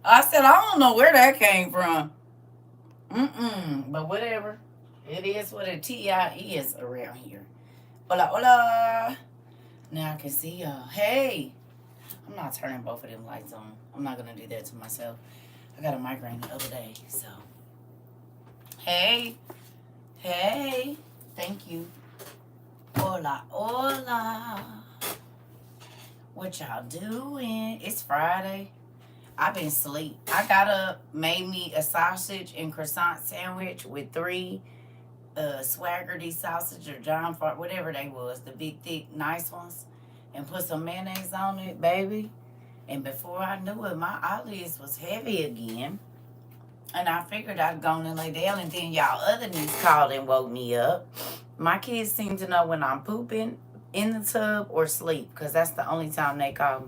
I said, I don't know where that came from. But whatever. It is what a TI is around here. Hola, hola. Now I can see y'all. Hey. I'm not turning both of them lights on. I'm not going to do that to myself. I got a migraine the other day, so. Hey. Hey. Thank you. Hola, hola. What y'all doing? It's Friday. I've been asleep. I got up, made me a sausage and croissant sandwich with three Swaggerty sausage or John Fart, whatever they was, the big, thick, nice ones, and put some mayonnaise on it, baby. And before I knew it, my eyelids was heavy again. And I figured I'd go and lay down, and then y'all other niece called and woke me up. My kids seem to know when I'm pooping in the tub or sleep, because that's the only time they call me.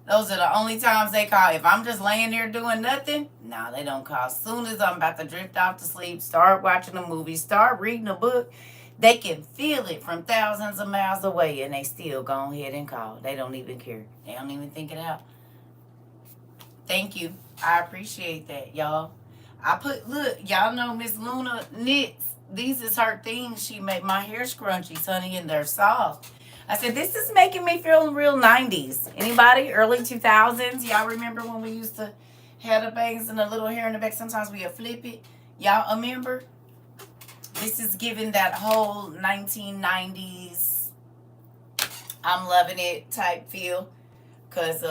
Those are the only times they call. If I'm just laying there doing nothing, no, they don't call. As soon as I'm about to drift off to sleep, start watching a movie, start reading a book, they can feel it from thousands of miles away, and they still go ahead and call. They don't even care. They don't even think it out. Thank you. I appreciate that, y'all. Look, y'all know Miss Luna knits. These is her things. She made my hair scrunchies, honey, and they're soft. I said, this is making me feel real 90s. Anybody? Early 2000s? Y'all remember when we used to have the bangs and the little hair in the back? Sometimes we would flip it. Y'all remember? This is giving that whole 1990s, I'm loving it type feel. Because,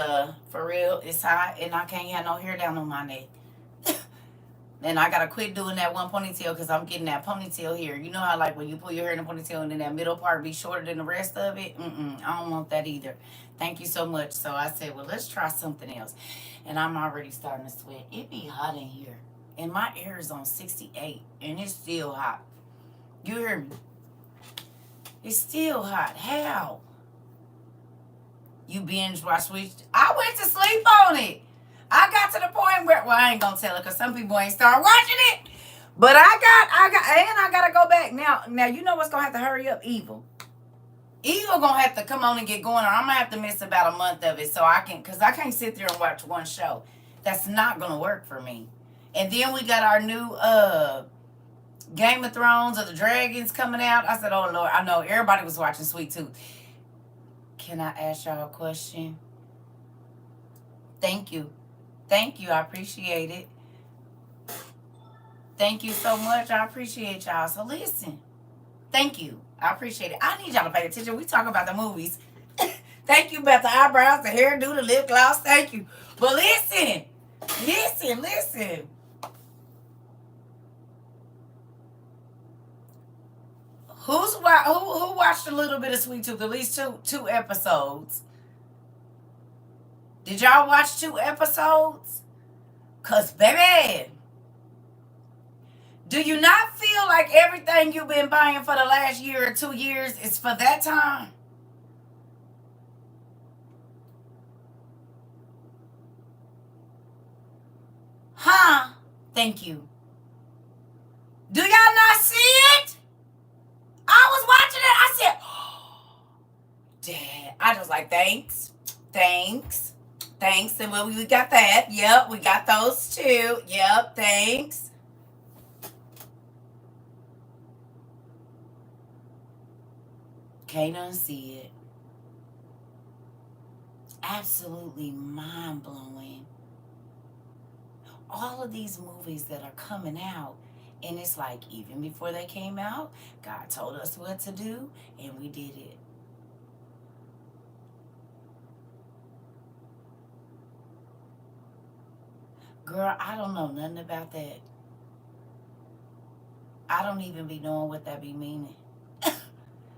for real, it's hot and I can't have no hair down on my neck. And I gotta quit doing that one ponytail because I'm getting that ponytail here. You know how like when you pull your hair in a ponytail and then that middle part be shorter than the rest of it? I don't want that either. Thank you so much. So I said, well, let's try something else. And I'm already starting to sweat. It be hot in here. And my air is on 68 and it's still hot. You hear me? It's still hot. How? You binge watch I went to sleep on it. I got to the point where, well, I ain't gonna tell it because some people ain't start watching it. But I gotta go back now. Now you know what's gonna have to hurry up, Evil gonna have to come on and get going, or I'm gonna have to miss about a month of it so I can, cause I can't sit there and watch one show. That's not gonna work for me. And then we got our new Game of Thrones or the Dragons coming out. I said, oh Lord, I know everybody was watching Sweet Tooth. Can I ask y'all a question? Thank you. Thank you. I appreciate it. Thank you so much. I appreciate y'all. So listen. Thank you. I appreciate it. I need y'all to pay attention. We talk about the movies. Thank you about the eyebrows, the hairdo, the lip gloss. Thank you. But listen. Listen. Who watched a little bit of Sweet Tooth? At least two episodes. Did y'all watch 2 episodes? Cause baby, do you not feel like everything you've been buying for the last year or 2 years is for that time? Huh? Thank you. Do y'all not see it? I was watching it. I said, oh, Dad. I was like, thanks. And well, we got that. Yep, we got those too. Yep, thanks. Can't unsee it. Absolutely mind blowing. All of these movies that are coming out, and it's like even before they came out, God told us what to do, and we did it. Girl, I don't know nothing about that. I don't even be knowing what that be meaning.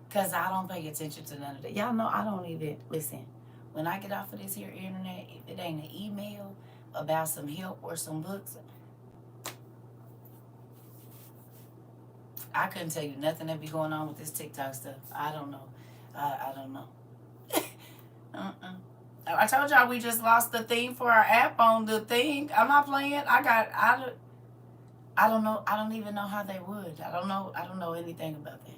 Because I don't pay attention to none of that. Y'all know I don't even, listen, when I get off of this here internet, if it ain't an email about some help or some books, I couldn't tell you nothing that be going on with this TikTok stuff. I don't know. I don't know. I told y'all we just lost the theme for our app on the thing. I'm not playing. I don't know. I don't even know how they would. I don't know. I don't know anything about that.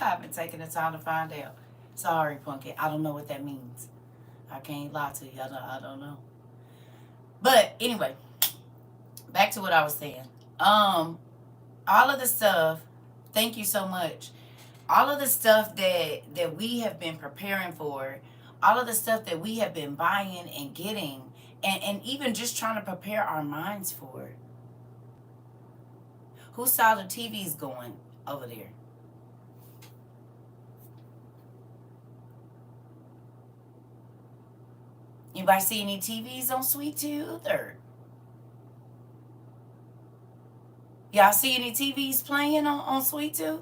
I haven't taken the time to find out. Sorry, Punky. I don't know what that means. I can't lie to you. I don't know. But anyway, back to what I was saying. Um, all of the stuff. Thank you so much. All of the stuff that we have been preparing for, all of the stuff that we have been buying and getting, and even just trying to prepare our minds for. Who saw the TVs going over there? Anybody see any TVs on Sweet Tooth? Or y'all see any TVs playing on Sweet Tooth?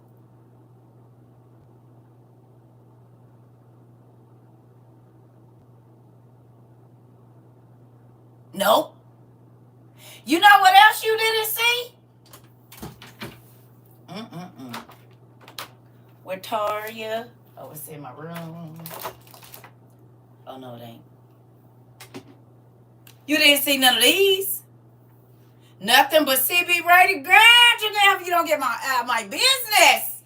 Nope. You know what else you didn't see? Mm-mm-mm. Where Taria? Oh, it's in my room. Oh, no, it ain't. You didn't see none of these? Nothing but CB rated. Girl, Janelle, if you don't get my business.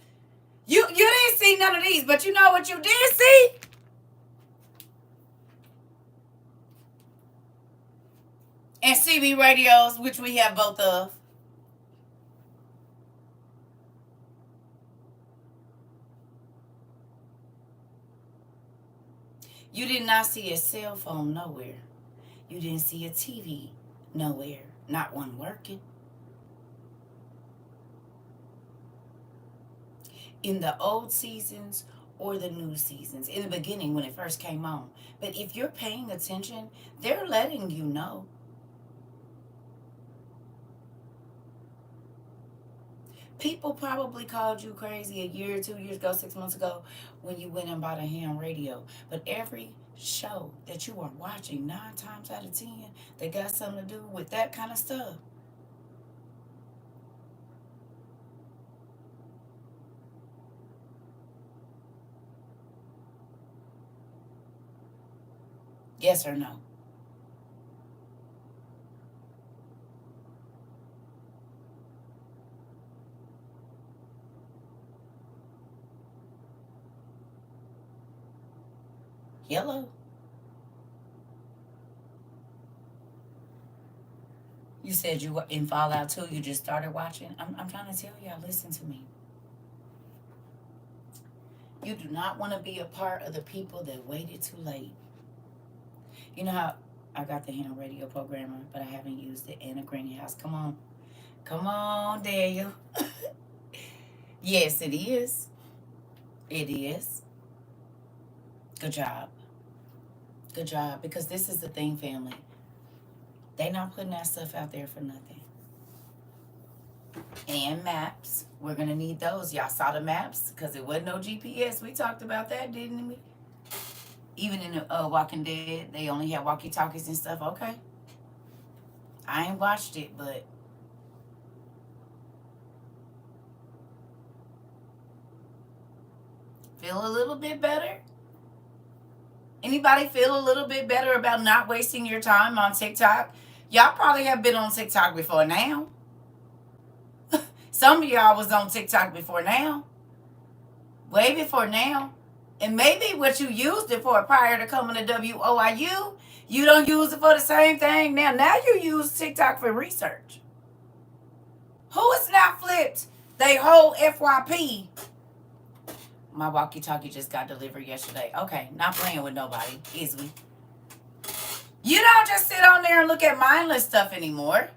You didn't see none of these, but you know what you did see? And CB radios, which we have both of. You did not see a cell phone nowhere. You didn't see a TV nowhere. Not one working. In the old seasons or the new seasons, in the beginning when it first came on. But if you're paying attention, they're letting you know. People probably called you crazy a year, 2 years ago, 6 months ago when you went and bought a ham radio. But every show that you are watching, 9 times out of 10, they got something to do with that kind of stuff. Yes or no? Hello? You said you were in Fallout 2, you just started watching. I'm trying to tell y'all, listen to me. You do not want to be a part of the people that waited too late. You know how I got the ham radio programmer, but I haven't used it in a granny house. Come on. Come on, Daniel. Yes, it is. It is. Good job. Good job. Because this is the thing, family. They not putting that stuff out there for nothing. And maps. We're going to need those. Y'all saw the maps? Because it wasn't no GPS. We talked about that, didn't we? Even in the Walking Dead, they only had walkie-talkies and stuff. Okay. I ain't watched it, but feel a little bit better? Anybody feel a little bit better about not wasting your time on TikTok? Y'all probably have been on TikTok before now. Some of y'all was on TikTok before now. Way before now. And maybe what you used it for prior to coming to WOIU, you don't use it for the same thing now. Now you use TikTok for research. Who has not flipped they whole FYP? My walkie-talkie just got delivered yesterday. Okay, not playing with nobody, is we? You don't just sit on there and look at mindless stuff anymore.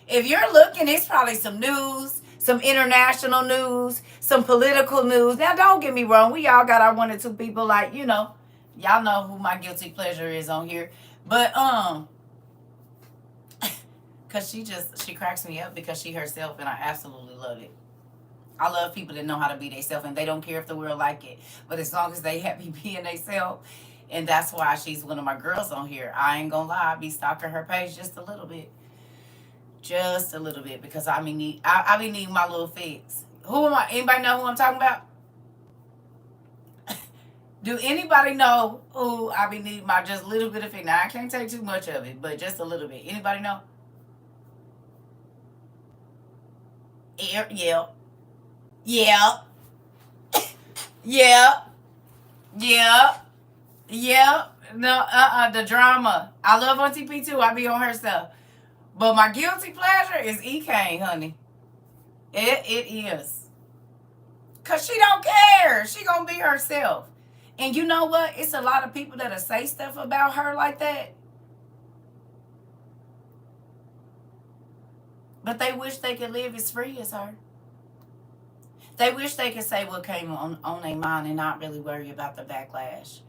If you're looking, it's probably some news, some international news, some political news. Now, don't get me wrong. We all got our 1 or 2 people like, y'all know who my guilty pleasure is on here. But, because she cracks me up because she herself, and I absolutely love it. I love people that know how to be themselves, and they don't care if the world like it. But as long as they happy being themselves, and that's why she's one of my girls on here. I ain't gonna lie, I be stalking her page just a little bit. Just a little bit, because I be needing my little fix. Who am I? Anybody know who I'm talking about? Do anybody know who I be needing my just little bit of fix? Now, I can't take too much of it, but just a little bit. Anybody know? Yeah. Yeah. Yeah. Yeah. Yeah. No, the drama. I love Auntie P too. I be on her stuff. But my guilty pleasure is E-Kane, honey. It is. Because she don't care. She gonna be herself. And you know what? It's a lot of people that'll say stuff about her like that. But they wish they could live as free as her. They wish they could say what came on their mind and not really worry about the backlash.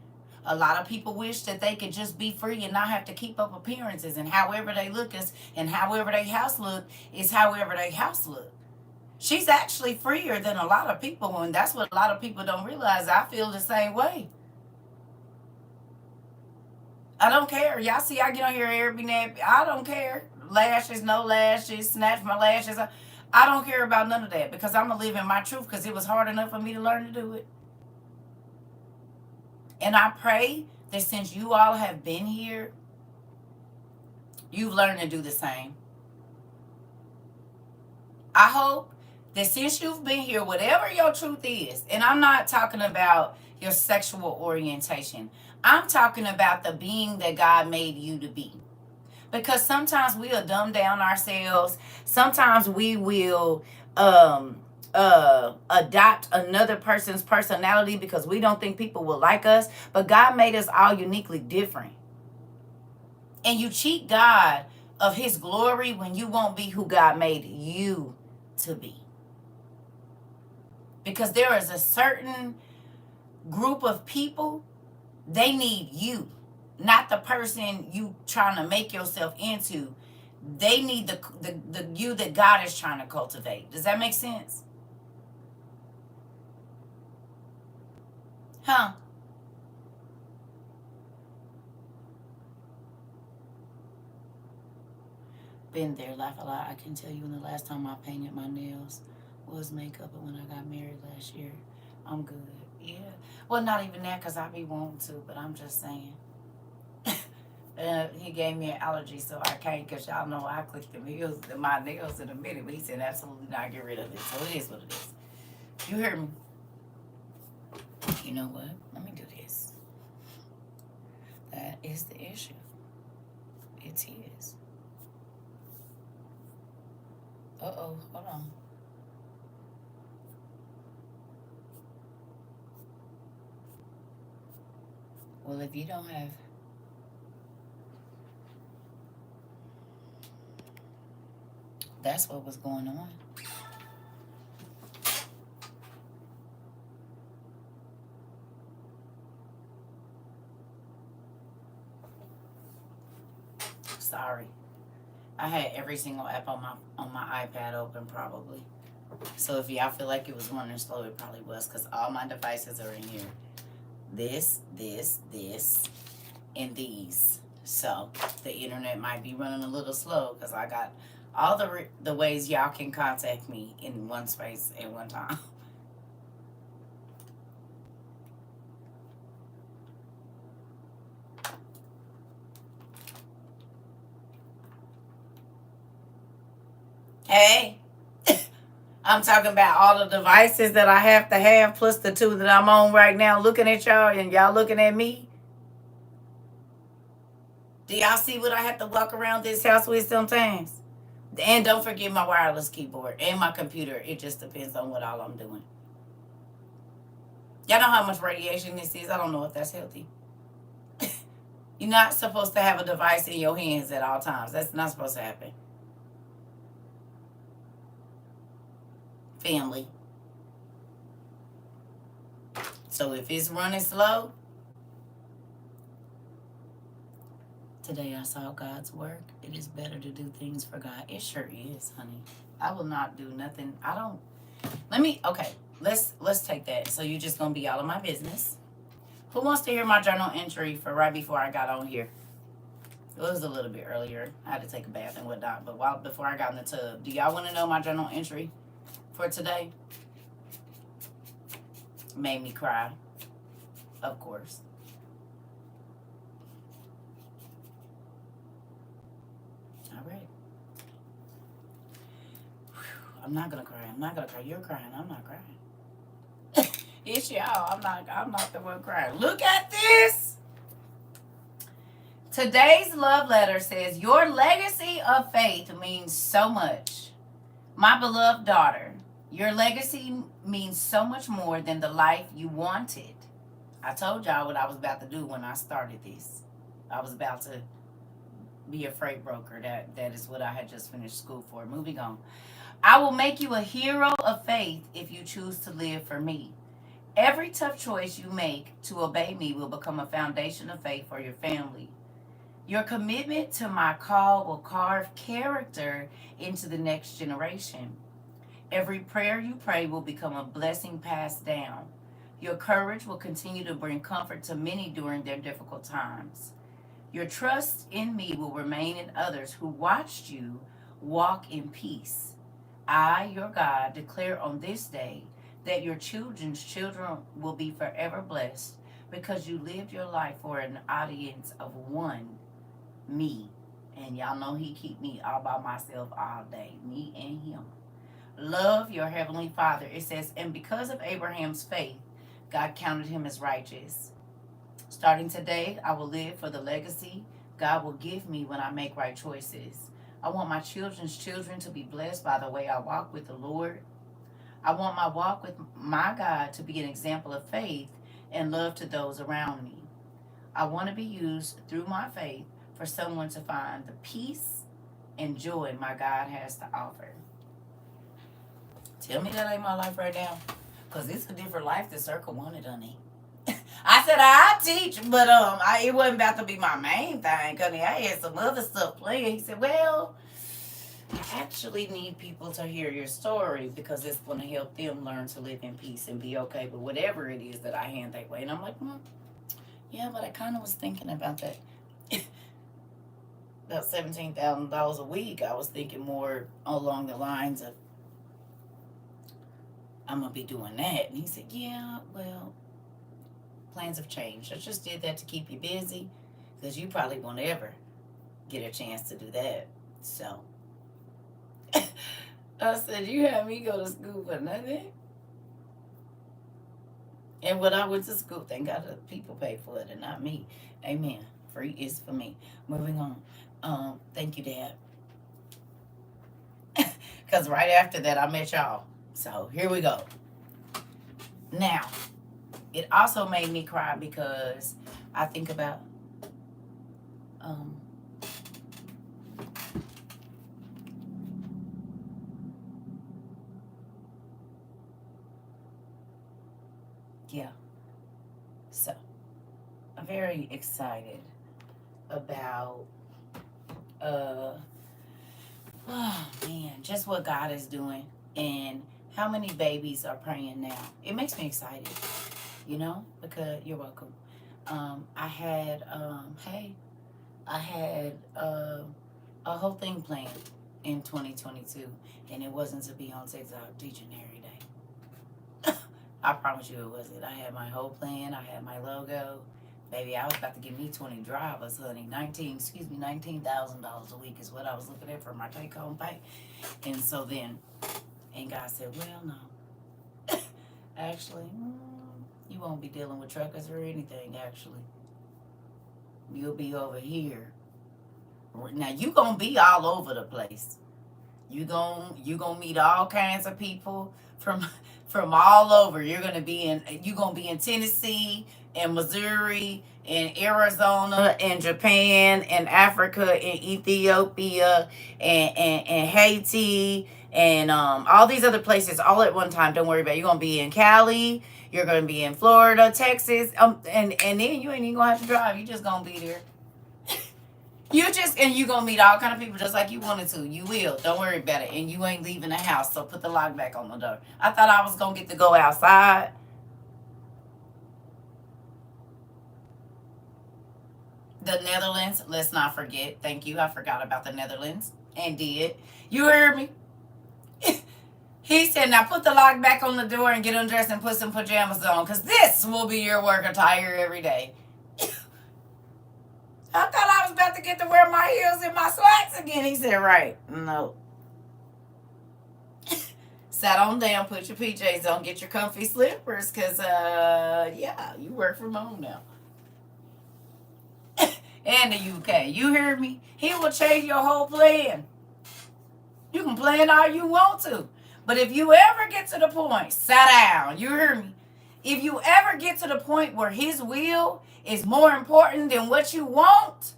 A lot of people wish that they could just be free and not have to keep up appearances, and however they look is, and however their house look is however their house look. She's actually freer than a lot of people, and that's what a lot of people don't realize. I feel the same way. I don't care. Y'all see I get on here every night. I don't care. Lashes, no lashes, snatch my lashes. I don't care about none of that because I'm going to live in my truth because it was hard enough for me to learn to do it. And I pray that since you all have been here, you've learned to do the same. I hope that since you've been here, whatever your truth is, and I'm not talking about your sexual orientation, I'm talking about the being that God made you to be. Because sometimes we'll dumb down ourselves. Sometimes we will adopt another person's personality because we don't think people will like us. But God made us all uniquely different. And you cheat God of his glory when you won't be who God made you to be. Because there is a certain group of people, they need you. Not the person you trying to make yourself into. They need the you that God is trying to cultivate. Does that make sense? Huh? Been there, laugh a lot. I can tell you when the last time I painted my nails was makeup, and when I got married last year. I'm good. Yeah. Well, not even that because I be wanting to, but I'm just saying. He gave me an allergy, so I can't, because y'all know I click my nails in a minute, but he said absolutely not, get rid of it. So it is what it is. You hear me? You know what? Let me do this. That is the issue. It is. Uh-oh, hold on. Well, if you don't have... That's what was going on. Sorry. I had every single app on my iPad open probably. So if y'all feel like it was running slow, it probably was, because all my devices are in here. This, and these. So the internet might be running a little slow because I got all the ways y'all can contact me in one space at one time. Hey, I'm talking about all the devices that I have to have, plus the two that I'm on right now looking at y'all, and y'all looking at me. Do y'all see what I have to walk around this house with sometimes? And don't forget my wireless keyboard and my computer. It just depends on what all I'm doing. Y'all know how much radiation this is? I don't know if that's healthy. You're not supposed to have a device in your hands at all times. That's not supposed to happen. Family. So if it's running slow, today I saw God's work. It is better to do things for God. It sure is, honey. I will not do nothing. Okay, let's take that. So you're just going to be all of my business. Who wants to hear my journal entry for right before I got on here? It was a little bit earlier. I had to take a bath and whatnot. But before I got in the tub, do y'all want to know my journal entry for today? Made me cry. Of course. All right. I'm not gonna cry. You're crying. I'm not crying. It's y'all. I'm not the one crying. Look at this. Today's love letter says, your legacy of faith means so much. My beloved daughter, your legacy means so much more than the life you wanted. I told y'all what I was about to do when I started this. I was about to be a freight broker. That is what I had just finished school for. Moving on. I will make you a hero of faith if you choose to live for me. Every tough choice you make to obey me will become a foundation of faith for your family. Your commitment to my call will carve character into the next generation. Every prayer you pray will become a blessing passed down. Your courage will continue to bring comfort to many during their difficult times. Your trust in me will remain in others who watched you walk in peace. I, your God, declare on this day that your children's children will be forever blessed because you lived your life for an audience of one, me. And y'all know he keep me all by myself all day, me and him. Love your heavenly Father. It says, and because of Abraham's faith, God counted him as righteous. Starting today, I will live for the legacy God will give me when I make right choices. I want my children's children to be blessed by the way I walk with the Lord. I want my walk with my God to be an example of faith and love to those around me. I want to be used through my faith for someone to find the peace and joy my God has to offer. Tell me that ain't my life right now. Because it's a different life that Circle wanted, honey. I said I teach, but it wasn't about to be my main thing, honey. I had some other stuff playing. He said, well, I actually need people to hear your story because it's going to help them learn to live in peace and be okay with whatever it is that I hand that way. And I'm like, yeah, but I kind of was thinking about that. About $17,000 a week. I was thinking more along the lines of, I'm going to be doing that. And he said, yeah, well, plans have changed. I just did that to keep you busy because you probably won't ever get a chance to do that. So I said, you had me go to school for nothing. And when I went to school, thank God the people paid for it and not me. Amen. Free is for me. Moving on. Thank you, Dad. Because right after that, I met y'all. So here we go. Now, it also made me cry because I think about yeah. So I'm very excited about oh man, just what God is doing and how many babies are praying now. It makes me excited, because you're welcome. I had a whole thing planned in 2022, and it wasn't to be on TikTok teaching every day. I promise you it wasn't. I had my whole plan. I had my logo. Baby, I was about to give me 20 drivers, honey. $19,000 a week is what I was looking at for my take-home pay. And so then, and God said, well, no. Actually, you won't be dealing with truckers or anything, actually. You'll be over here. Now, you going to be all over the place. You gonna meet all kinds of people from all over. You're gonna be in Tennessee and Missouri and Arizona and Japan and Africa and Ethiopia and Haiti and all these other places all at one time. Don't worry about it. You're gonna be in Cali. You're gonna be in Florida, Texas, and then you ain't even gonna have to drive. You just gonna be there. And you gonna meet all kind of people just like you wanted to. You will. Don't worry about it. And you ain't leaving the house, so put the lock back on the door. I thought I was gonna get to go outside. The Netherlands, let's not forget. Thank you. I forgot about the Netherlands and did. You heard me? He said, now put the lock back on the door and get undressed and put some pajamas on, because this will be your work attire every day. I thought I was about to get to wear my heels and my slacks again. He said, right. No. Sat on down, put your PJs on, get your comfy slippers, because, yeah, you work from home now. and the UK. You hear me? He will change your whole plan. You can plan all you want to. But if you ever get to the point, sit down, you hear me? If you ever get to the point where his will is more important than what you want,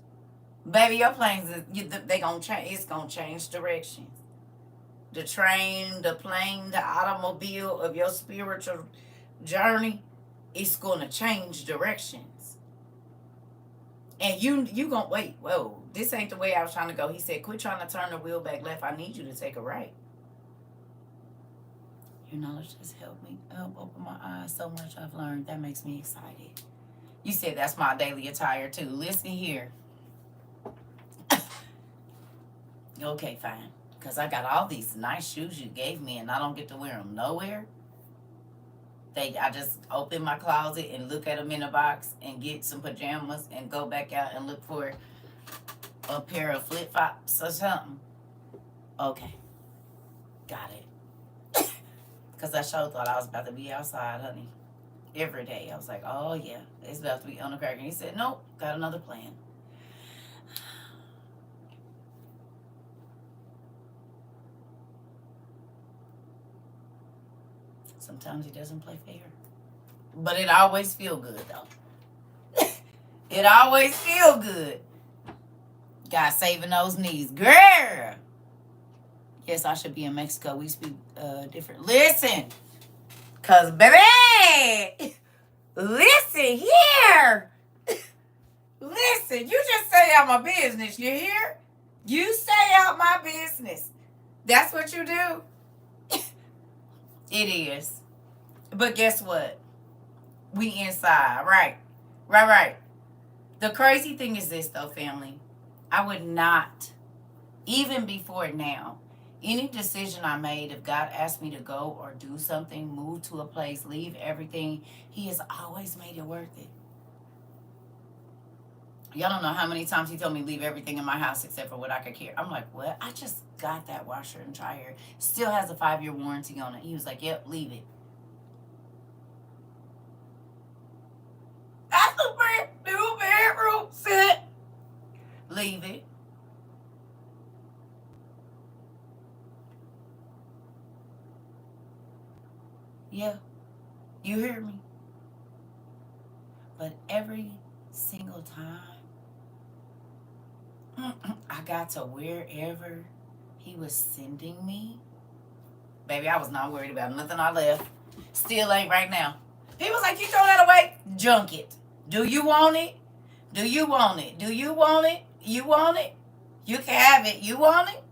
baby, your plans, they gonna change. It's gonna change directions. The train, the plane, the automobile of your spiritual journey, it's gonna change directions. And you gonna wait. Whoa, this ain't the way I was trying to go. He said, quit trying to turn the wheel back left. I need you to take a right. Your knowledge has helped me open my eyes. So much I've learned. That makes me excited. You said that's my daily attire too. Listen here. Okay, fine. Because I got all these nice shoes you gave me and I don't get to wear them nowhere. I just open my closet and look at them in a box and get some pajamas and go back out and look for a pair of flip-flops or something. Okay. Got it. Because I sure thought I was about to be outside, honey. Every day. I was like, oh, yeah. It's about to be on the crack. And he said, nope. Got another plan. Sometimes he doesn't play fair. But it always feel good, though. It always feel good. God saving those knees. Girl! Yes, I should be in Mexico. We speak different. Listen! Because, baby! Listen here! Listen, you just stay out my business. You hear? You stay out my business. That's what you do. It is. But guess what? We inside. Right. Right. The crazy thing is this, though, family. I would not, even before now, any decision I made, if God asked me to go or do something, move to a place, leave everything, he has always made it worth it. Y'all don't know how many times he told me leave everything in my house except for what I could carry. I'm like, what? I just got that washer and dryer. Still has a 5-year warranty on it. He was like, yep, leave it. That's a brand new bedroom set. Leave it. Yeah. You hear me? But every single time I got to wherever he was sending me, baby, I was not worried about nothing I left. Still ain't right now. He was like, you throw that away? Junk it. Do you want it? Do you want it? Do you want it? You want it? You can have it. You want it?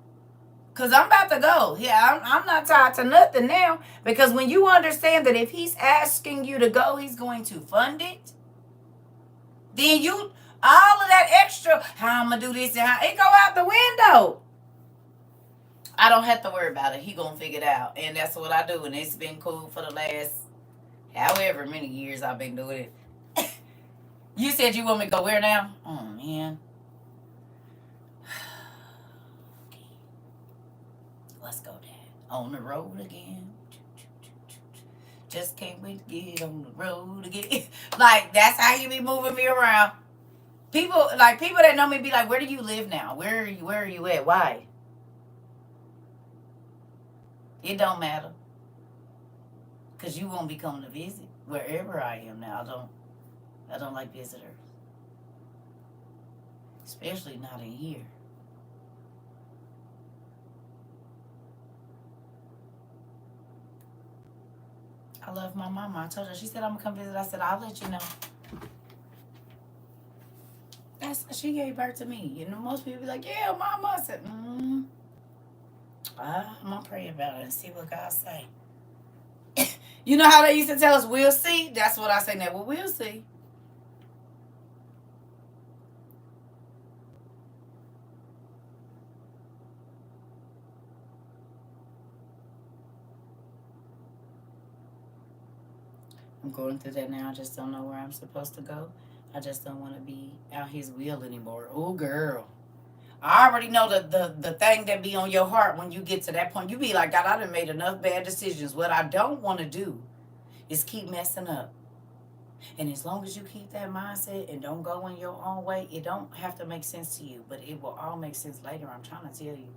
Because I'm about to go. Yeah, I'm not tied to nothing now. Because when you understand that if he's asking you to go, he's going to fund it, then you, all of that extra, how I'm going to do this and how, it go out the window. I don't have to worry about it. He going to figure it out. And that's what I do. And it's been cool for the last however many years I've been doing it. You said you want me to go where now? Oh, man. Okay. Let's go, Dad. On the road again. Just can't wait to get on the road again. Like, that's how you be moving me around. People that know me be like, where do you live now? Where are you at? Why? It don't matter. Because you won't be coming to visit wherever I am now. I don't like visitors. Especially not in here. I love my mama. I told her. She said, I'm going to come visit. I said, I'll let you know. She gave birth to me. You know, most people be like, yeah, mama. I said, I'm going to pray about it and see what God say. You know how they used to tell us, we'll see? That's what I say now. Well, we'll see. I'm going through that now. I just don't know where I'm supposed to go. I just don't want to be out his will anymore. Oh, girl. I already know the thing that be on your heart when you get to that point. You be like, God, I done made enough bad decisions. What I don't want to do is keep messing up. And as long as you keep that mindset and don't go in your own way, it don't have to make sense to you, but it will all make sense later. I'm trying to tell you.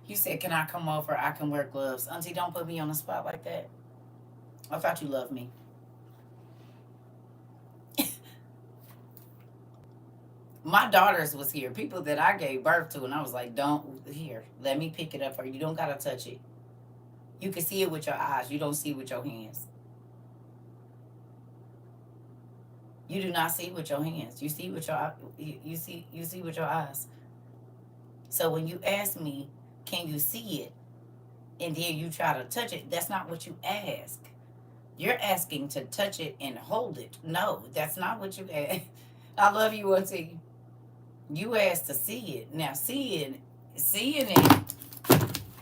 You said, can I come over? I can wear gloves. Auntie, don't put me on the spot like that. I thought you loved me. My daughters was here. People that I gave birth to, and I was like, don't, here, let me pick it up for you. You don't got to touch it. You can see it with your eyes. You don't see it with your hands. You do not see with your hands. You see with your you see with your eyes. So when you ask me, can you see it? And then you try to touch it, that's not what you ask. You're asking to touch it and hold it. No, that's not what you ask. I love you, Auntie. You asked to see it. Now seeing it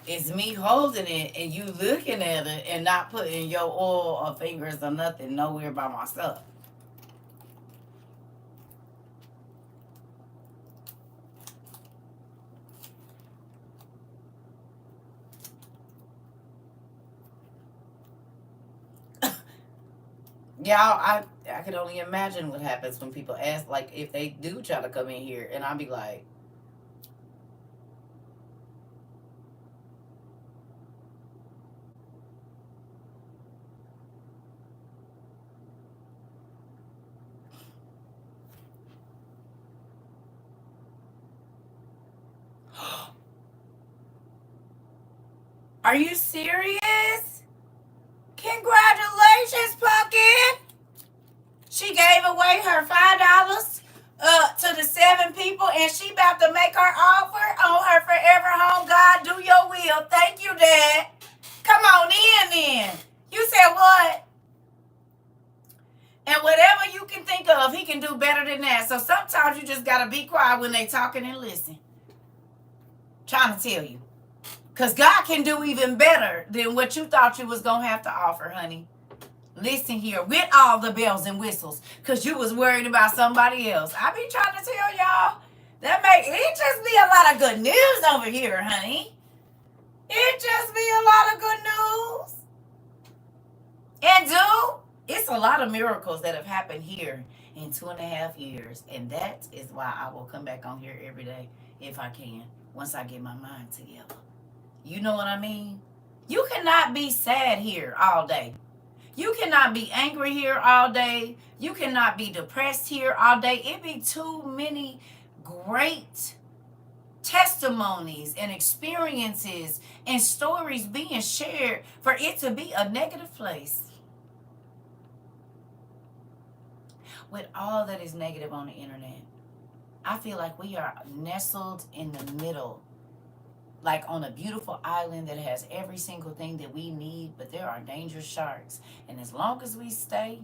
is me holding it and you looking at it and not putting your oil or fingers or nothing nowhere by myself. Y'all, I could only imagine what happens when people ask, like, if they do try to come in here, and I'll be like, are you serious? Congratulations, Pumpkin! She gave away her $5 to the 7 people, and she about to make her offer on her forever home. God, do your will. Thank you, Dad. Come on in, then. You said what? And whatever you can think of, he can do better than that. So sometimes you just got to be quiet when they talking and listen. Trying to tell you. Because God can do even better than what you thought you was going to have to offer, honey. Listen here, with all the bells and whistles, because you was worried about somebody else. I be trying to tell y'all, it just be a lot of good news over here, honey. It just be a lot of good news. And it's a lot of miracles that have happened here in 2.5 years. And that is why I will come back on here every day if I can, once I get my mind together. You know what I mean? You cannot be sad here all day. You cannot be angry here all day. You cannot be depressed here all day. It be too many great testimonies and experiences and stories being shared for it to be a negative place. With all that is negative on the internet, I feel like we are nestled in the middle, like on a beautiful island that has every single thing that we need, but there are dangerous sharks. And as long as we stay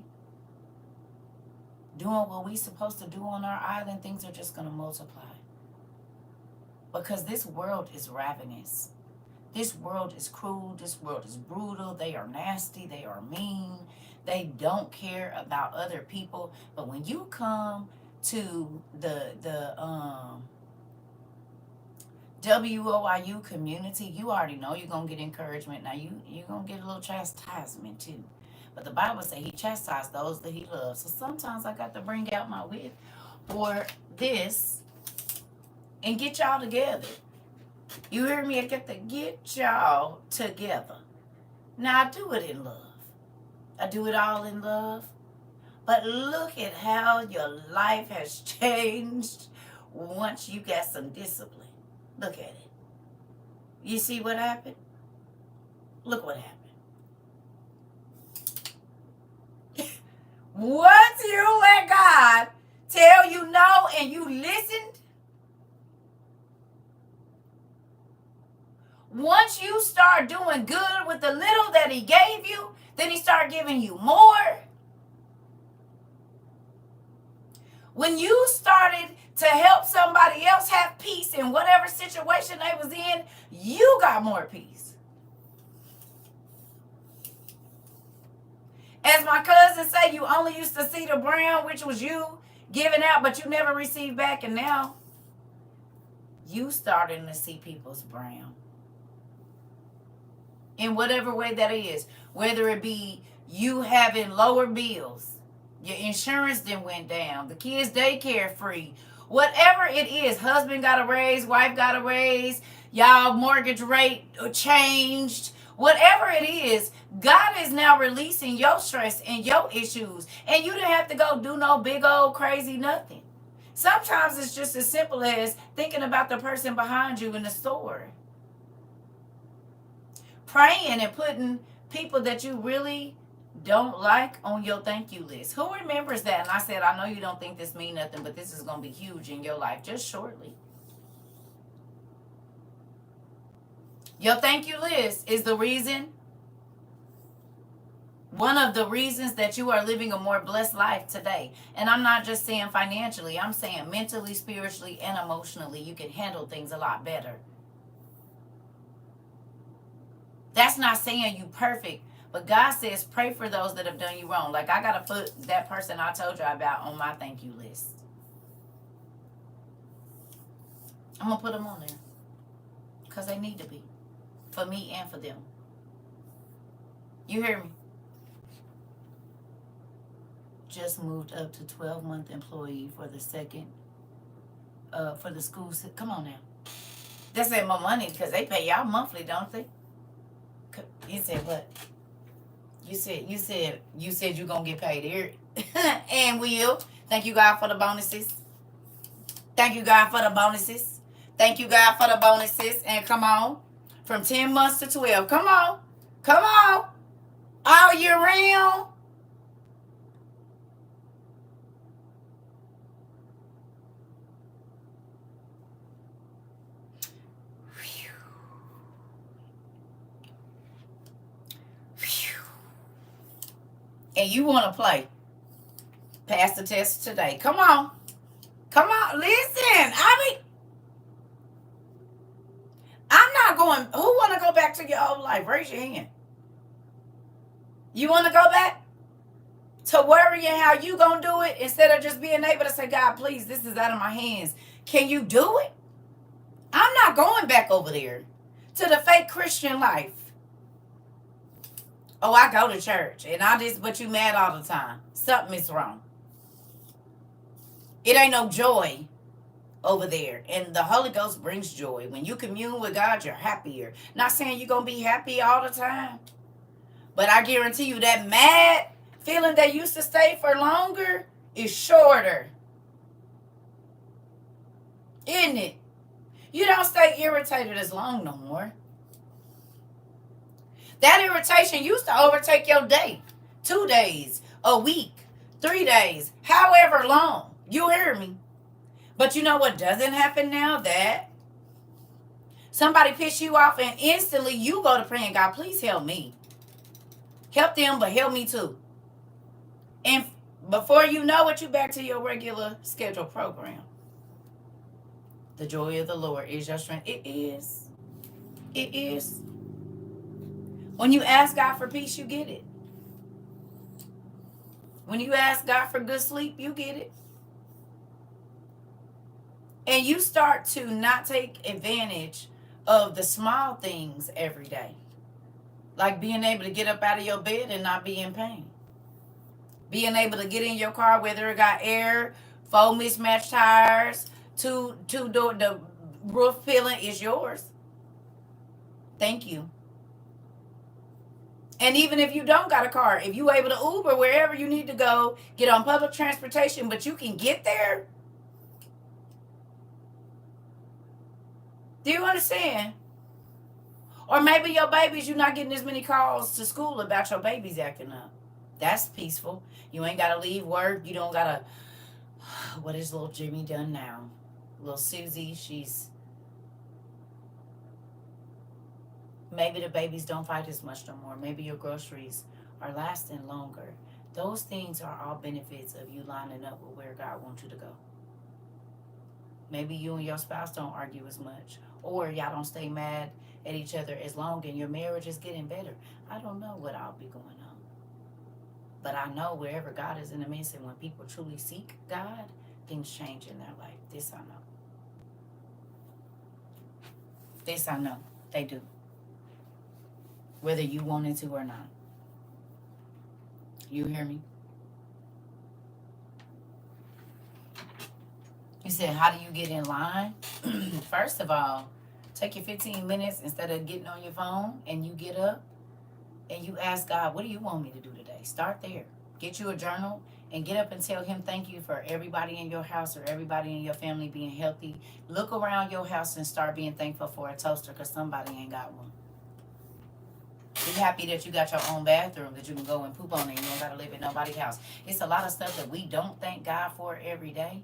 doing what we're supposed to do on our island, things are just going to multiply. Because this world is ravenous. This world is cruel. This world is brutal. They are nasty. They are mean. They don't care about other people. But when you come to the WOIU community, you already know you're going to get encouragement. Now, you're going to get a little chastisement, too. But the Bible says he chastised those that he loves. So sometimes I got to bring out my wit or this and get y'all together. You hear me? I got to get y'all together. Now, I do it in love. I do it all in love. But look at how your life has changed once you got some discipline. Look at it. You see what happened? Look what happened. Once you let God tell you no and you listened, once you start doing good with the little that he gave you, then he start giving you more. When you started to help somebody else have peace in whatever situation they was in, you got more peace. As my cousin say, you only used to see the brown, which was you giving out, but you never received back, and now you starting to see people's brown. In whatever way that is, whether it be you having lower bills, Your insurance then went down. The kids' daycare free. Whatever it is, husband got a raise, wife got a raise, y'all mortgage rate changed. Whatever it is, God is now releasing your stress and your issues. And you didn't have to go do no big old crazy nothing. Sometimes it's just as simple as thinking about the person behind you in the store. Praying and putting people that you really don't like on your thank you list. Who remembers that? And I said, I know you don't think this mean nothing, but this is going to be huge in your life just shortly. Your thank you list is the reason, one of the reasons that you are living a more blessed life today. And I'm not just saying financially, I'm saying mentally, spiritually, and emotionally. You can handle things a lot better. That's not saying you perfect, but God says pray for those that have done you wrong. Like, I got to put that person I told you about on my thank you list. I'm going to put them on there because they need to be, for me and for them. You hear me? Just moved up to 12-month employee for the second, for the school. Come on now. That's ain't my money because they pay y'all monthly, don't they? You said what? You said you're going to get paid here. And will. Thank you, God, for the bonuses. Thank you, God, for the bonuses. Thank you, God, for the bonuses. And come on. From 10 months to 12. Come on. Come on. All year round. And you want to play. Pass the test today. Come on. Come on. Listen. I'm not going. Who want to go back to your old life? Raise your hand. You want to go back to worrying how you going to do it instead of just being able to say, God, please, this is out of my hands. Can you do it? I'm not going back over there to the fake Christian life. Oh, I go to church and but you mad all the time. Something is wrong. It ain't no joy over there. And the Holy Ghost brings joy. When you commune with God, you're happier. Not saying you're going to be happy all the time. But I guarantee you that mad feeling that used to stay for longer is shorter. Isn't it? You don't stay irritated as long no more. That irritation used to overtake your day. 2 days, a week, 3 days, however long. You hear me? But you know what doesn't happen now? That somebody piss you off and instantly you go to praying, God, please help me. Help them, but help me too. And before you know it, you back to your regular scheduled program. The joy of the Lord is your strength. It is. It is. When you ask God for peace, you get it. When you ask God for good sleep, you get it. And you start to not take advantage of the small things every day. Like being able to get up out of your bed and not be in pain. Being able to get in your car, whether it got air, 4 mismatched tires, two door, the roof peeling is yours. Thank you. And even if you don't got a car, if you able to Uber wherever you need to go, get on public transportation, but you can get there. Do you understand? Or maybe your babies, you're not getting as many calls to school about your babies acting up. That's peaceful. You ain't got to leave work. You don't got to... What is little Jimmy done now? Little Susie, she's... Maybe the babies don't fight as much no more. Maybe your groceries are lasting longer. Those things are all benefits of you lining up with where God wants you to go. Maybe you and your spouse don't argue as much. Or y'all don't stay mad at each other as long and your marriage is getting better. I don't know what I'll be going on. But I know wherever God is in the midst and when people truly seek God, things change in their life. This I know. This I know. They do. Whether you wanted to or not. You hear me? You said, how do you get in line? First of all, take your 15 minutes instead of getting on your phone, and you get up and you ask God, what do you want me to do today? Start there. Get you a journal and get up and tell him thank you for everybody in your house or everybody in your family being healthy. Look around your house and start being thankful for a toaster because somebody ain't got one. Be happy that you got your own bathroom that you can go and poop on and you don't got to live in nobody's house. It's a lot of stuff that we don't thank God for every day.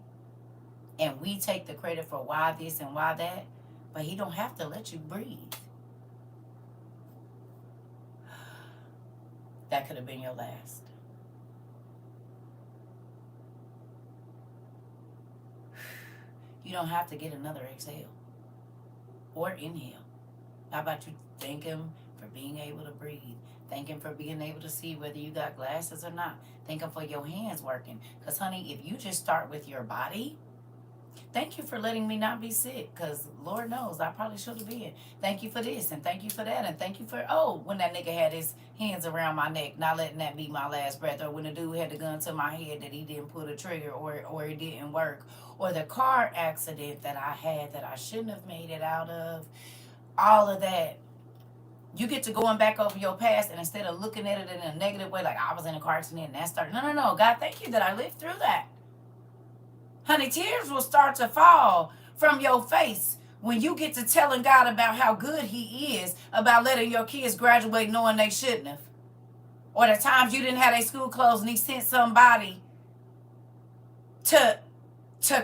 And we take the credit for why this and why that. But he don't have to let you breathe. That could have been your last. You don't have to get another exhale or inhale. How about you thank him for being able to breathe? Thank him for being able to see whether you got glasses or not. Thank him for your hands working. Because, honey, if you just start with your body, thank you for letting me not be sick, because Lord knows I probably should have been. Thank you for this, and thank you for that, and thank you for, when that nigga had his hands around my neck, not letting that be my last breath, or when the dude had the gun to my head that he didn't pull the trigger, or it didn't work, or the car accident that I had that I shouldn't have made it out of, all of that. You get to going back over your past, and instead of looking at it in a negative way, like I was in a car accident and that started, no, God, thank you that I lived through that. Honey, tears will start to fall from your face when you get to telling God about how good he is, about letting your kids graduate knowing they shouldn't have. Or the times you didn't have their school clothes and he sent somebody to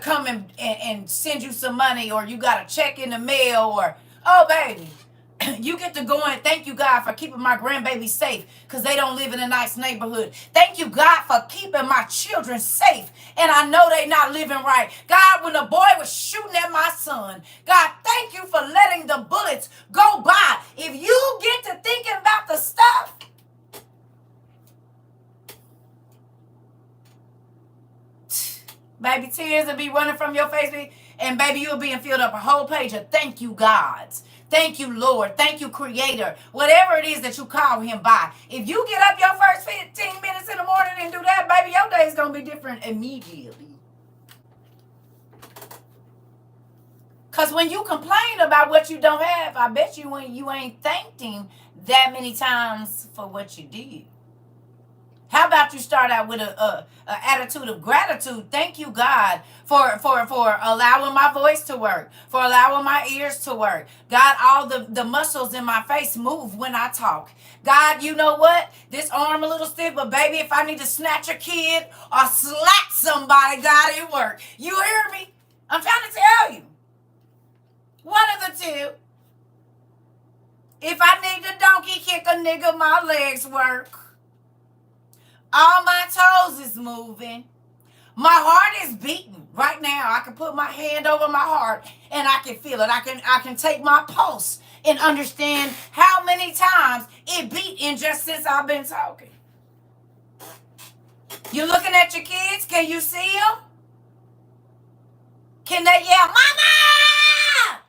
come and send you some money, or you got a check in the mail, or, oh, baby, you get to go and thank you, God, for keeping my grandbaby safe because they don't live in a nice neighborhood. Thank you, God, for keeping my children safe, and I know they not living right. God, when the boy was shooting at my son, God, thank you for letting the bullets go by. If you get to thinking about the stuff, baby, tears will be running from your face, and baby, you'll be filled up a whole page of thank you, God. Thank you, Lord. Thank you, Creator. Whatever it is that you call him by. If you get up your first 15 minutes in the morning and do that, baby, your day is going to be different immediately. Because when you complain about what you don't have, I bet you when you ain't thanked him that many times for what you did. How about you start out with a attitude of gratitude? Thank you, God, for allowing my voice to work, for allowing my ears to work. God, all the muscles in my face move when I talk. God, you know what? This arm a little stiff, but baby, if I need to snatch a kid or slap somebody, God, it work. You hear me? I'm trying to tell you. One of the two. If I need to donkey kick a nigga, my legs work. All my toes is moving. My heart is beating right now. I can put my hand over my heart and I can feel it. I can take my pulse and understand how many times it beat in just since I've been talking. You looking at your kids? Can you see them? Can they yell, Mama?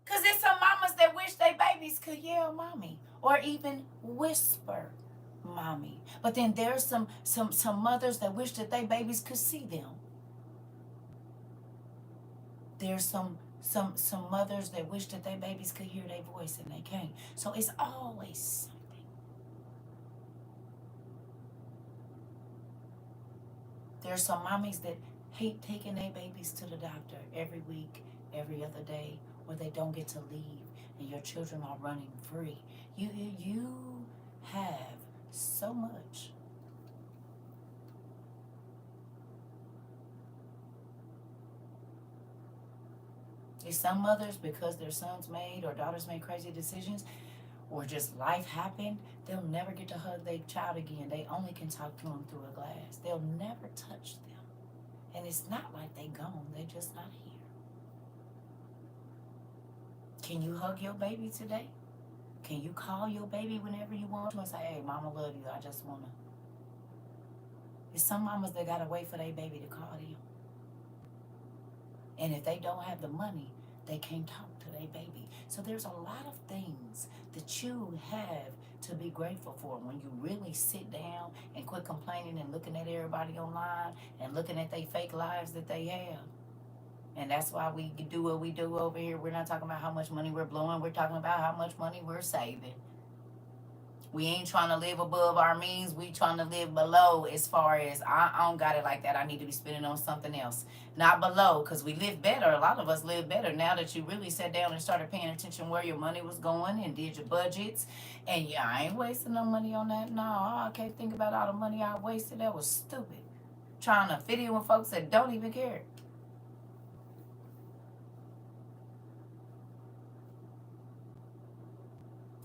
Because there's some mamas that wish their babies could yell, Mommy, or even whisper, Mommy. But then there's some mothers that wish that their babies could see them. There's some mothers that wish that their babies could hear their voice and they can't. So it's always something. There's some mommies that hate taking their babies to the doctor every week, every other day, or they don't get to leave, and your children are running free. You have so much. There's some mothers, because their sons made or daughters made crazy decisions, or just life happened, they'll never get to hug their child again. They only can talk to them through a glass. They'll never touch them. And it's not like they gone. They're just not here. Can you hug your baby today? Can you call your baby whenever you want to and say, hey, Mama love you. I just want to. There's some mamas that got to wait for their baby to call them. And if they don't have the money, they can't talk to their baby. So there's a lot of things that you have to be grateful for. When you really sit down and quit complaining and looking at everybody online and looking at their fake lives that they have. And that's why we do what we do over here. We're not talking about how much money we're blowing. We're talking about how much money we're saving. We ain't trying to live above our means. We trying to live below, as far as I don't got it like that. I need to be spending on something else. Not below, because we live better. A lot of us live better now that you really sat down and started paying attention where your money was going and did your budgets. And yeah, I ain't wasting no money on that. No, I can't think about all the money I wasted. That was stupid. Trying to fit in with folks that don't even care.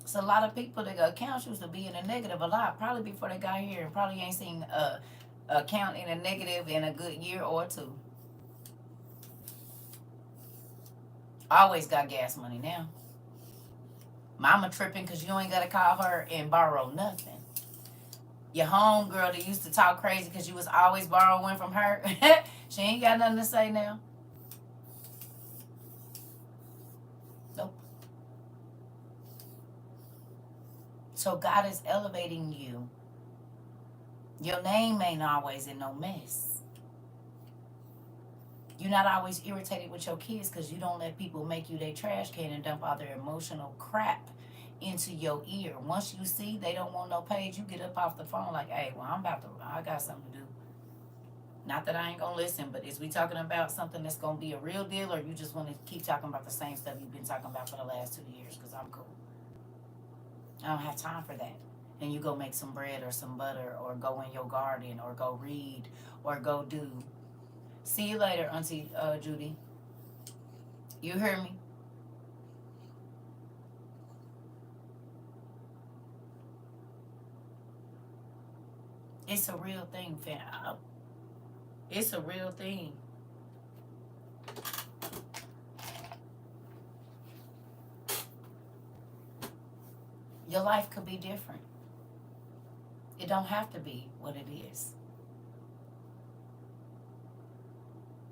It's a lot of people that accounts used to be in a negative a lot, probably before they got here, and probably ain't seen a account in a negative in a good year or two. Always got gas money now. Mama tripping because you ain't got to call her and borrow nothing. Your home girl that used to talk crazy because you was always borrowing from her, she ain't got nothing to say now. Nope. So God is elevating you. Your name ain't always in no mess. You're not always irritated with your kids because you don't let people make you their trash can and dump all their emotional crap into your ear. Once you see they don't want no page, you get up off the phone like, hey, well, I got something to do. Not that I ain't gonna listen, but is we talking about something that's gonna be a real deal, or you just want to keep talking about the same stuff you've been talking about for the last 2 years? Because I'm cool. I don't have time for that. And you go make some bread or some butter, or go in your garden, or go read, or go do. See you later, Auntie Judy. You hear me? It's a real thing, fam. It's a real thing. Your life could be different. It don't have to be what it is.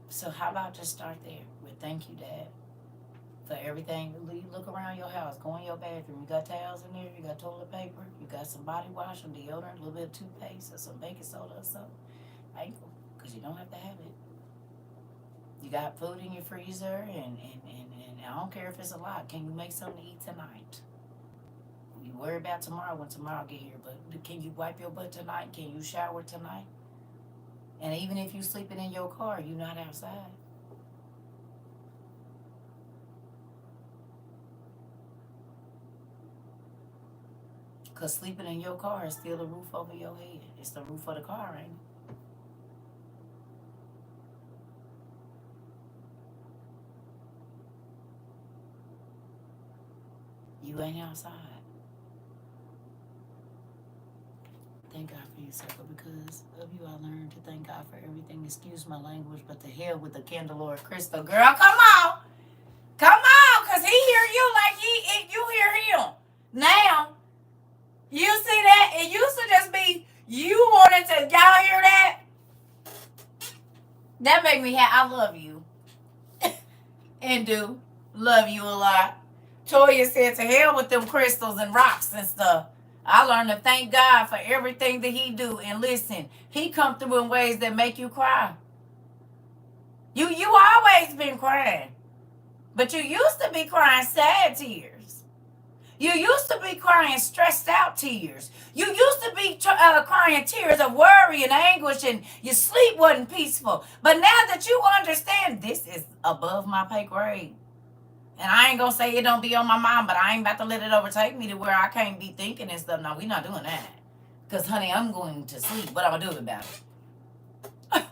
So how about just start there with thank you, Dad, for everything. You look around your house, go in your bathroom. You got towels in there, you got toilet paper, you got some body wash, some deodorant, a little bit of toothpaste, or some baking soda or something. Thankful, because you don't have to have it. You got food in your freezer, and I don't care if it's a lot. Can you make something to eat tonight? You worry about tomorrow when tomorrow get here, but can you wipe your butt tonight? Can you shower tonight? And even if you sleeping in your car, you're not outside. Because sleeping in your car is still a roof over your head. It's the roof of the car, ain't it? You ain't outside. Thank God for you, circle. Because of you, I learned to thank God for everything. Excuse my language, but the hell with the Candelora Crystal. Girl, come on. Come on, because he hear you like you hear him. Now, you see that? It used to just be, you wanted to, y'all hear that? That make me happy. I love you. And do. Love you a lot. Toya said to hell with them crystals and rocks and stuff. I learned to thank God for everything that he do. And listen, he come through in ways that make you cry. You always been crying. But you used to be crying sad tears. You used to be crying stressed out tears. You used to be crying tears of worry and anguish, and your sleep wasn't peaceful. But now that you understand, this is above my pay grade. And I ain't going to say it don't be on my mind, but I ain't about to let it overtake me to where I can't be thinking and stuff. No, we not doing that. Because, honey, I'm going to sleep. What I'm going to do about it?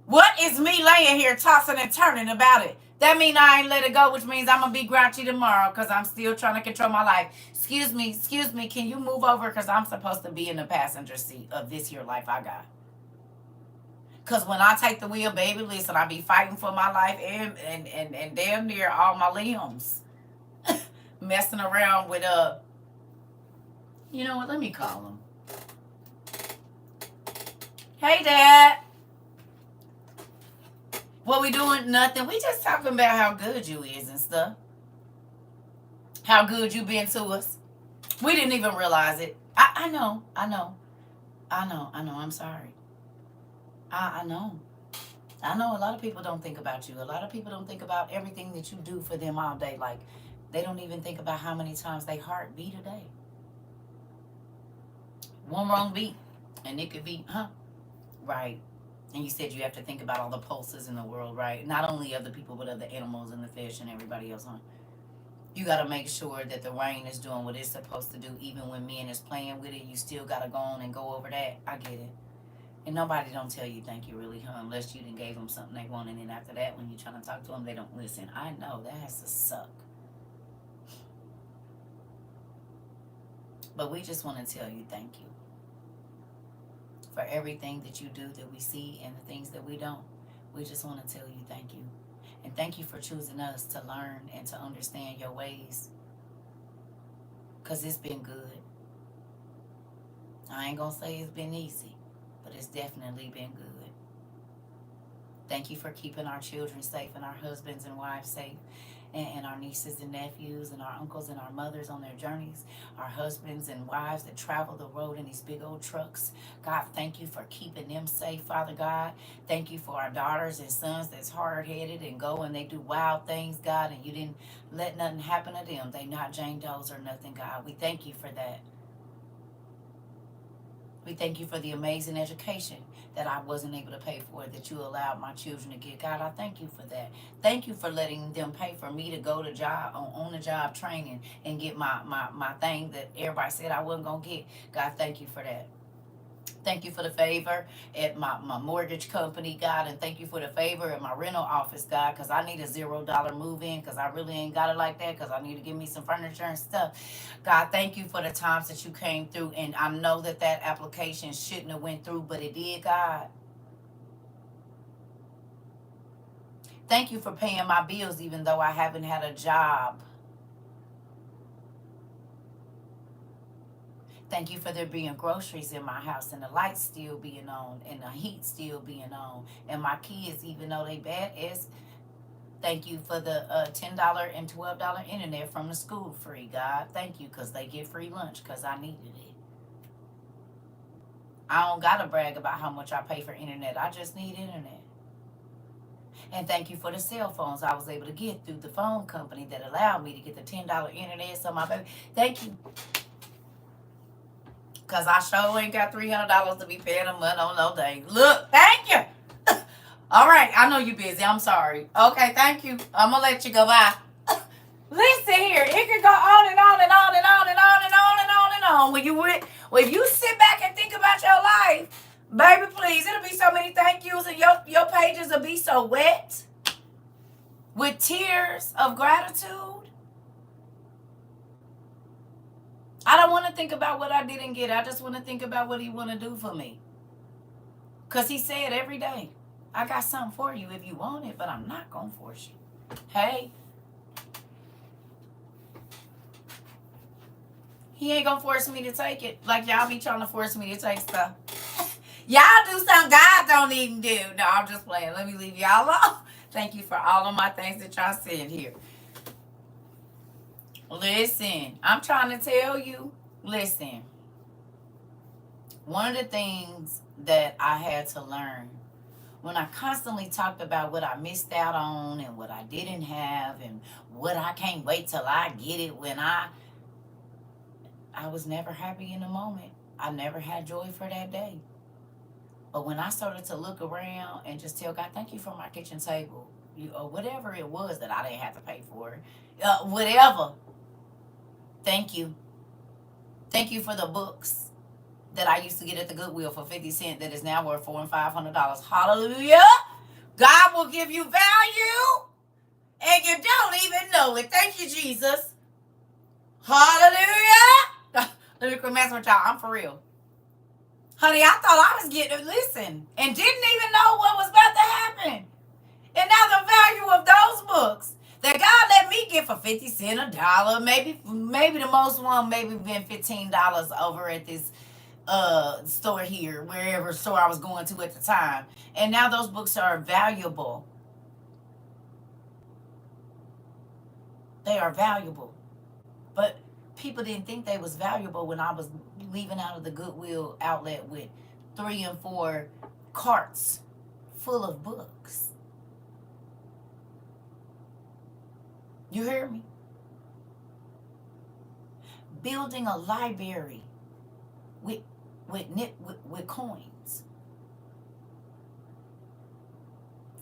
What is me laying here tossing and turning about it? That means I ain't let it go, which means I'm going to be grouchy tomorrow because I'm still trying to control my life. Excuse me, can you move over? Because I'm supposed to be in the passenger seat of this here life I got. Because when I take the wheel, baby, listen, I be fighting for my life and damn near all my limbs. Messing around with, you know what, let me call him. Hey, Dad. What we doing? Nothing. We just talking about how good you is and stuff. How good you been to us. We didn't even realize it. I know, I know, I know, I know. I'm sorry. I know. I know a lot of people don't think about you. A lot of people don't think about everything that you do for them all day. Like, they don't even think about how many times they heart beat a day. One wrong beat, and it could be, huh? Right. And you said you have to think about all the pulses in the world, right? Not only of the people, but of the animals and the fish and everybody else, huh? You got to make sure that the rain is doing what it's supposed to do, even when men is playing with it. You still got to go on and go over that. I get it. And nobody don't tell you thank you really, huh? Unless you done gave them something they want, and then after that, when you trying to talk to them, they don't listen. I know that has to suck. But we just want to tell you thank you for everything that you do that we see and the things that we don't. We just want to tell you thank you. And thank you for choosing us to learn and to understand your ways. Because it's been good. I ain't going to say it's been easy, but it's definitely been good. Thank you for keeping our children safe and our husbands and wives safe, and our nieces and nephews and our uncles and our mothers on their journeys, our husbands and wives that travel the road in these big old trucks. God, thank you for keeping them safe, Father God. Thank you for our daughters and sons that's hard-headed and go and they do wild things, God, and you didn't let nothing happen to them. They not Jane Does or nothing, God. We thank you for that. We thank you for the amazing education that I wasn't able to pay for, that you allowed my children to get. God, I thank you for that. Thank you for letting them pay for me to go to job on the job training and get my thing that everybody said I wasn't going to get. God, thank you for that. Thank you for the favor at my mortgage company, God, and thank you for the favor at my rental office, God, because I need a $0 move in because I really ain't got it like that because I need to give me some furniture and stuff. God, thank you for the times that you came through, and I know that that application shouldn't have went through, but it did, God. Thank you for paying my bills even though I haven't had a job. Thank you for there being groceries in my house and the lights still being on and the heat still being on. And my kids, even though they bad as, thank you for the $10 and $12 internet from the school free, God. Thank you, because they get free lunch because I needed it. I don't got to brag about how much I pay for internet. I just need internet. And thank you for the cell phones I was able to get through the phone company that allowed me to get the $10 internet. So my baby, thank you. Because I sure ain't got $300 to be paying a month on no thing. Look, thank you. All right, I know you're busy. I'm sorry. Okay, thank you. I'm going to let you go by. Listen here. It can go on and on and on and on and on and on and on and on. When you sit back and think about your life, baby, please, it'll be so many thank yous and your pages will be so wet with tears of gratitude. I don't want to think about what I didn't get. I just want to think about what he want to do for me. Because he said every day, I got something for you if you want it, but I'm not going to force you. Hey. He ain't going to force me to take it like y'all be trying to force me to take stuff. Y'all do something God don't even do. No, I'm just playing. Let me leave y'all alone. Thank you for all of my things that y'all said here. Listen, I'm trying to tell you. Listen. One of the things that I had to learn when I constantly talked about what I missed out on and what I didn't have and what I can't wait till I get it when I was never happy in the moment. I never had joy for that day. But when I started to look around and just tell God, thank you for my kitchen table, or whatever it was that I didn't have to pay for, whatever. Thank you. Thank you for the books that I used to get at the Goodwill for 50 cents that is now worth $400 and $500. Hallelujah. God will give you value and you don't even know it. Thank you, Jesus. Hallelujah. Let me quit messing with y'all. I'm for real. Honey, I thought I was getting it, listen, and didn't even know what was about to happen. And now the value of those books that God let me get for 50 cents, a dollar, maybe the most one maybe been $15 over at this store here, wherever store I was going to at the time. And now those books are valuable. They are valuable. But people didn't think they was valuable when I was leaving out of the Goodwill outlet with 3 and 4 carts full of books. You hear me? Building a library with coins.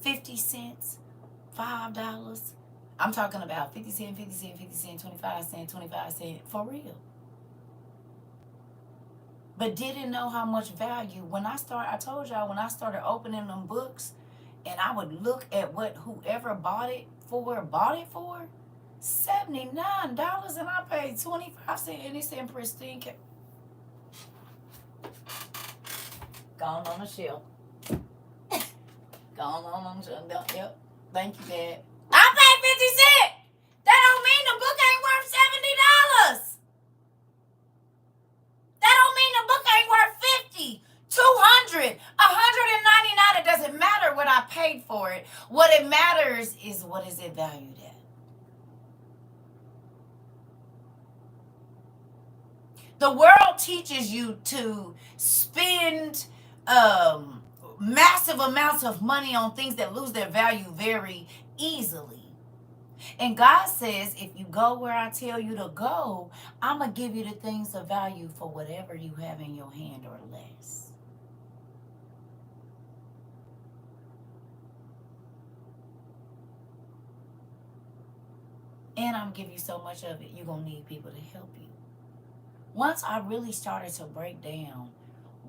50 cents, $5. I'm talking about 50 cent, 50 cent, 50 cent, 25 cent, 25 cent, for real. But didn't know how much value. I told y'all, when I started opening them books and I would look at what whoever bought it for, $79, and I paid 25 cents, and it's in pristine. Gone on the shelf. Gone on the shelf. Yep. Thank you, Dad. I paid 50 cents. That don't mean the book ain't worth $70. That don't mean the book ain't worth 50, 200, 199. It doesn't matter what I paid for it. What it matters is, what is it valued at? The world teaches you to spend massive amounts of money on things that lose their value very easily. And God says, if you go where I tell you to go, I'm going to give you the things of value for whatever you have in your hand or less. And I'm going to give you so much of it, you're going to need people to help you. Once I really started to break down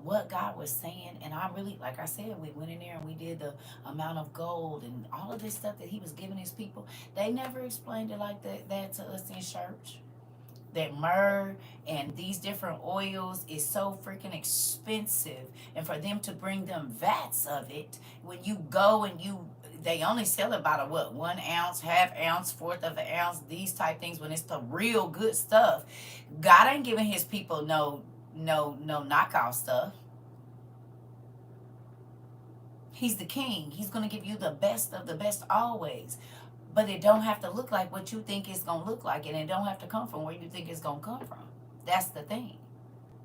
what God was saying, and I really, like I said, we went in there and we did the amount of gold and all of this stuff that he was giving his people. They never explained it like that to us in church. That myrrh and these different oils is so freaking expensive, and for them to bring them vats of it, when you go and they only sell it by the 1 ounce, half ounce, fourth of an ounce, these type things, when it's the real good stuff. God ain't giving his people no knockout stuff. He's the king. He's going to give you the best of the best always. But it don't have to look like what you think it's going to look like, and it don't have to come from where you think it's going to come from. That's the thing.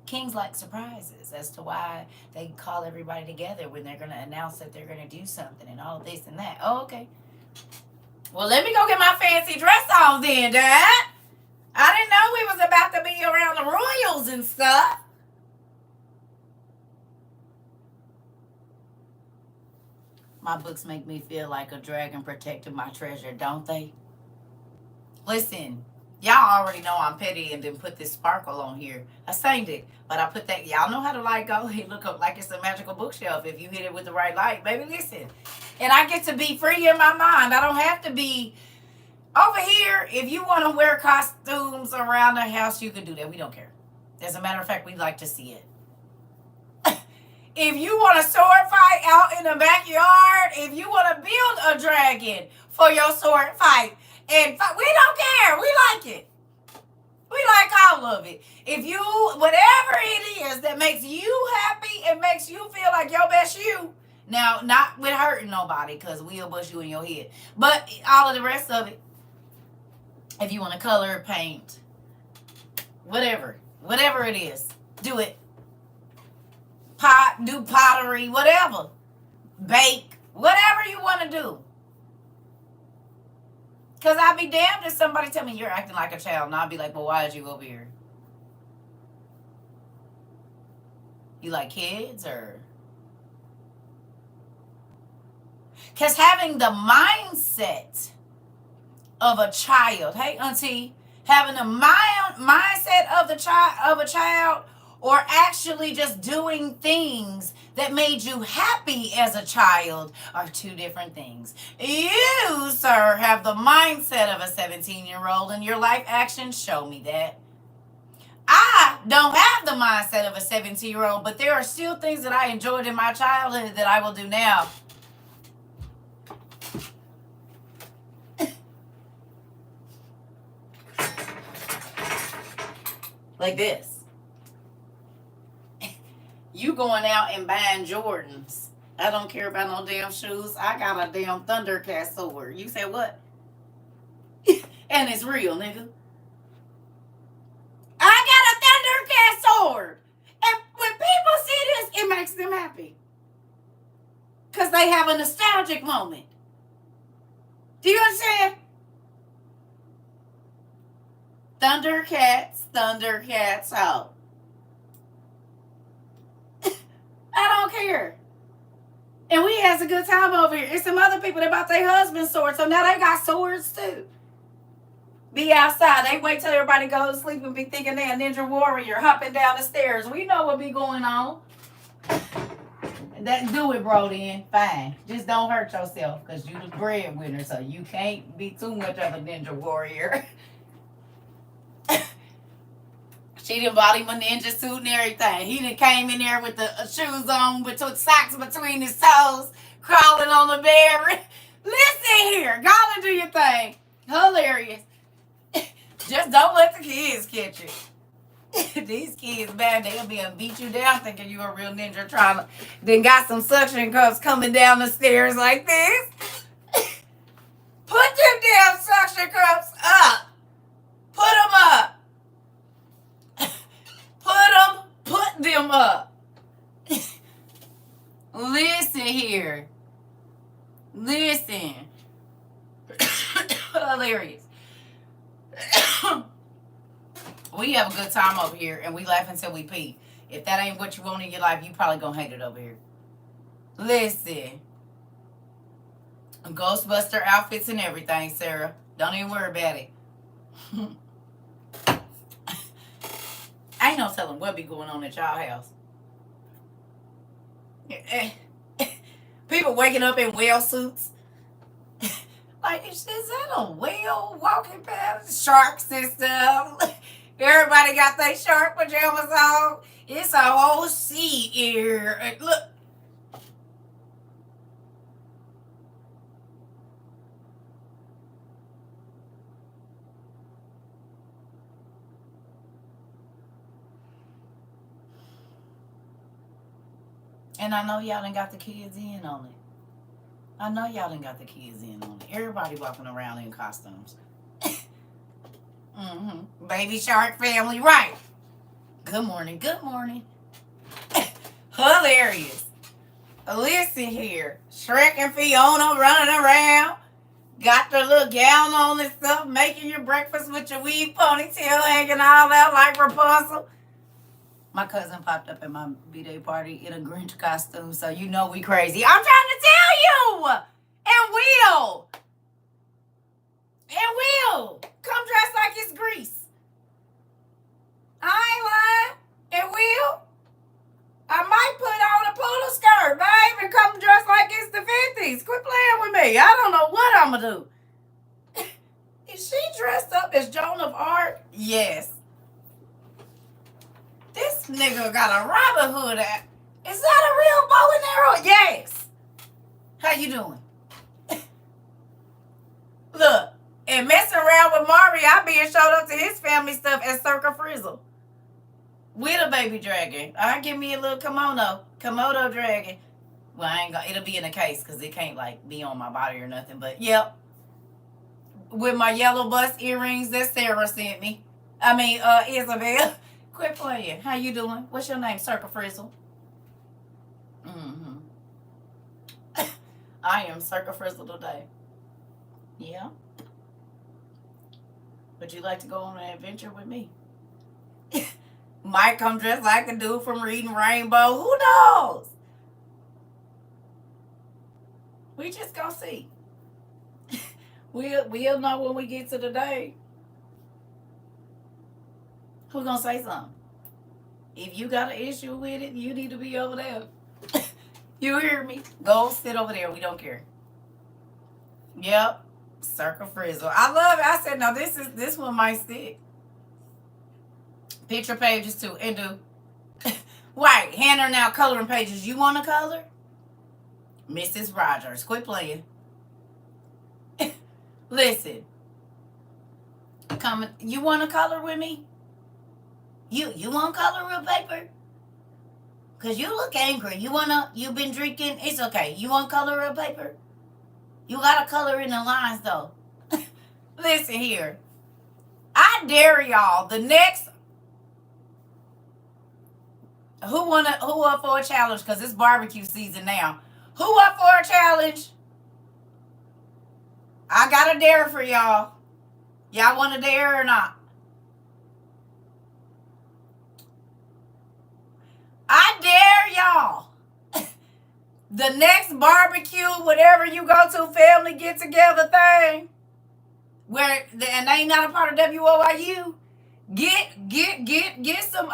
Kings like surprises as to why they call everybody together when they're going to announce that they're going to do something and all this and that. Oh, okay. Well, let me go get my fancy dress on then, Dad. I didn't know we was about to be around the royals and stuff. My books make me feel like a dragon protecting my treasure, don't they? Listen, y'all already know I'm petty and then put this sparkle on here. I stained it, but I put that. Y'all know how the light go. It look up like it's a magical bookshelf if you hit it with the right light. Baby, listen. And I get to be free in my mind. I don't have to be over here. If you want to wear costumes around the house, you can do that. We don't care. As a matter of fact, we like to see it. If you want a sword fight out in the backyard, if you want to build a dragon for your sword fight, and we don't care. We like it. We like all of it. If you, whatever it is that makes you happy and makes you feel like your best you. Now, not with hurting nobody, because we'll bust you in your head. But all of the rest of it, if you want to color, paint, whatever it is, do it. Do pottery, whatever. Bake, whatever you want to do. Because I'd be damned if somebody tell me you're acting like a child, and I'll be like, well, why did you go over here? You like kids, or? Because having the mindset of a child, hey, auntie, having the mindset of a child, or actually just doing things that made you happy as a child are two different things. You, sir, have the mindset of a 17-year-old, and your life actions show me that. I don't have the mindset of a 17-year-old, but there are still things that I enjoyed in my childhood that I will do now. Like this. You going out and buying Jordans. I don't care about no damn shoes. I got a damn Thundercat sword. You said what? And it's real, nigga. ass sword. And when people see this, it makes them happy. Because they have a nostalgic moment. Do you understand? Thundercats out. I don't care. And we has a good time over here. It's some other people that bought their husband's swords, so now they got swords too. Be outside. They wait till everybody goes to sleep and be thinking they're a ninja warrior hopping down the stairs. We know what be going on. That do it, bro, then. Fine. Just don't hurt yourself, because you the breadwinner, so you can't be too much of a ninja warrior. She done bought him a ninja suit and everything. He done came in there with the shoes on, with socks between his toes, crawling on the bed. Listen here. Go and do your thing. Hilarious. Just don't let the kids catch it. These kids, man, they'll be able to beat you down thinking you're a real ninja trying to. Then got some suction cups coming down the stairs like this. Put them damn suction cups up. Put them up. Put them up. Listen here. Listen. Hilarious. We have a good time over here, and we laugh until we pee. If that ain't what you want in your life, you probably gonna hate it over here. Listen. Ghostbuster outfits and everything, Sarah. Don't even worry about it. I ain't no telling what be going on at y'all house. People waking up in whale suits. Like, is that a whale walking past? Sharks and stuff. Everybody got their shark pajamas on. It's a whole sea here. Look. And I know y'all done got the kids in on it. I know y'all done got the kids in on it. Everybody walking around in costumes. Baby shark family, right. Good morning, good morning. Hilarious. Listen here. Shrek and Fiona running around. Got their little gown on and stuff, making your breakfast with your weave ponytail hanging all out like Rapunzel. My cousin popped up at my B-Day party in a Grinch costume, so you know we crazy. I'm trying to tell you! And will! Come dressed like it's Grease. I ain't lying. And will. I might put on a poodle skirt, babe, and come dressed like it's the 50s. Quit playing with me. I don't know what I'm going to do. Is she dressed up as Joan of Arc? Yes. This nigga got a Robin Hood at. Is that a real bow and arrow? Yes. How you doing? Look, and messing around with Mari, I being showed up to his family stuff as Circa Frizzle. With a baby dragon. All give me a little Komodo dragon. Well, I ain't gonna, it'll be in a case because it can't like be on my body or nothing. But yep. With my yellow bust earrings that Sarah sent me. Isabel. Quit playing. How you doing? What's your name? Circa Frizzle. I am Circa Frizzle today. Yeah. Would you like to go on an adventure with me? Might come dressed like a dude from Reading Rainbow. Who knows? We just gonna see. We'll know when we get to the day. Who gonna say something? If you got an issue with it, you need to be over there. You hear me? Go sit over there. We don't care. Yep. Circa Frizzle. I love it. I said, no, this one might stick. Picture pages too. And do. Right. Hand her now coloring pages. You want to color? Mrs. Rogers. Quit playing. Listen. You want to color with me? You want color real paper? Because you look angry. You been drinking? It's okay. You want color real paper? You got to color in the lines, though. Listen here. I dare y'all. The next Who up for a challenge? Cause it's barbecue season now. Who up for a challenge? I got a dare for y'all. Y'all want a dare or not? I dare y'all. The next barbecue, whatever you go to, family get together thing, and they ain't not a part of WOIU. Get some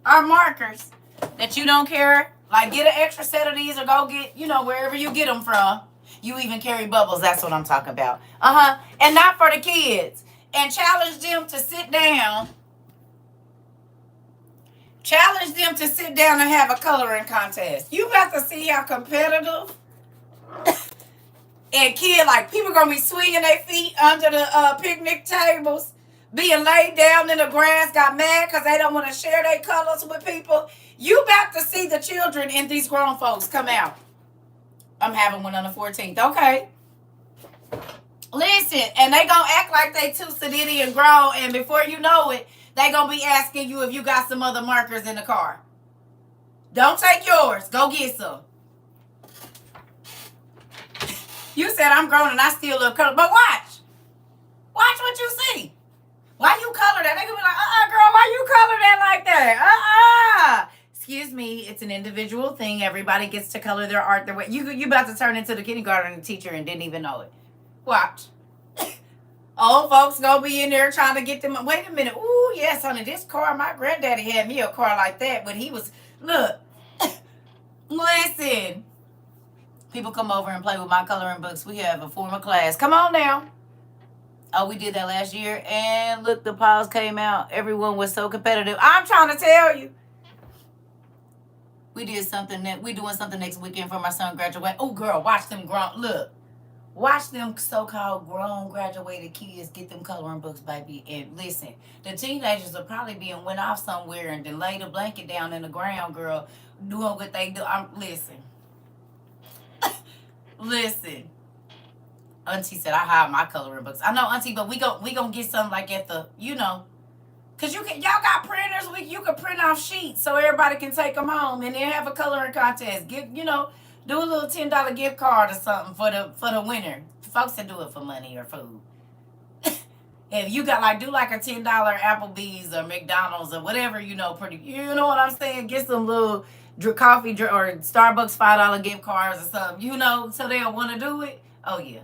our markers that you don't care. Like get an extra set of these or go get, wherever you get them from. You even carry bubbles. That's what I'm talking about. And not for the kids. And challenge them to sit down. Challenge them to sit down and have a coloring contest. You got to see how competitive and kid, like people gonna be swinging their feet under the picnic tables, being laid down in the grass, got mad because they don't want to share their colors with people. You about to see the children and these grown folks come out. I'm having one on the 14th. Okay. Listen, and they gonna act like they too sedity and grown, and before you know it, they gonna be asking you if you got some other markers in the car. Don't take yours. Go get some. You said I'm grown and I still look color, but watch. Watch what you see. Why you color that? They gonna be like, girl, why you color that like that? Excuse me, it's an individual thing. Everybody gets to color their art their way. You about to turn into the kindergarten teacher and didn't even know it. Watch. Old folks gonna be in there trying to get them. Wait a minute. Ooh, yes, honey, this car, my granddaddy had me a car like that, but he was, look, listen. People come over and play with my coloring books. We have a formal class. Come on now. Oh, we did that last year. And look, the piles came out. Everyone was so competitive. I'm trying to tell you. We doing something next weekend for my son graduate. Oh, girl, watch them grown. Look. Watch them so-called grown graduated kids get them coloring books, baby. And listen, the teenagers will probably be and went off somewhere and then lay the blanket down in the ground, girl, doing what they do. Listen. Listen. Auntie said I hide my coloring books. I know, Auntie, but we gonna get something like at the, cause y'all got printers. You can print off sheets so everybody can take them home and then have a coloring contest. Do a little $10 gift card or something for the winner. Folks that do it for money or food. If you got do like a $10 Applebee's or McDonald's or whatever, pretty. You know what I'm saying? Get some little coffee or Starbucks $5 gift cards or something. So they'll want to do it. Oh yeah.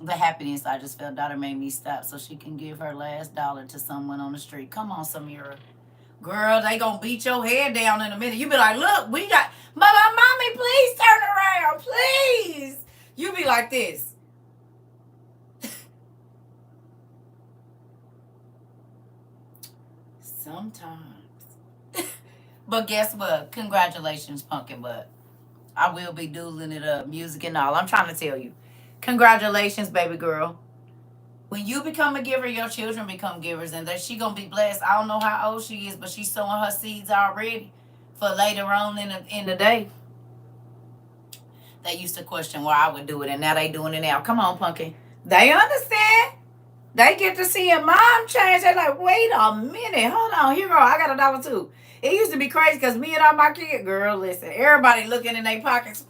The happiness I just felt, daughter made me stop so she can give her last dollar to someone on the street. Come on, Samira. Girl, they gonna beat your head down in a minute. You be like, look, we got, mommy, please turn around, please. You be like this. Sometimes. But guess what? Congratulations, pumpkin butt. I will be doodling it up, music and all. I'm trying to tell you. Congratulations, baby girl. When you become a giver, your children become givers, and that she gonna be blessed. I don't know how old she is, but she's sowing her seeds already for later on in the day. They used to question why I would do it, and now they doing it now. Come on, pumpkin. They understand. They get to see a mom change. They're like, wait a minute, hold on, here, girl, I got $1 too. It used to be crazy because me and all my kids, girl, listen, everybody looking in their pockets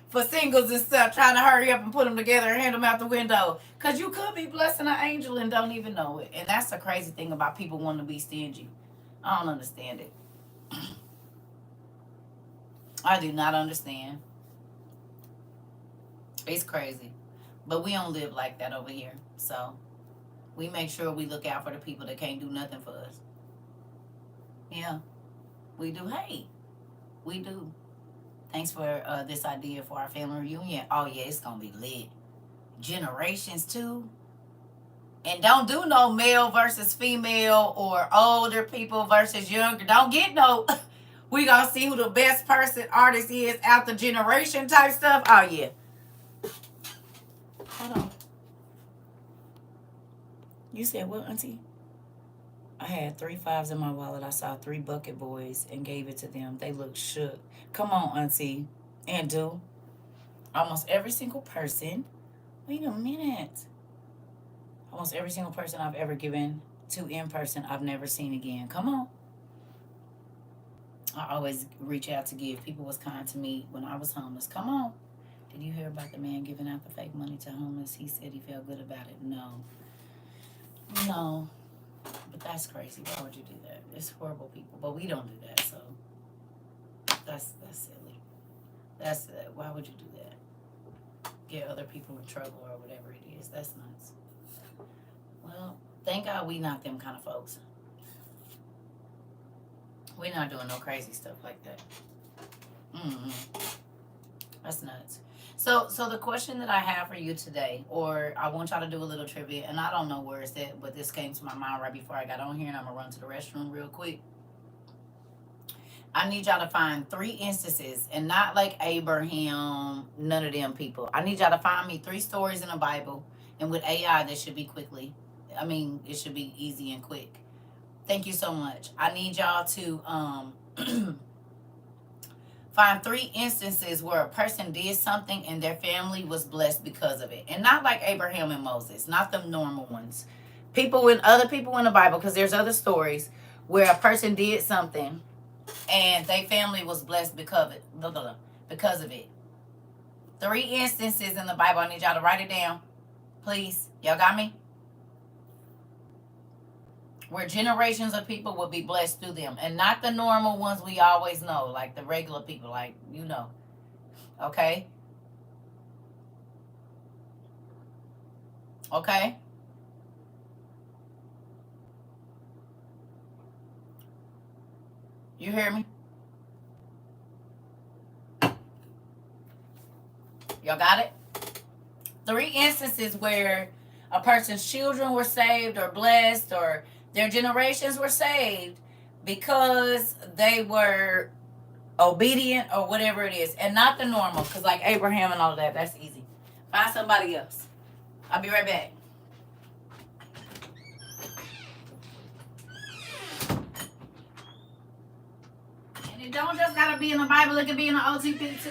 for singles and stuff, trying to hurry up and put them together and hand them out the window. Because you could be blessing an angel and don't even know it. And that's the crazy thing about people wanting to be stingy. I don't understand it. I do not understand. It's crazy. But we don't live like that over here. So we make sure we look out for the people that can't do nothing for us. Yeah, we do. Hey, we do. Thanks for this idea for our family reunion. Oh, yeah, it's going to be lit. Generations, too. And don't do no male versus female or older people versus younger. Don't get no, we going to see who the best artist is out the generation type stuff. Oh, yeah. Hold on. You said what, Auntie? I had 3 5s in my wallet. I saw 3 bucket boys and gave it to them. They looked shook. Come on, Auntie. And do. Almost every single person. Wait a minute. Almost every single person I've ever given to in person, I've never seen again. Come on. I always reach out to give. People was kind to me when I was homeless. Come on. Did you hear about the man giving out the fake money to homeless? He said he felt good about it. No. No. But that's crazy. Why would you do that? It's horrible people. But we don't do that, so that's silly. That's why would you do that? Get other people in trouble or whatever it is. That's nuts. Well, thank God we not them kind of folks. We're not doing no crazy stuff like that. That's nuts. So the question that I have for you today, or I want y'all to do a little trivia, and I don't know where it's at, but this came to my mind right before I got on here, and I'm gonna run to the restroom real quick. I need y'all to find 3 instances, and not like Abraham, none of them people. I need y'all to find me 3 stories in the Bible, and with AI, this should be quickly. I mean, it should be easy and quick. Thank you so much. I need y'all to find 3 instances where a person did something and their family was blessed because of it. And not like Abraham and Moses, not the normal ones. Other people in the Bible, because there's other stories where a person did something and their family was blessed because of it. Because of it. 3 instances in the Bible. I need y'all to write it down. Please. Y'all got me? Where generations of people will be blessed through them. And not the normal ones we always know. Like the regular people. Like, you know. Okay? Okay? You hear me? Y'all got it? 3 instances where a person's children were saved or blessed or their generations were saved because they were obedient or whatever it is. And not the normal, because like Abraham and all of that, that's easy. Find somebody else. I'll be right back. And it don't just gotta be in the Bible, it can be in the OTP too.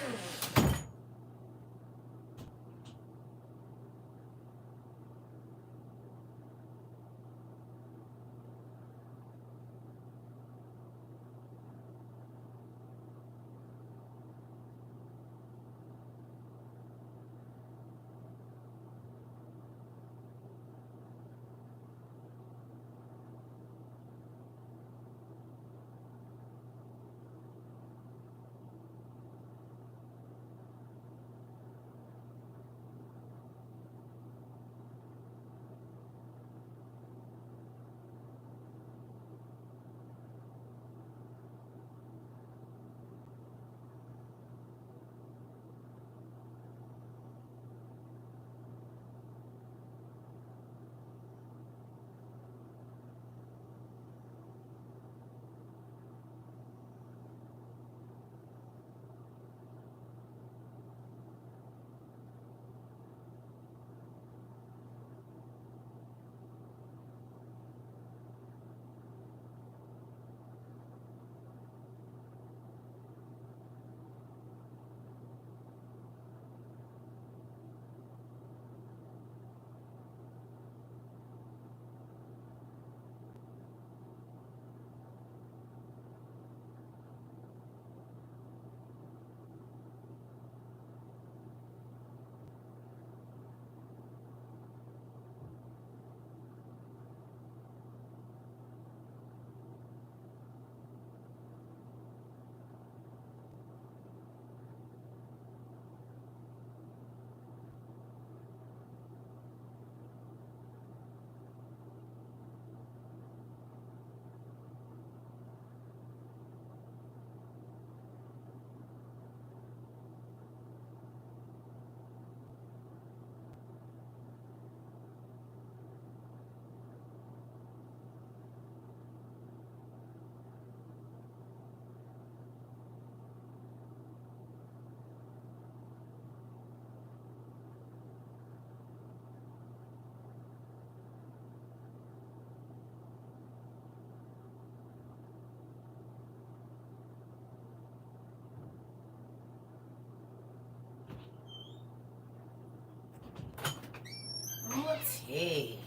Okay.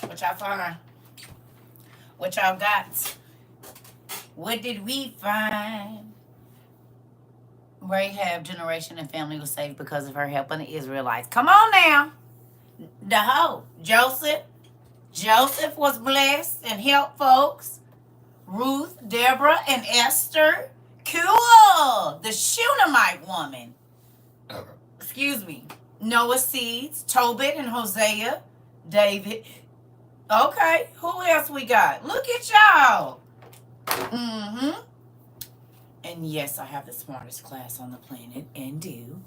What y'all find? What y'all got? What did we find? Rahab generation and family was saved because of her helping the Israelites. Come on now. The hoe. Joseph. Joseph was blessed and helped folks. Ruth, Deborah, and Esther. Cool. The Shunammite woman. Excuse me. Noah's seeds. Tobit and Hosea. David. Okay. Who else we got? Look at y'all. Mm-hmm. And yes, I have the smartest class on the planet and do.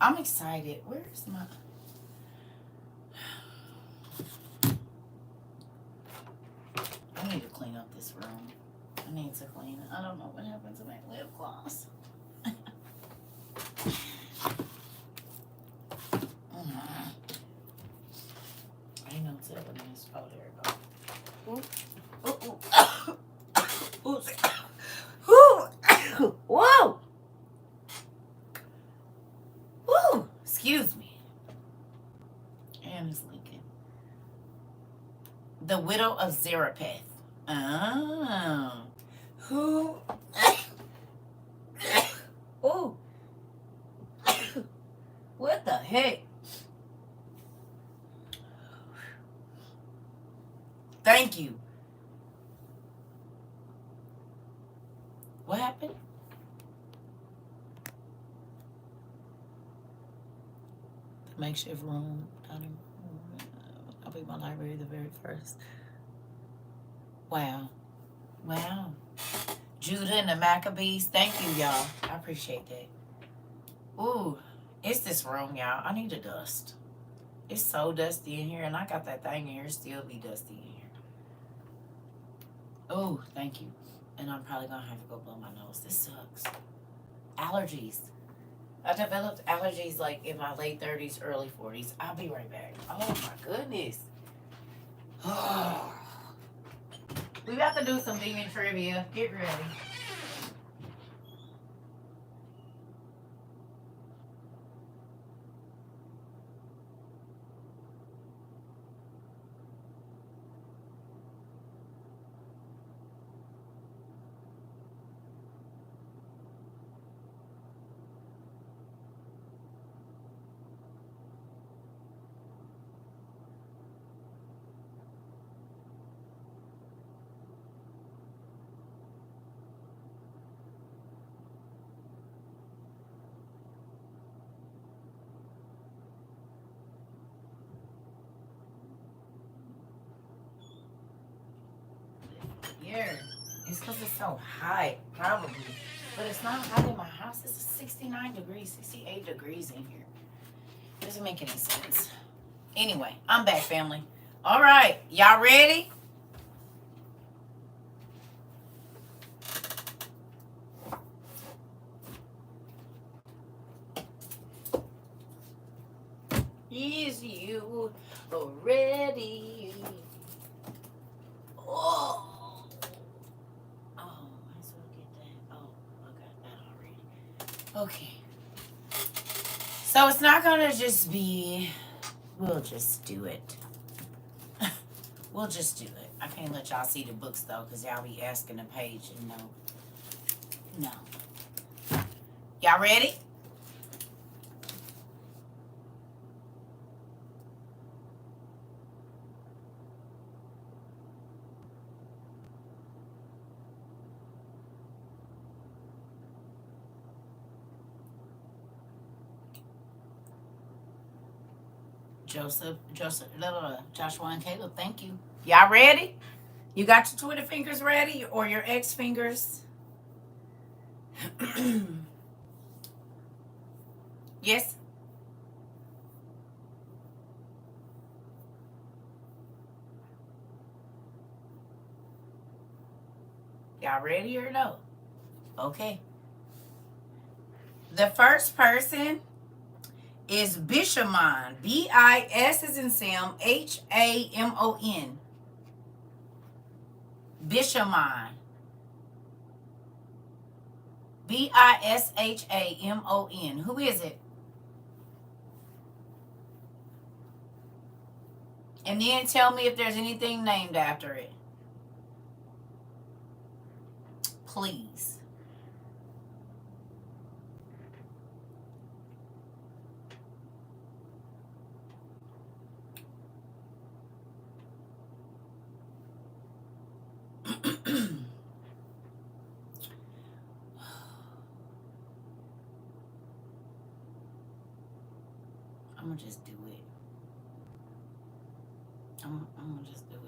I'm excited. Where's my... I need to clean up this room. I need to clean it. I don't know what happened to my lip gloss. I know it's up in this. Oh, there it goes. Ooh. Ooh. Ooh. Whoa. Woo. Excuse me. And it's leaking. The widow of Zarephath. Oh. Who? Oh. What the heck? Thank you. What happened? The makeshift room. I'll be my library the very first. Wow. Wow. Judah and the Maccabees. Thank you, y'all. I appreciate that. Ooh. It's this room, y'all. I need to dust. It's so dusty in here, and I got that thing in here. Still be dusty in here. Oh, thank you. And I'm probably going to have to go blow my nose. This sucks. Allergies. I developed allergies like in my late 30s, early 40s. I'll be right back. Oh, my goodness. We got to do some demon trivia. Get ready. Yeah. It's because it's so hot, probably. But it's not hot in my house. It's 69 degrees, 68 degrees in here. Doesn't make any sense. Anyway, I'm back, family. All right. Y'all ready? Is you ready? Oh. Might as well get that. Oh, I got that already. Okay. So it's not gonna just be, we'll just do it. We'll just do it. I can't let y'all see the books though, because y'all be asking the page and no. Y'all ready? Joshua and Caleb, thank you. Y'all ready? You got your Twitter fingers ready or your X fingers? Yes? Y'all ready or no? Okay. The first person is Bishamon. B-I-S as in Sam, H-A-M-O-N. Bishamon. B-I-S-H-A-M-O-N. Who is it? And then tell me if there's anything named after it. please. I'm gonna just do it. I'm gonna just do it.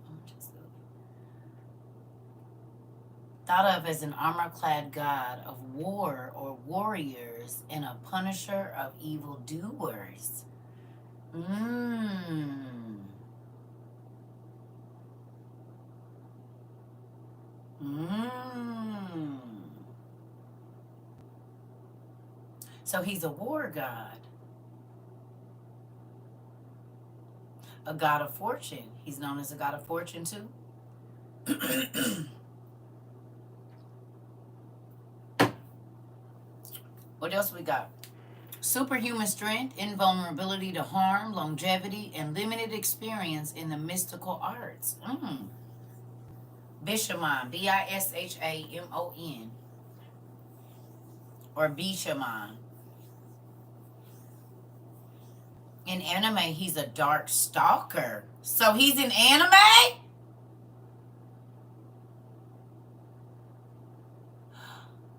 I'm gonna just do it. Thought of as an armor-clad god of war or warriors and a punisher of evildoers. So he's a war god. A god of fortune. He's known as a god of fortune too. What else we got? Superhuman strength, invulnerability to harm, longevity, and limited experience in the mystical arts. Bishamon, Bishamon. Or Bishamon. In anime, he's a dark stalker. So he's in anime?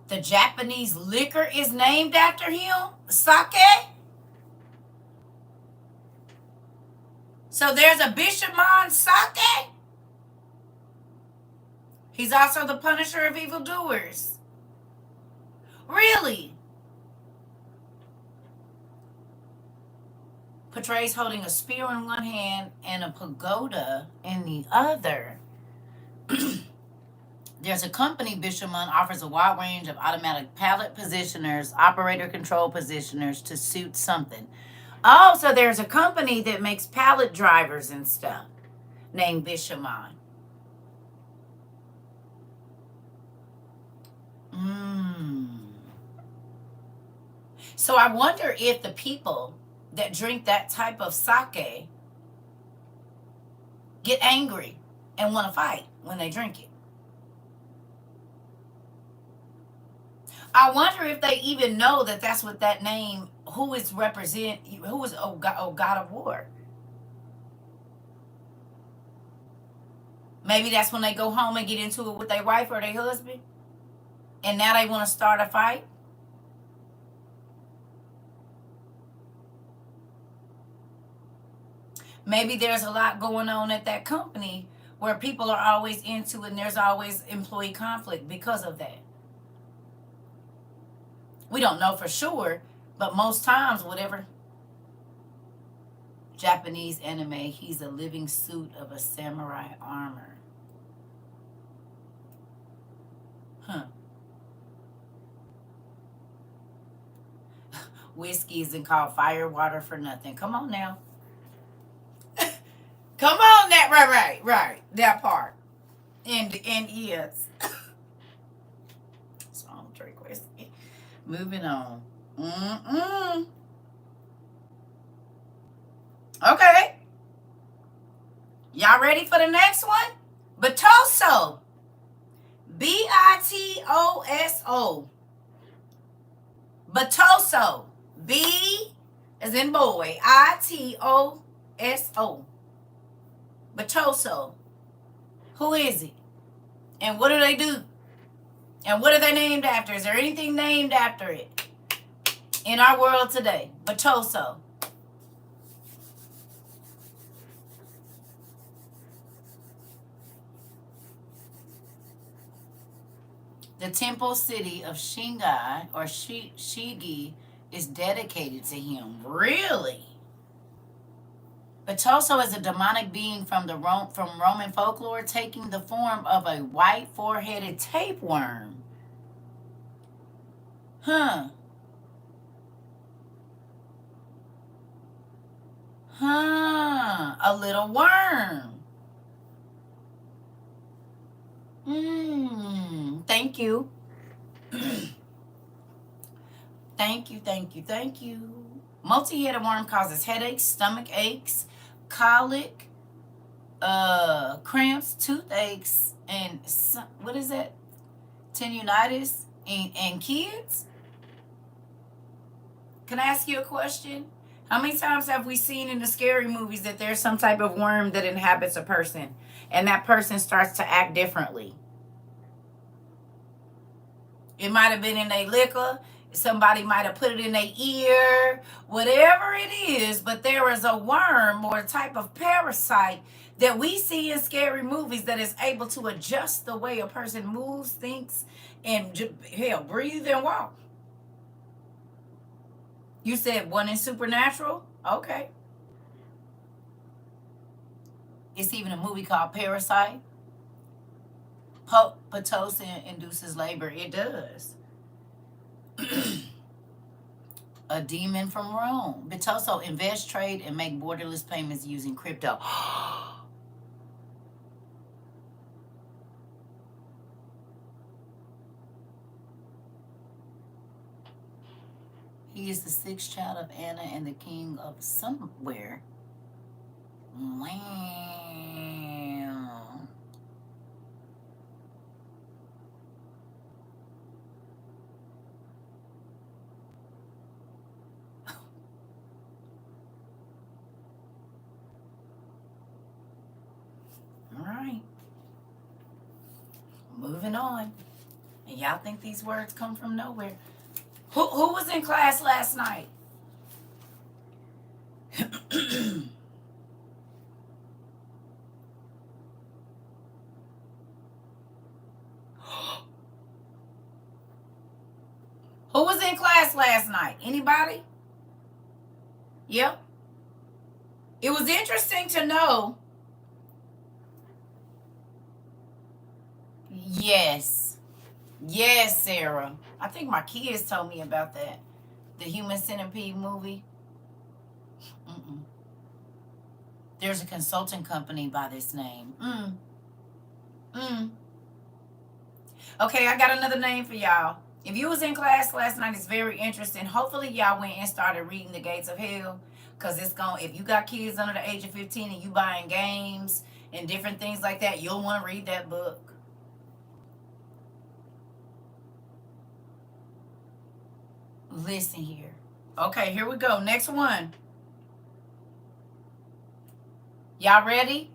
The Japanese liquor is named after him? Sake? So there's a Bishamon sake? He's also the punisher of evildoers. Really? Portrays holding a spear in one hand and a pagoda in the other. There's a company, Bishamon offers a wide range of automatic pallet positioners, operator control positioners to suit something. Oh, so there's a company that makes pallet drivers and stuff named Bishamon. So I wonder if the people that drink that type of sake get angry and want to fight when they drink it. I wonder if they even know that that's what that name, who is God of War. Maybe that's when they go home and get into it with their wife or their husband, and now they want to start a fight. Maybe there's a lot going on at that company where people are always into it and there's always employee conflict because of that. We don't know for sure, but most times, whatever Japanese anime, he's a living suit of a samurai armor. Whiskey isn't called fire water for nothing. Come on now. Come on, that right. That part. And yes. So I don't drink whiskey. Moving on. Okay. Y'all ready for the next one? Bitoso. Bitoso. Bitoso. B as in boy. Itoso. Bitoso. Who is it? And what do they do? And what are they named after? Is there anything named after it in our world today? Bitoso. The temple city of Shingai or Shigi is dedicated to him. Really? Bitoso is a demonic being from Roman folklore, taking the form of a white four-headed tapeworm. A little worm. Thank you. Thank you. Multi-headed worm causes headaches, stomach aches, colic, cramps, toothaches, and what is that? Tendinitis and kids? Can I ask you a question? How many times have we seen in the scary movies that there's some type of worm that inhabits a person and that person starts to act differently? It might have been in their liquor. Somebody might have put it in their ear. Whatever it is, but there is a worm or a type of parasite that we see in scary movies that is able to adjust the way a person moves, thinks, and hell, breathe and walk. You said one in Supernatural? Okay. It's even a movie called Parasite. Pitocin induces labor. It does. A demon from Rome. Pitocin invest, trade, and make borderless payments using crypto. He is the sixth child of Anna and the king of somewhere. Wow. All right. Moving on. And y'all think these words come from nowhere. Who was in class last night? Who was in class last night? Anybody? Yep. It was interesting to know. Yes. Yes, Sarah. I think my kids told me about that. The Human Centipede movie. Mm-mm. There's a consulting company by this name. Okay, I got another name for y'all. If you was in class last night, it's very interesting. Hopefully y'all went and started reading The Gates of Hell. Because it's going, if you got kids under the age of 15 and you buying games and different things like that, you'll want to read that book. Listen here. Okay, here we go. Next one. Y'all ready?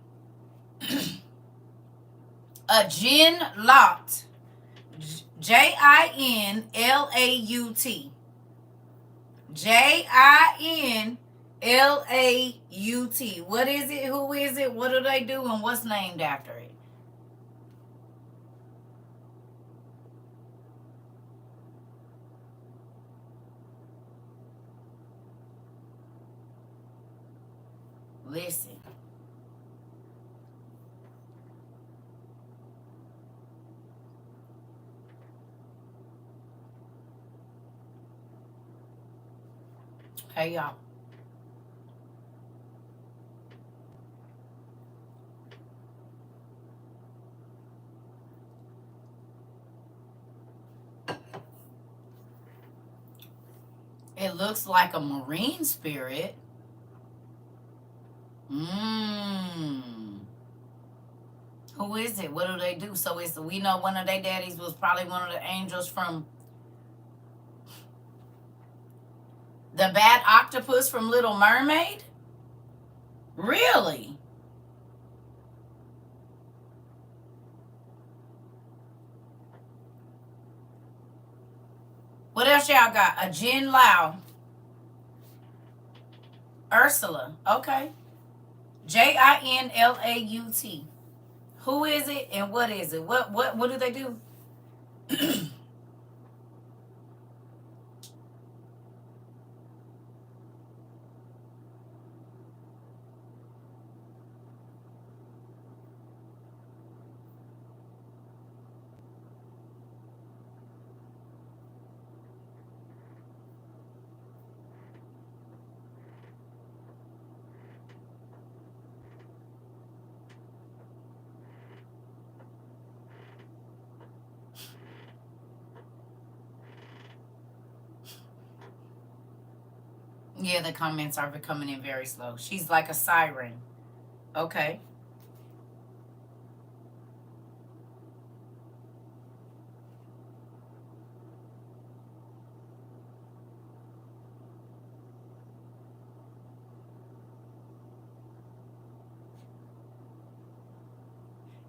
A gin lot. Jinlaut. Jinlaut. What is it? Who is it? What do they do? And what's named after it? Listen. Hey, y'all. It looks like a marine spirit. Who is it? What do they do? So we know one of their daddies was probably one of the angels from the bad octopus from Little Mermaid? Really? What else y'all got? A Jin Lao. Ursula. Okay. Jinlaut. Who is it and what is it? What do they do? Yeah, the comments are coming in very slow. She's like a siren. Okay.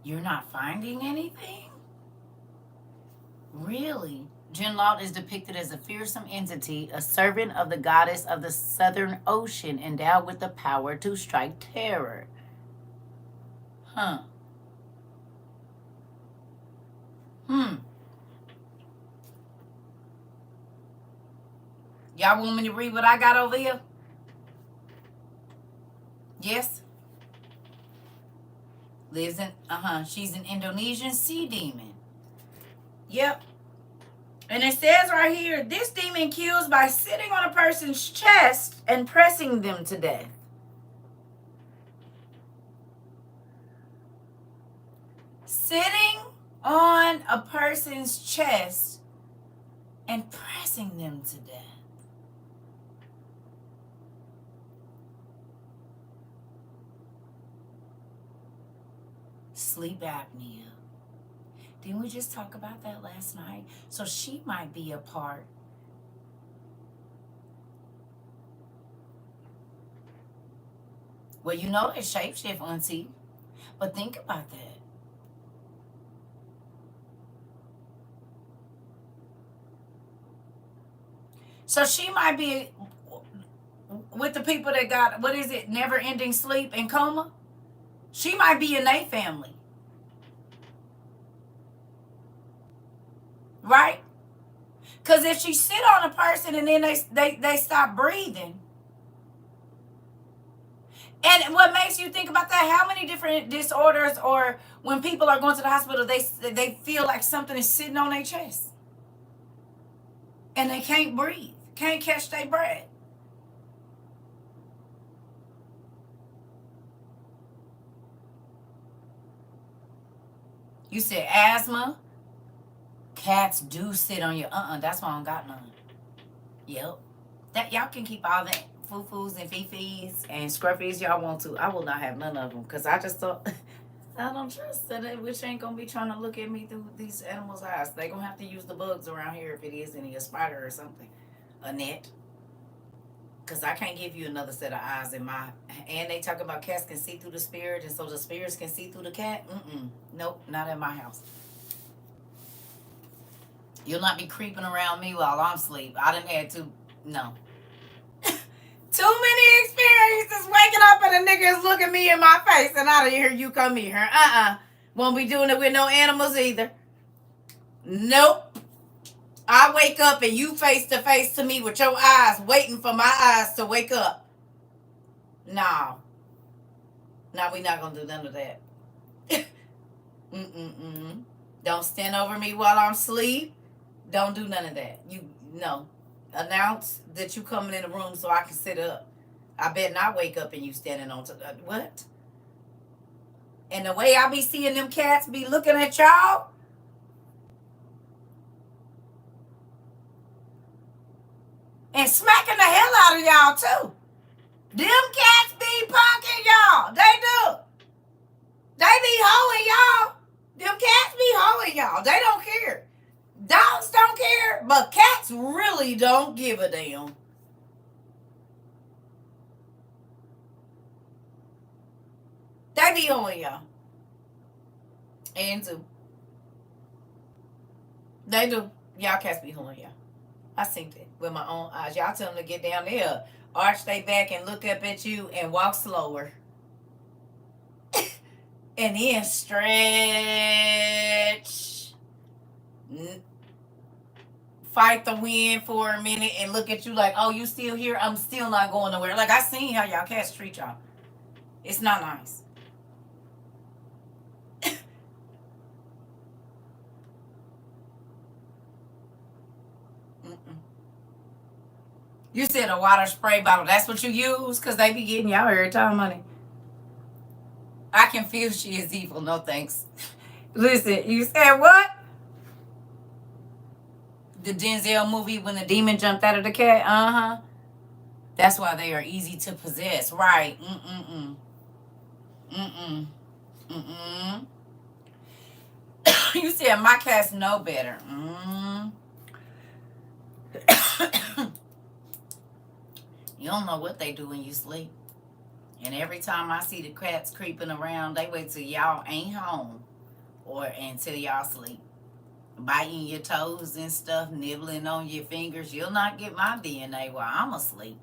You're not finding anything? Really? Jinlaut is depicted as a fearsome entity, a servant of the goddess of the southern ocean, endowed with the power to strike terror. Huh. Y'all want me to read what I got over here? Yes? Lives in, she's an Indonesian sea demon. Yep. And it says right here, this demon kills by sitting on a person's chest and pressing them to death. Sitting on a person's chest and pressing them to death. Sleep apnea. Didn't we just talk about that last night? So she might be a part. Well, you know they shapeshift, Auntie. But think about that. So she might be with the people that got, what is it, never ending sleep and coma? She might be in their family. Right? Because if she sit on a person and then they stop breathing. And what makes you think about that, how many different disorders, or when people are going to the hospital, they feel like something is sitting on their chest. And they can't breathe, can't catch their breath. You said asthma? Cats do sit on your, that's why I don't got none. Yep. That y'all can keep all that foo-foos and fee-fees and scruffies y'all want to. I will not have none of them because I just thought, I don't trust that it, which ain't going to be trying to look at me through these animals' eyes. They going to have to use the bugs around here if it is any, a spider or something. A net. Because I can't give you another set of eyes in my, and they talk about cats can see through the spirit, and so the spirits can see through the cat. Nope, not in my house. You'll not be creeping around me while I'm asleep. I done had to, no. Too many experiences waking up and a nigga is looking me in my face and I done hear you come here. Won't be doing it with no animals either. Nope. I wake up and you face to face to me with your eyes, waiting for my eyes to wake up. No. No, we not gonna do none of that. Don't stand over me while I'm asleep. Don't do none of that. No. Announce that you coming in the room so I can sit up. I bet not wake up and you standing on what? And the way I be seeing them cats be looking at y'all. And smacking the hell out of y'all too. Them cats be punking y'all. They do. They be hoeing y'all. Them cats be hoeing y'all. They don't care. Dogs don't care, but cats really don't give a damn. They be hoeing y'all. And too. They do. Y'all cats be hoeing y'all. I seen that with my own eyes. Y'all tell them to get down there, arch their back and look up at you and walk slower. And then stretch. Fight the wind for a minute and look at you like, oh, you still here? I'm still not going nowhere. Like, I seen how y'all cats treat y'all. It's not nice. You said a water spray bottle. That's what you use? Because they be getting y'all every time, honey. I can feel she is evil. No thanks. Listen, you said what? The Denzel movie when the demon jumped out of the cat? That's why they are easy to possess. Right. You said my cats know better. You don't know what they do when you sleep. And every time I see the cats creeping around, they wait till y'all ain't home. or until y'all sleep. Biting your toes and stuff, nibbling on your fingers. You'll not get my DNA while I'm asleep.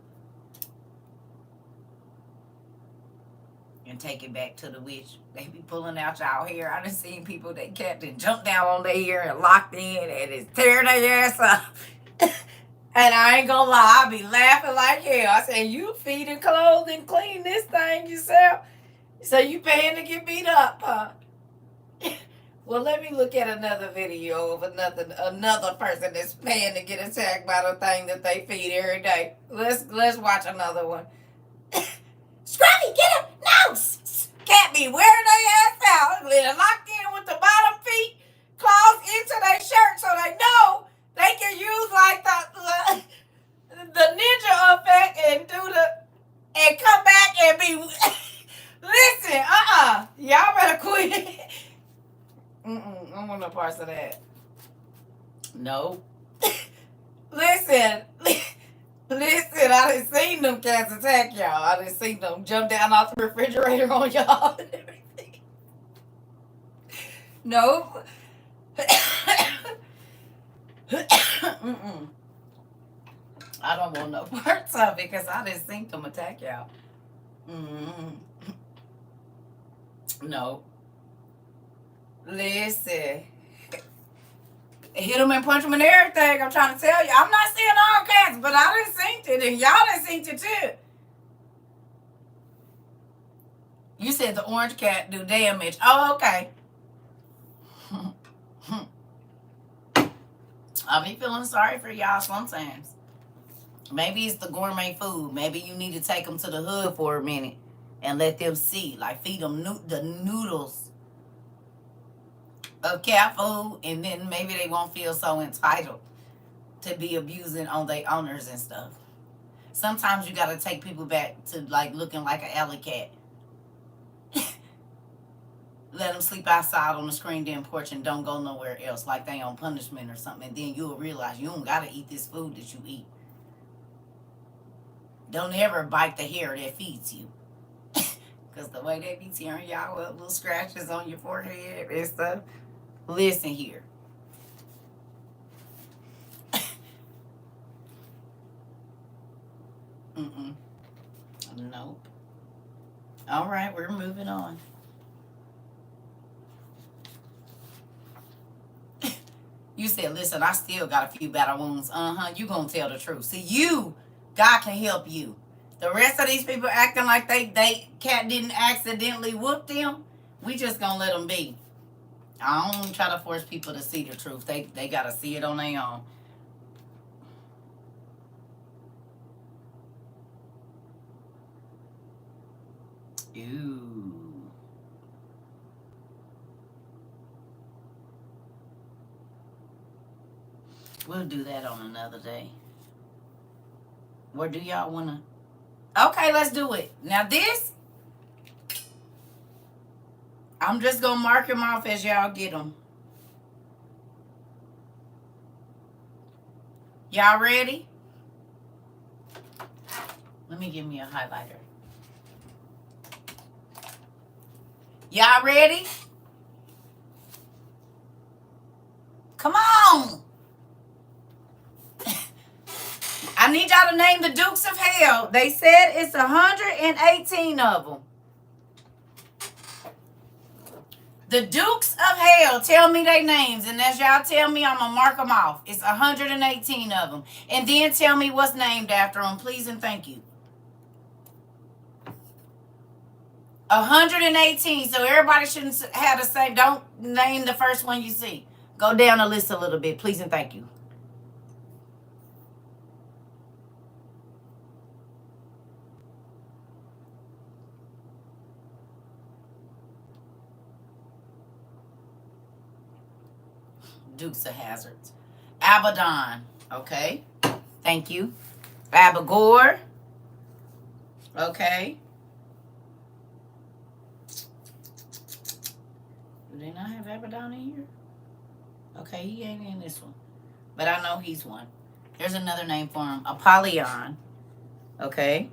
And take it back to the witch. They be pulling out y'all hair. I done seen people that kept and jumped down on their hair and locked in and it's tearing their ass up. And I ain't gonna lie, I be laughing like hell. I said, you feed and clothe and clean this thing yourself? So you paying to get beat up, huh? Well, let me look at another video of another person that's paying to get attacked by the thing that they feed every day. Let's watch another one. Scruffy, get him! No! Cat be wearing their ass out. They're locked in with the bottom feet, claws into their shirt so they know they can use like the ninja effect and and come back and be. Listen, y'all better quit. I don't want no parts of that. No. Listen, I done seen them cats attack y'all. I done seen them jump down off the refrigerator on y'all and everything. Nope. I don't want no parts of it because I done seen them attack y'all. No. Listen. Hit them and punch them and everything. I'm trying to tell you. I'm not seeing all cats, but I done seen it, and y'all done seen it too. You said the orange cat do damage. Oh, okay. I be feeling sorry for y'all sometimes. Maybe it's the gourmet food. Maybe you need to take them to the hood for a minute and let them see. Like feed them the noodles of cat food, and then maybe they won't feel so entitled to be abusing on their owners and stuff. Sometimes you got to take people back to like looking like an alley cat. Let them sleep outside on the screened in porch and don't go nowhere else like they on punishment or something, and then you'll realize you don't got to eat this food that you eat. Don't ever bite the hair that feeds you. Because the way they be tearing y'all up, little scratches on your forehead and stuff. Listen here. Nope. All right, we're moving on. You said, listen, I still got a few battle wounds. You gonna tell the truth. See, God can help you. The rest of these people acting like they cat didn't accidentally whoop them, we just gonna let them be. I don't try to force people to see the truth. They gotta see it on their own. Ooh. We'll do that on another day. Where do y'all wanna? Okay, let's do it. Now this, I'm just gonna mark them off as y'all get them. Y'all ready? Let me give me a highlighter. Y'all ready? Come on. I need y'all to name the Dukes of Hell. They said it's 118 of them. The Dukes of Hell, tell me their names. And as y'all tell me, I'm going to mark them off. It's 118 of them. And then tell me what's named after them, please and thank you. 118. So everybody shouldn't have the same. Don't name the first one you see. Go down the list a little bit, please and thank you. Dukes of Hazards. Abaddon. Okay. Thank you. Abagor. Okay. Do they not have Abaddon in here? Okay, he ain't in this one. But I know he's one. There's another name for him. Apollyon. Okay.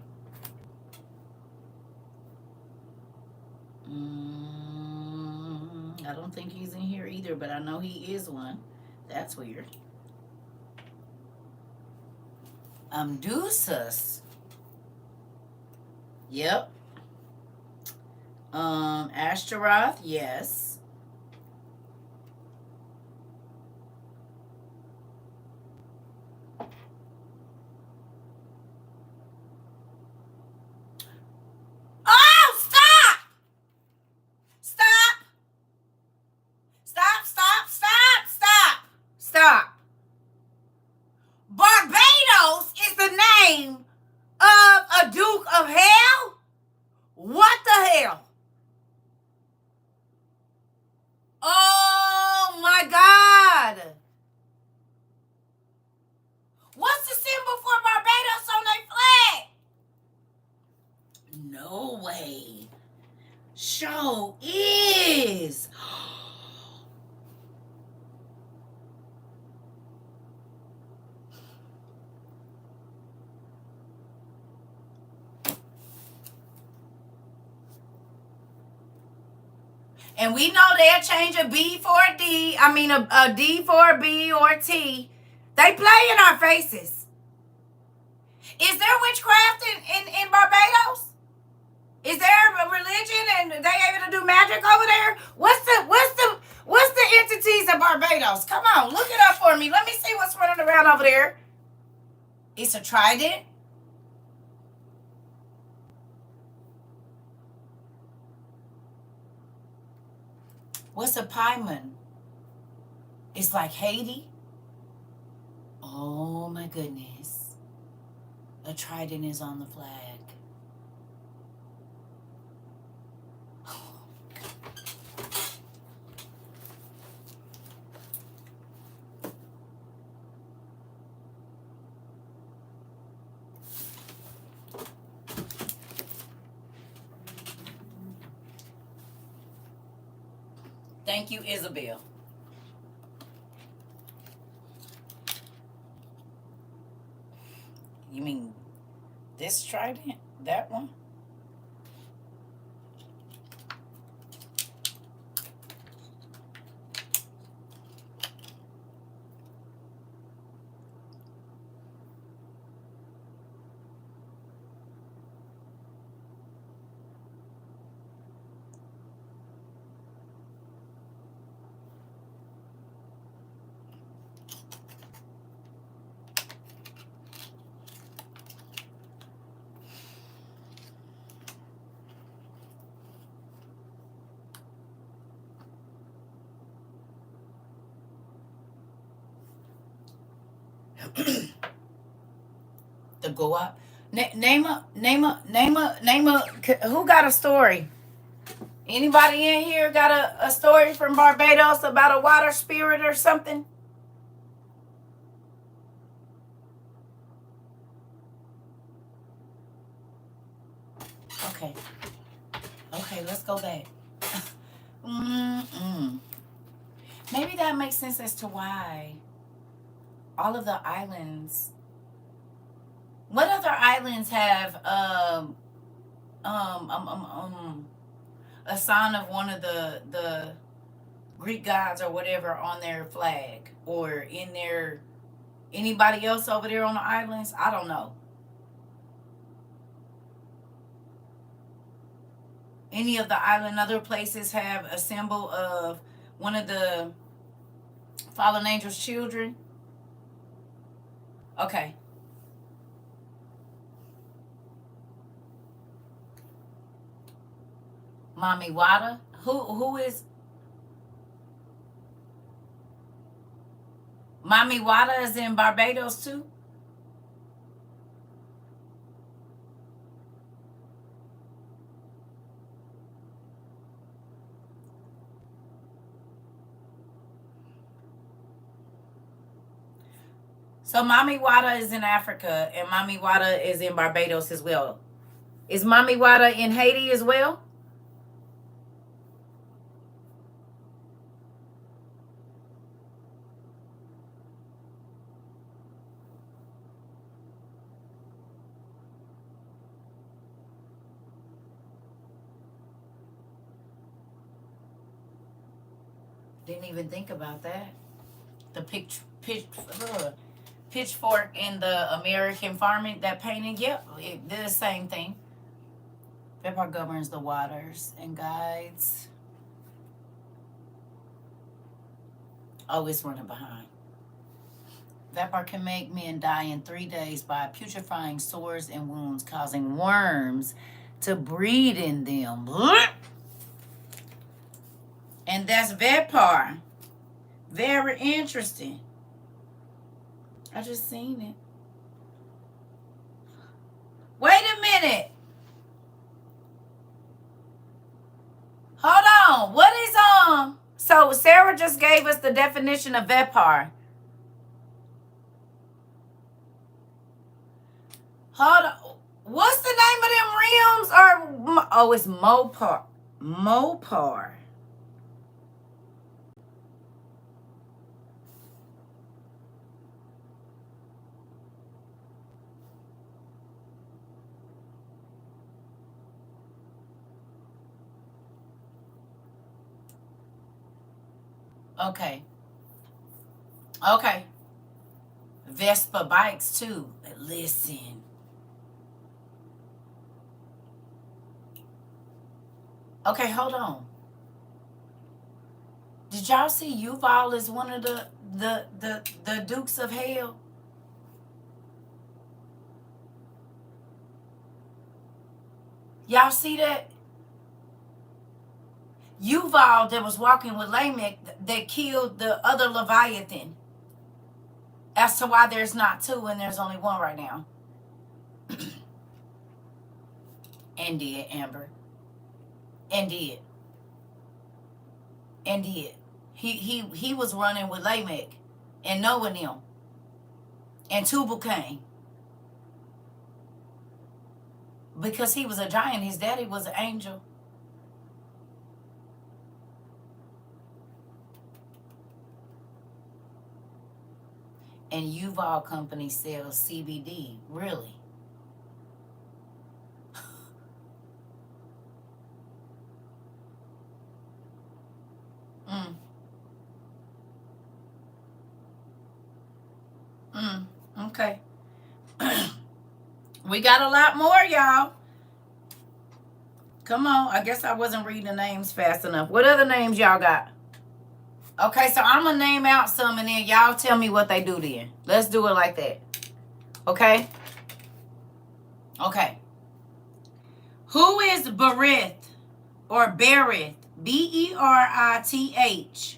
I don't think he's in here. either, but I know he is one. That's weird. Deuces. Yep. Ashtaroth, yes. Oh, stop! Stop! Stop, stop, stop, stop! Stop. Barbados is the name of a Duke of Hell? What the hell? Oh my God. What's the symbol for Barbados on their flag? No way. Show is. And we know they'll change a B for a D. I mean, a D for a B or a T. They play in our faces. Is there witchcraft in Barbados? Is there a religion and they able to do magic over there? What's the entities of Barbados? Come on, look it up for me. Let me see what's running around over there. It's a trident. What's a pieman? It's like Haiti. Oh my goodness. A trident is on the flag. Thank you, Isabel. You mean this trident? That one? To go up. Name a. Who got a story? Anybody in here got a story from Barbados about a water spirit or something? Okay. Okay, let's go back. Maybe that makes sense as to why all of the islands. What other islands have a sign of one of the Greek gods or whatever on their flag or in their anybody else over there on the islands? I don't know. Any of the island other places have a symbol of one of the fallen angels' children? Okay. Mami Wada? Who is Mami Wada is in Barbados too? So Mami Wada is in Africa and Mami Wada is in Barbados as well. Is Mami Wada in Haiti as well? Didn't even think about that. The pitchfork in the American farming, that painting, yep, it did the same thing. Vepar governs the waters and guides. Oh, it's running behind. Vapor can make men die in 3 days by putrefying sores and wounds, causing worms to breed in them. And that's Vapor. Very interesting. I just seen it. Wait a minute. Hold on. What is so Sarah just gave us the definition of Vapor. Hold on. What's the name of them rims? Or oh, it's Mopar. Mopar. Okay. Okay. Vespa bikes too. Listen. Okay, hold on. Did y'all see Yuval as one of the Dukes of Hell? Y'all see that? Yuval that was walking with Lamech that killed the other Leviathan. As to why there's not two and there's only one right now. And did, Amber. And did. And did. He was running with Lamech and Noah and them. And Tubal came. Because he was a giant, his daddy was an angel. And Yuval Company sells CBD. Really? Okay. We got a lot more, y'all. Come on. I guess I wasn't reading the names fast enough. What other names y'all got? Okay, so I'm going to name out some and then y'all tell me what they do then. Let's do it like that. Okay? Okay. Who is Berith or Berith? Berith.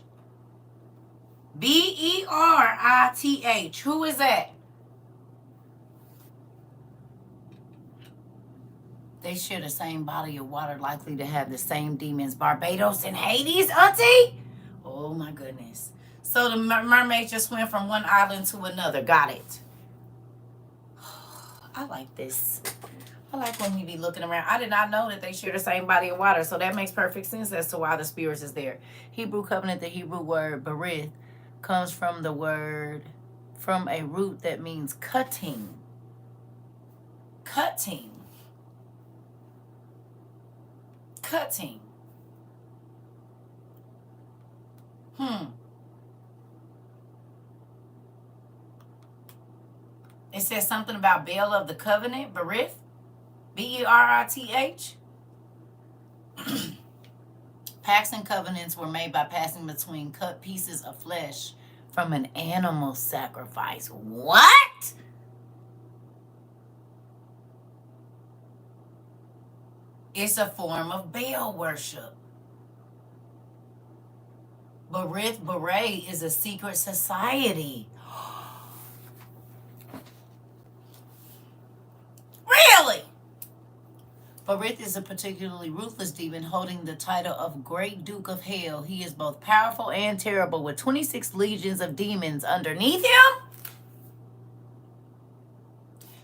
Berith. Who is that? They share the same body of water, likely to have the same demons. Barbados and Hades, auntie? Oh my goodness. So the mermaid just went from one island to another. Got it. I like this. I like when we be looking around. I did not know that they share the same body of water. So that makes perfect sense as to why the spirits is there. Hebrew covenant, the Hebrew word berith, comes from a root that means cutting. Cutting. It says something about Baal of the Covenant, Berith. Berith. Pacts and covenants were made by passing between cut pieces of flesh from an animal sacrifice. What? It's a form of Baal worship. Berith Beret is a secret society. Really? Berith is a particularly ruthless demon holding the title of Great Duke of Hell. He is both powerful and terrible, with 26 legions of demons underneath him.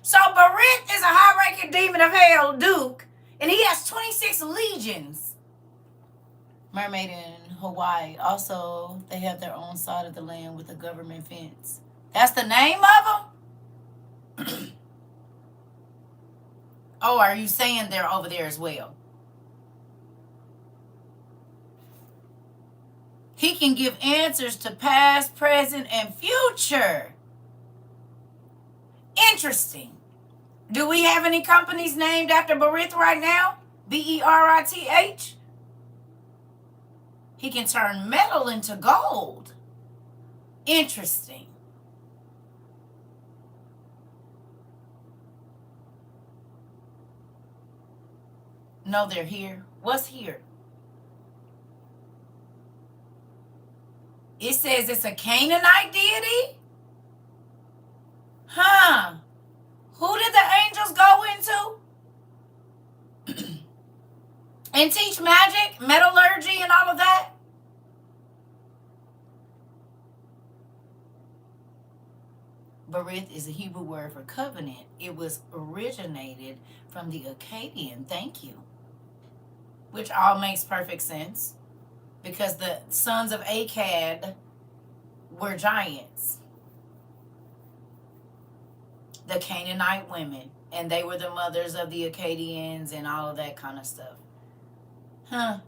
So Berith is a high-ranking demon of hell, Duke, and he has 26 legions. Mermaid in Hawaii. Also, they have their own side of the land with a government fence. That's the name of them? Oh, are you saying they're over there as well? He can give answers to past, present, and future. Interesting. Do we have any companies named after Berith right now? Berith? He can turn metal into gold. Interesting. No, they're here. What's here? It says it's a Canaanite deity? Huh. Who did the angels go into? And teach magic, metallurgy, and all of that? Berith is a Hebrew word for covenant. It was originated from the Akkadian. Thank you. Which all makes perfect sense. Because the sons of Akkad were giants. The Canaanite women. And they were the mothers of the Akkadians and all of that kind of stuff. Huh.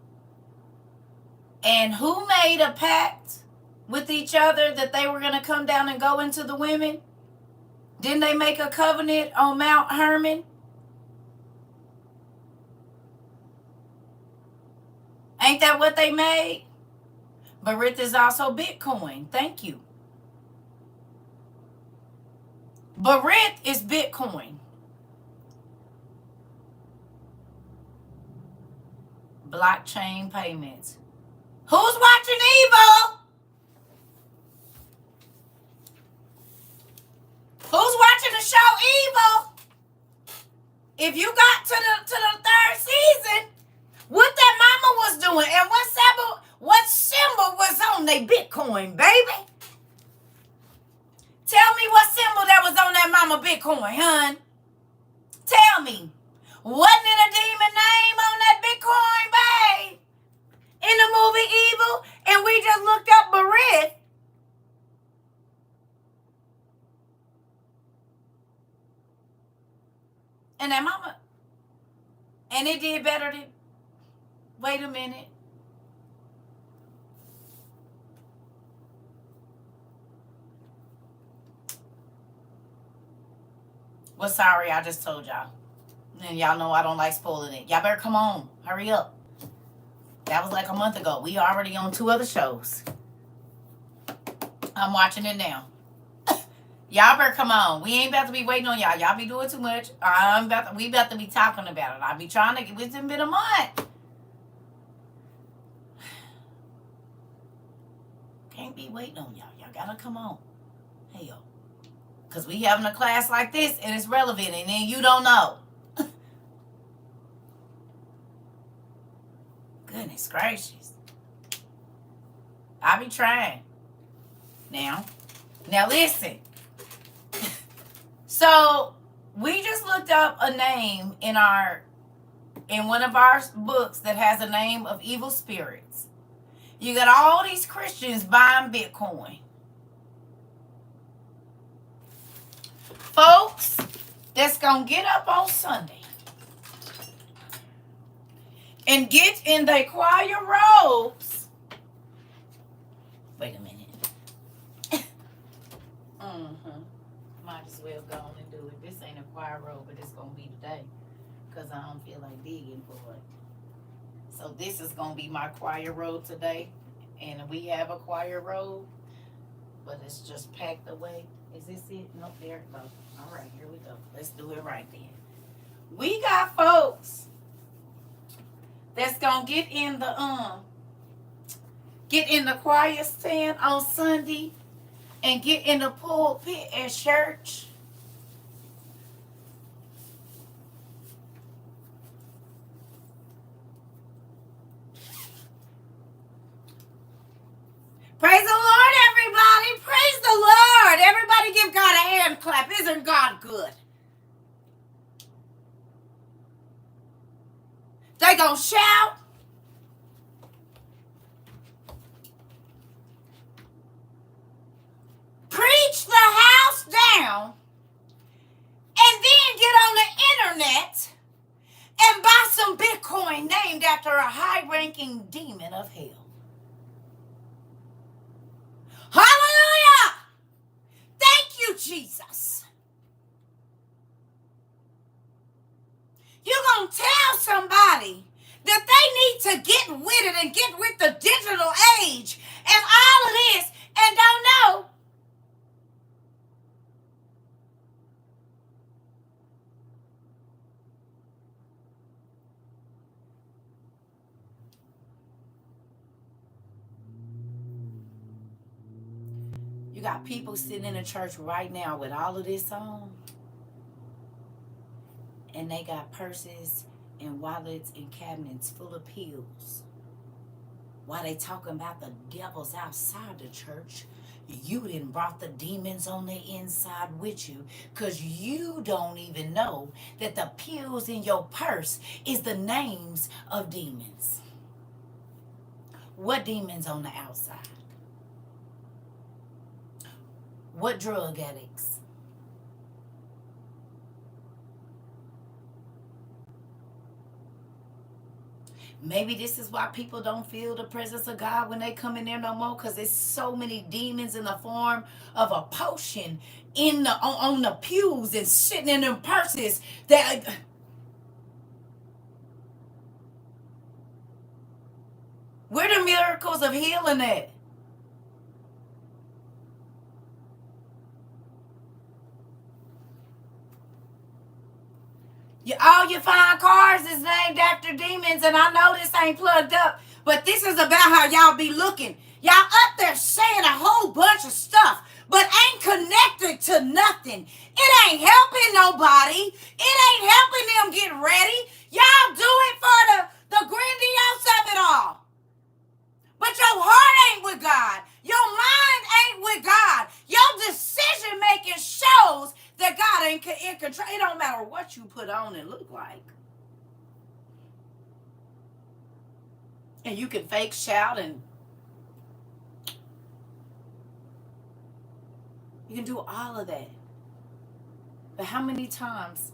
And who made a pact with each other that they were going to come down and go into the women? Didn't they make a covenant on Mount Hermon? Ain't that what they made? Berith is also Bitcoin. Thank you. Berith is Bitcoin. Blockchain payments. Who's watching Evil? Who's watching the show Evil? If you got to the third season, what that mama was doing and what symbol was on their Bitcoin, baby? Tell me what symbol that was on that mama Bitcoin, hun. Tell me. Wasn't it a demon name on that Bitcoin, babe? In the movie Evil? And we just looked up Berith. And that mama. And it did better than. Wait a minute. Well, sorry, I just told y'all. And y'all know I don't like spoiling it. Y'all better come on. Hurry up. That was like a month ago. We already on 2 other shows. I'm watching it now. Y'all better come on. We ain't about to be waiting on y'all. Y'all be doing too much. We about to be talking about it. I be trying to get. It's been a month. Can't be waiting on y'all. Y'all gotta come on. Hell. Because we having a class like this and it's relevant and then you don't know. Goodness gracious. I be trying. Now listen. So we just looked up a name in one of our books that has a name of evil spirits. You got all these Christians buying Bitcoin. Folks that's going to get up on Sunday and get in their choir robes. Wait a minute. Might as well go on and do it. This ain't a choir robe, but it's going to be today because I don't feel like digging for it. So this is going to be my choir robe today. And we have a choir robe, but it's just packed away. Is this it? Nope, there it goes. All right, here we go. Let's do it right then. We got folks that's gonna get in the choir stand on Sunday and get in the pulpit at church. Praise the Lord, everybody. Praise the Lord. Everybody give God a hand clap. Isn't God good? They gonna shout. Preach the house down. And then get on the internet and buy some Bitcoin named after a high-ranking demon of hell. Jesus. You're going to tell somebody that they need to get with it and get with the digital age and all of this and don't know. You got people sitting in a church right now with all of this on, and they got purses and wallets and cabinets full of pills. While they talking about the devils outside the church, you done brought the demons on the inside with you, because you don't even know that the pills in your purse is the names of demons. What demons on the outside? What drug addicts? Maybe this is why people don't feel the presence of God when they come in there no more, because there's so many demons in the form of a potion in the on the pews and sitting in them purses that. Where the miracles of healing at? All your fine cars is named after demons, and I know this ain't plugged up, but this is about how y'all be looking. Y'all up there saying a whole bunch of stuff, but ain't connected to nothing. It ain't helping nobody. It ain't helping them get ready. Y'all do it for the grandiose of it all. But your heart ain't with God. Your mind ain't with God. Your decision making shows that God ain't in control. It don't matter what you put on and look like. And you can fake shout and you can do all of that. But how many times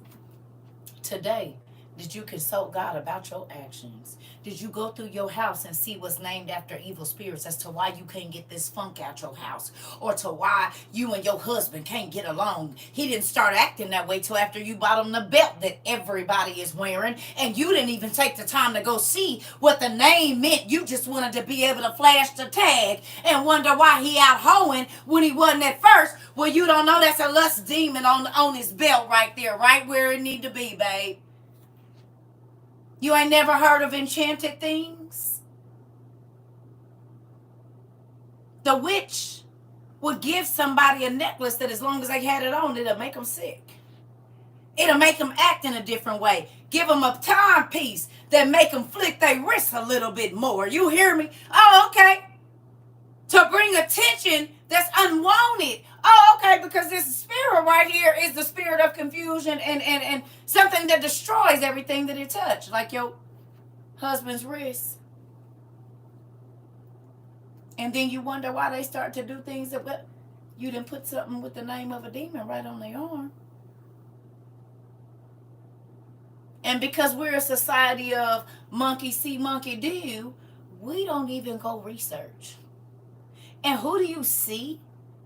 today did you consult God about your actions? Did you go through your house and see what's named after evil spirits as to why you can't get this funk out your house? Or to why you and your husband can't get along? He didn't start acting that way till after you bought him the belt that everybody is wearing. And you didn't even take the time to go see what the name meant. You just wanted to be able to flash the tag and wonder why he out hoeing when he wasn't at first. Well, you don't know that's a lust demon on his belt right there, right where it need to be, babe. You ain't never heard of enchanted things? The witch would give somebody a necklace that as long as they had it on, it'll make them sick. It'll make them act in a different way. Give them a timepiece that make them flick their wrists a little bit more. You hear me? Oh, okay. To bring attention that's unwanted. Oh, okay, because this spirit right here is the spirit of confusion and something that destroys everything that it touched, like your husband's wrist. And then you wonder why they start to do things that, well, you didn't put something with the name of a demon right on their arm. And because we're a society of monkey see, monkey do, we don't even go research. And who do you see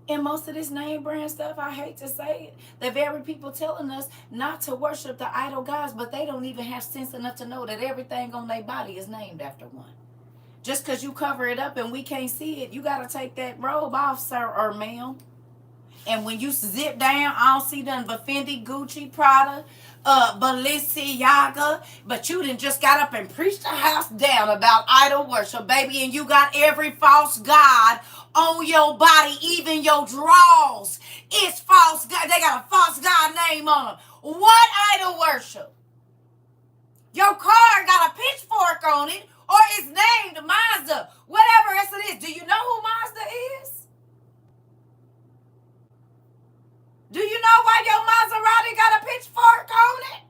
in most of this name brand stuff? I hate to say it. The very people telling us not to worship the idol gods, but they don't even have sense enough to know that everything on their body is named after one. Just because you cover it up and we can't see it, you got to take that robe off, sir or ma'am. And when you zip down, I don't see nothing but Fendi, Gucci, Prada, Balenciaga. But you done just got up and preached the house down about idol worship, baby. And you got every false god on your body, even your drawers. It's false god. They got a false god name on them. What idol worship? Your car got a pitchfork on it, or it's named Mazda. Whatever else it is. Do you know who Mazda is? Do you know why your Maserati got a pitchfork on it?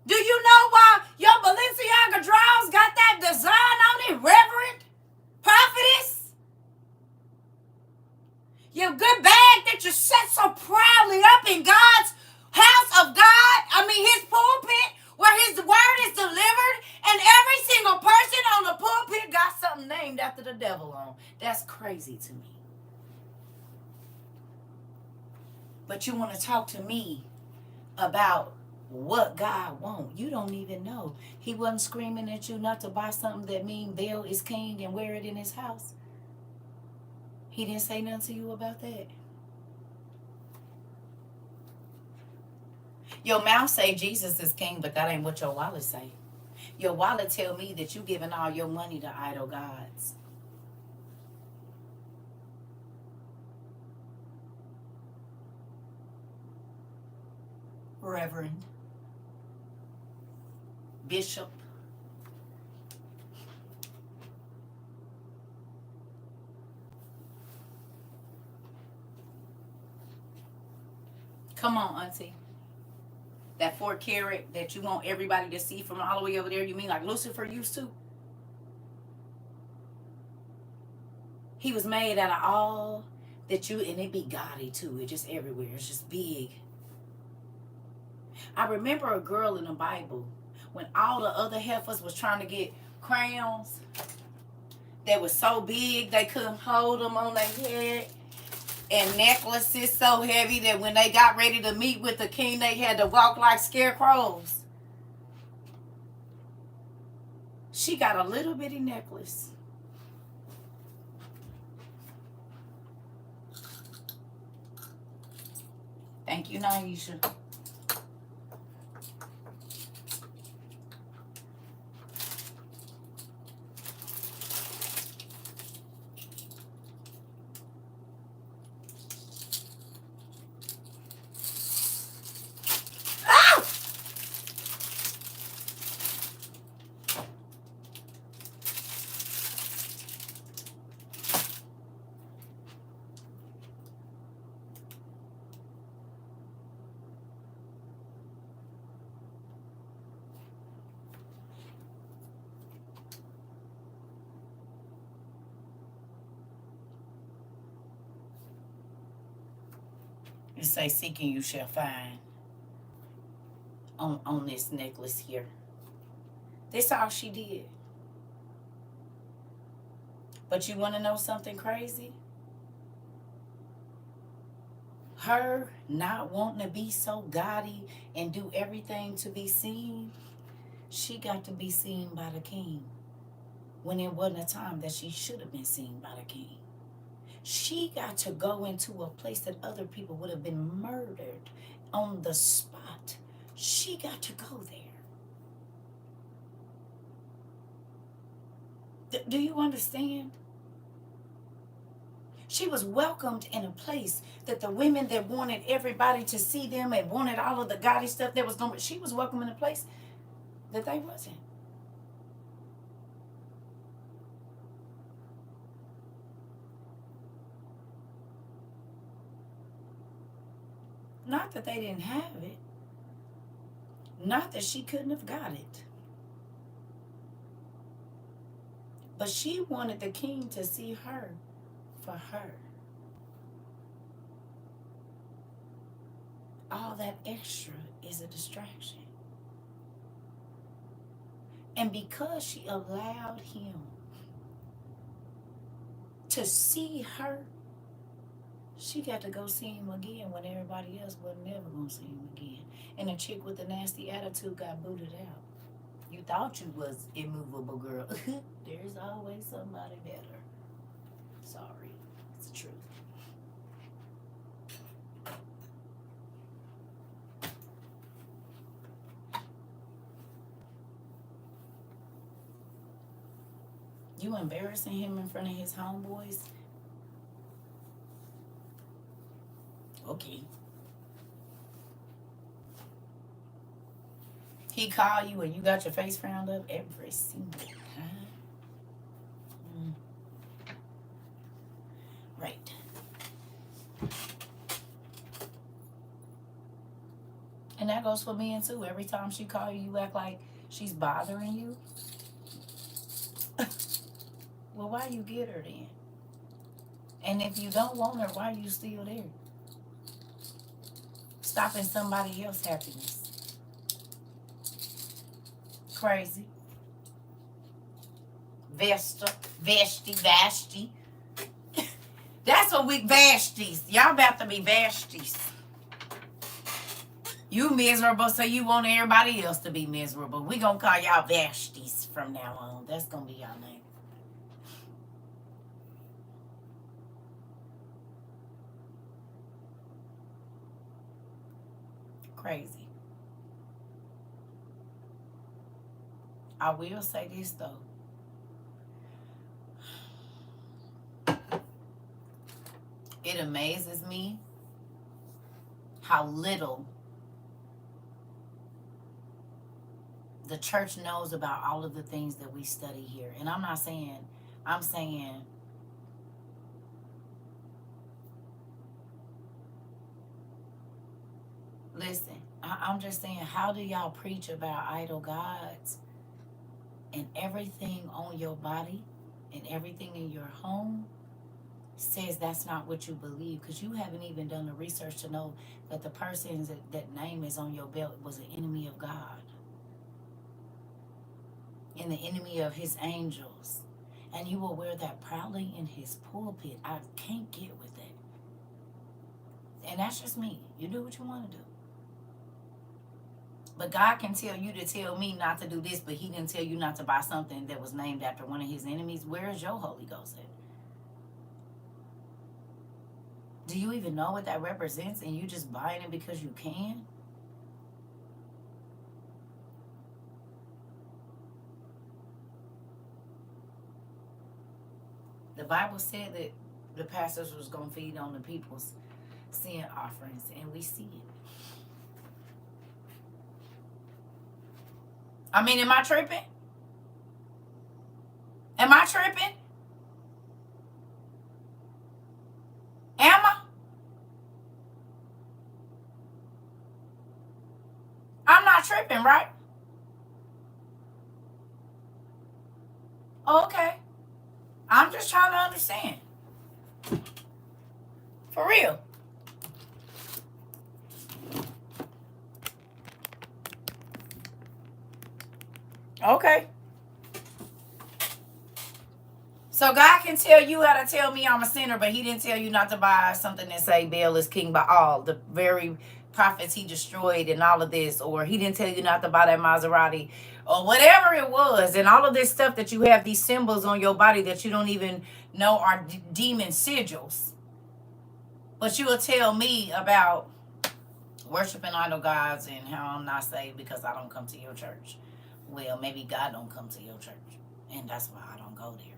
Do you know why your Balenciaga drawers got that design on it, Reverend? Prophetess? Your good bag that you set so proudly up in God's house of God, his pulpit, where his word is delivered, and every single person on the pulpit got something named after the devil on. That's crazy to me. But you want to talk to me about what God wants. You don't even know. He wasn't screaming at you not to buy something that mean Baal is king and wear it in his house. He didn't say nothing to you about that. Your mouth say Jesus is king, but that ain't what your wallet say. Your wallet tell me that you giving all your money to idol gods. Reverend, bishop, come on, auntie. That 4 carat that you want everybody to see from all the way over there, you mean like Lucifer used to? He was made out of all that you, and it be gaudy too. It just everywhere. It's just big. I remember a girl in the Bible when all the other heifers was trying to get crowns that was so big they couldn't hold them on their head, and necklaces so heavy that when they got ready to meet with the king, they had to walk like scarecrows. She got a little bitty necklace. Thank you, Naisha. It say, seeking you shall find on this necklace here. That's all she did. But you want to know something crazy? Her not wanting to be so gaudy and do everything to be seen, she got to be seen by the king when it wasn't a time that she should have been seen by the king. She got to go into a place that other people would have been murdered on the spot. She got to go there. Do you understand? She was welcomed in a place that the women that wanted everybody to see them and wanted all of the gaudy stuff that was going on, she was welcome in a place that they wasn't. Not that they didn't have it. Not that she couldn't have got it. But she wanted the king to see her for her. All that extra is a distraction. And because she allowed him to see her, she got to go see him again when everybody else wasn't never going to see him again. And the chick with the nasty attitude got booted out. You thought you was immovable, girl. There's always somebody better. Sorry, it's the truth. You embarrassing him in front of his homeboys? Okay. He called you and you got your face frowned up every single time. Right. And that goes for men too. Every time she call you, you act like she's bothering you. Well, why you get her then? And if you don't want her, why are you still there? Stopping somebody else's happiness. Crazy. Vashti. That's what we Vashtis. Y'all about to be Vashtis. You miserable, so you want everybody else to be miserable. We gonna call y'all Vashtis from now on. That's gonna be y'all name. Crazy. I will say this though. It amazes me how little the church knows about all of the things that we study here. And I'm not saying, I'm saying, listen, I'm just saying, how do y'all preach about idol gods and everything on your body and everything in your home says that's not what you believe, because you haven't even done the research to know that the person that name is on your belt was an enemy of God and the enemy of his angels, and you will wear that proudly in his pulpit. I can't get with that. And that's just me. You do what you want to do. But God can tell you to tell me not to do this, but he didn't tell you not to buy something that was named after one of his enemies. Where is your Holy Ghost at? Do you even know what that represents, and you just buying it because you can? The Bible said that the pastors was going to feed on the people's sin offerings, and we see it. I mean, am I tripping? Am I tripping? Am I? I'm not tripping, right? Okay. I'm just trying to understand. For real. Okay. So God can tell you how to tell me I'm a sinner, but he didn't tell you not to buy something that say Baal is king by all. The very prophets he destroyed and all of this. Or he didn't tell you not to buy that Maserati. Or whatever it was. And all of this stuff that you have, these symbols on your body that you don't even know are demon sigils. But you will tell me about worshiping idol gods and how I'm not saved because I don't come to your church. Well, maybe God don't come to your church. And that's why I don't go there.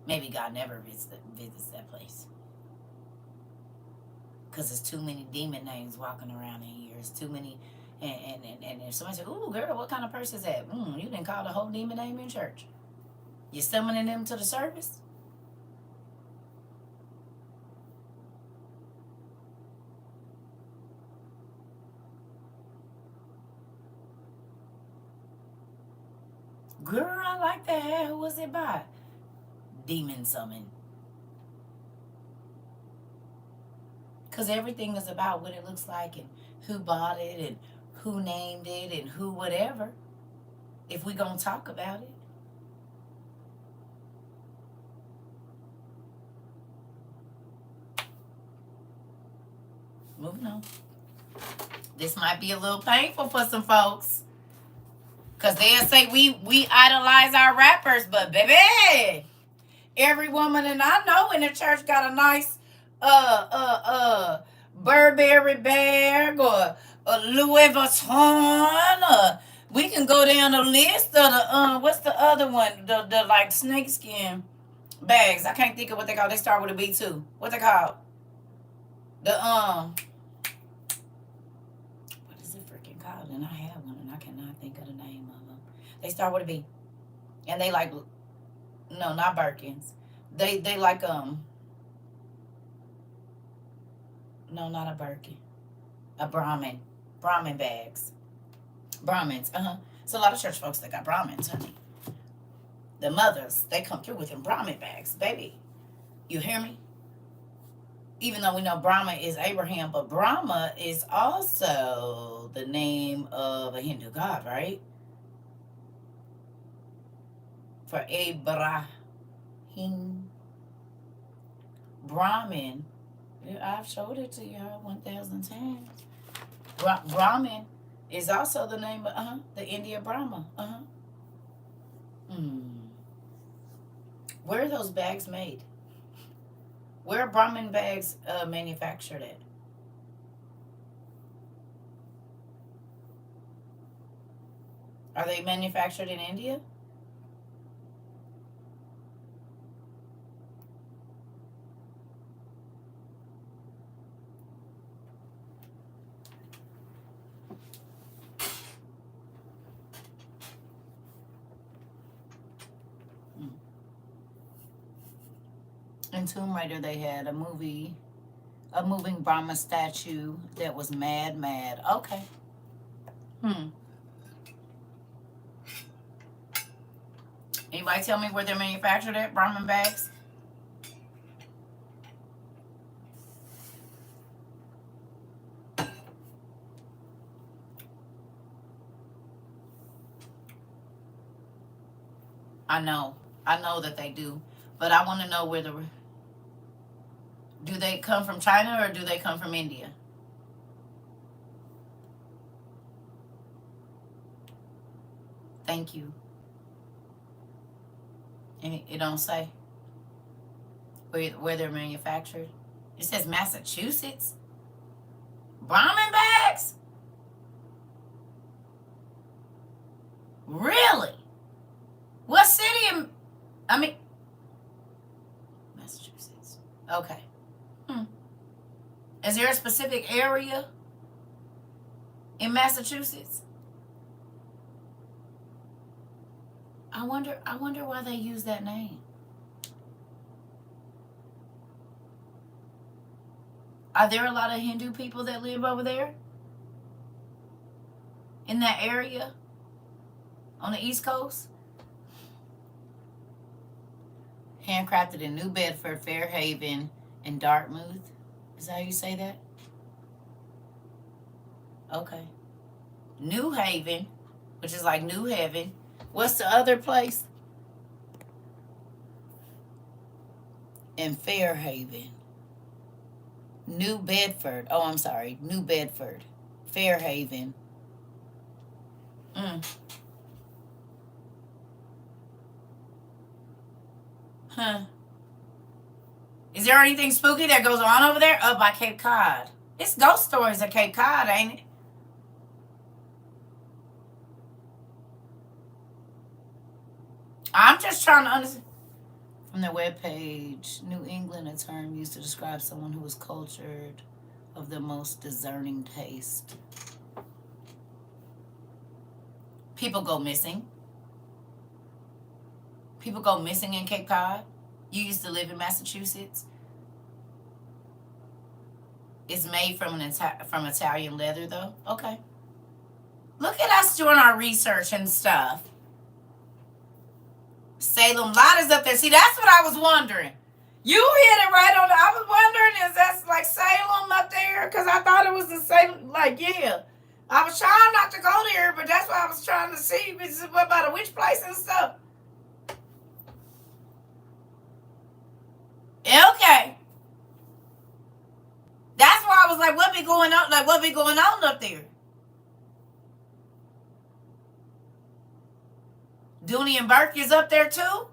Maybe God never visits that place. Because there's too many demon names walking around in here. There's too many. And if somebody says, ooh, girl, what kind of person is that? You didn't call the whole demon name in church. You summoning them to the service? Girl, I like that. Who was it by? Demon summon. Because everything is about what it looks like and who bought it and who named it and who whatever. If we gonna talk about it. Moving on. This might be a little painful for some folks. Because they'll say we idolize our rappers, but baby, every woman and I know in the church got a nice Burberry bag or a Louis Vuitton, or we can go down the list of the what's the other one? The like snakeskin bags. I can't think of what they call. They start with a B too. What they called? The what is it freaking called? And I have one and I cannot think of the name of them. They start with a B. And they like, no, not Birkins. They like no, not a Birkin. A Brahmin. Brahmin bags. Brahmins, It's a lot of church folks that got Brahmins, honey. The mothers, they come through with them Brahmin bags, baby. You hear me? Even though we know Brahma is Abraham, but Brahma is also the name of a Hindu god, right? For Abraham. Brahmin. I've showed it to y'all 1,000 times. Brahmin is also the name of the India Brahma. Hmm. Where are those bags made? Where are Brahmin bags manufactured at? Are they manufactured in India? Hmm. In Tomb Raider, they had a moving Brahma statue that was mad. Okay. Hmm. Anybody tell me where they're manufactured at? Brahmin bags? I know that they do, but I want to know where do they come from China or do they come from India? Thank you. And it don't say where they're manufactured. It says Massachusetts. Brahmin bags? Really? What city? I mean, Massachusetts. Okay. Hmm. Is there a specific area in Massachusetts? I wonder why they use that name. Are there a lot of Hindu people that live over there? In that area? On the East Coast? Handcrafted in New Bedford, Fairhaven, and Dartmouth. Is that how you say that? Okay. New Haven, which is like New Heaven. What's the other place? In Fairhaven. New Bedford. Oh, I'm sorry. New Bedford. Fairhaven. Mm. Huh. Is there anything spooky that goes on over there? Up by Cape Cod. It's ghost stories at Cape Cod, ain't it? I'm just trying to understand. From their webpage, New England, a term used to describe someone who was cultured, of the most discerning taste. People go missing. People go missing in Cape Cod. You used to live in Massachusetts. It's made from from Italian leather, though. Okay. Look at us doing our research and stuff. Salem Lot is up there. See, that's what I was wondering. You hit it right on. I was wondering, is that like Salem up there? Because I thought it was the Salem. Like, yeah. I was trying not to go there, but that's why I was trying to see what about a witch place and stuff. Okay. That's why I was like, what be going on? Like, what be going on up there? Dooney and Burke is up there too?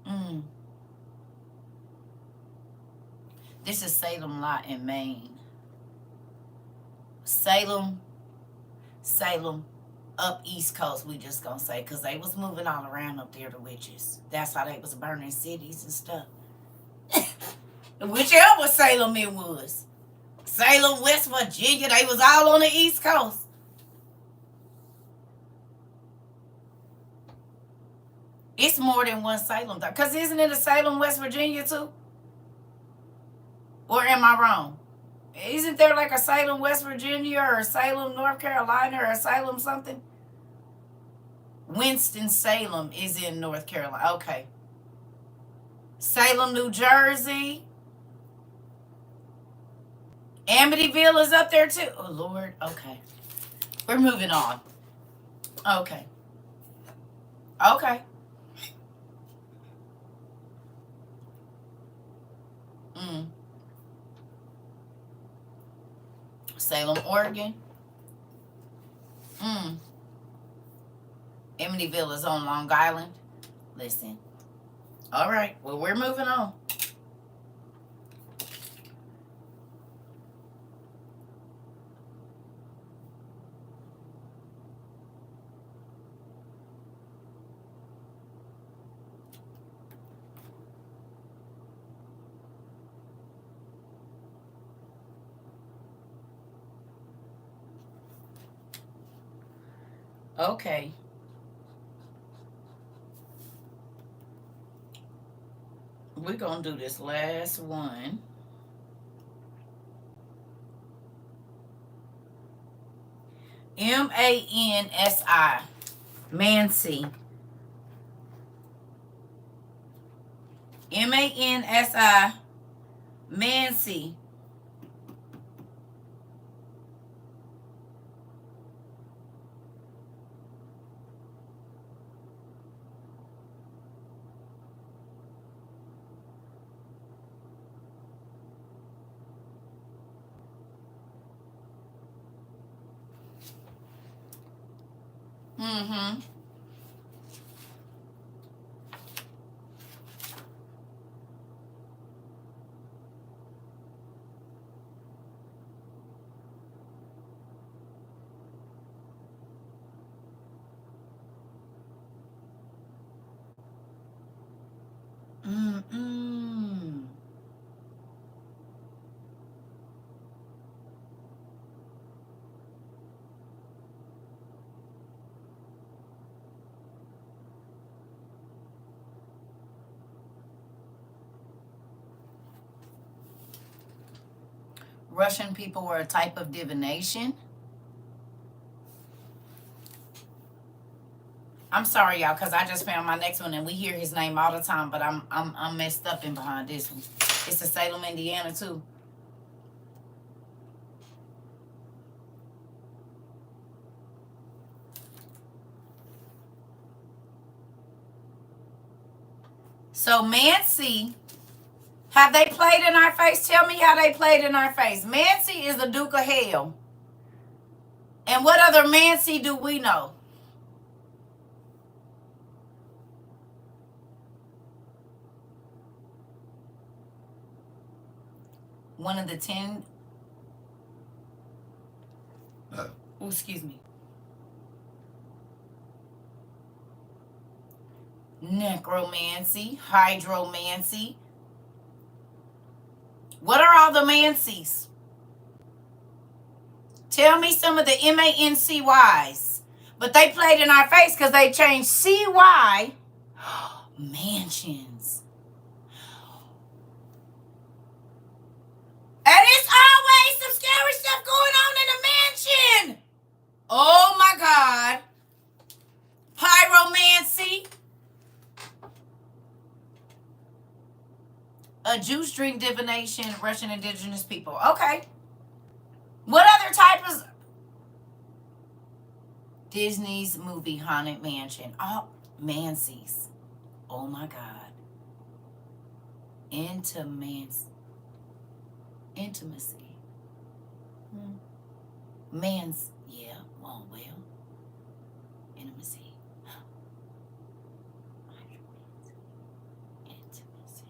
Mm. This is Salem Lot in Maine. Salem, up East Coast, we just gonna say, because they was moving all around up there, the witches. That's how they was burning cities and stuff. Whichever Salem it was. Salem, West Virginia, they was all on the East Coast. It's more than one Salem, though. Because isn't it a Salem, West Virginia, too? Or am I wrong? Isn't there like a Salem, West Virginia, or a Salem, North Carolina, or a Salem something? Winston-Salem is in North Carolina. Okay. Salem, New Jersey. Amityville is up there too. Oh, Lord. Okay. We're moving on. Okay. Okay. Mm. Salem, Oregon. Mm. Amityville is on Long Island. Listen. All right. Well, we're moving on. Okay. We're going to do this last one. Mansi. Mansi. Mansi. Mansi. Mm-hmm. Mm-mm. Russian people were a type of divination. I'm sorry, y'all, because I just found my next one, and we hear his name all the time, but I'm messed up in behind this one. It's in Salem, Indiana, too. So Mansi, have they played in our face? Tell me how they played in our face. Mansi is the Duke of Hell. And what other Mansi do we know? One of the 10. Oh, excuse me. Necromancy, hydromancy. What are all the Mancies? Tell me some of the MANCYs. But they played in our face because they changed CY. Mansions. And it's always some scary stuff going on in a mansion. Oh my God. Pyromancy. A juice drink divination, Russian indigenous people. Okay. What other type of Disney's movie Haunted Mansion? Oh, Mancy's. Oh my God. Intimacy. Man's, yeah, oh well. Intimacy. Intimacy.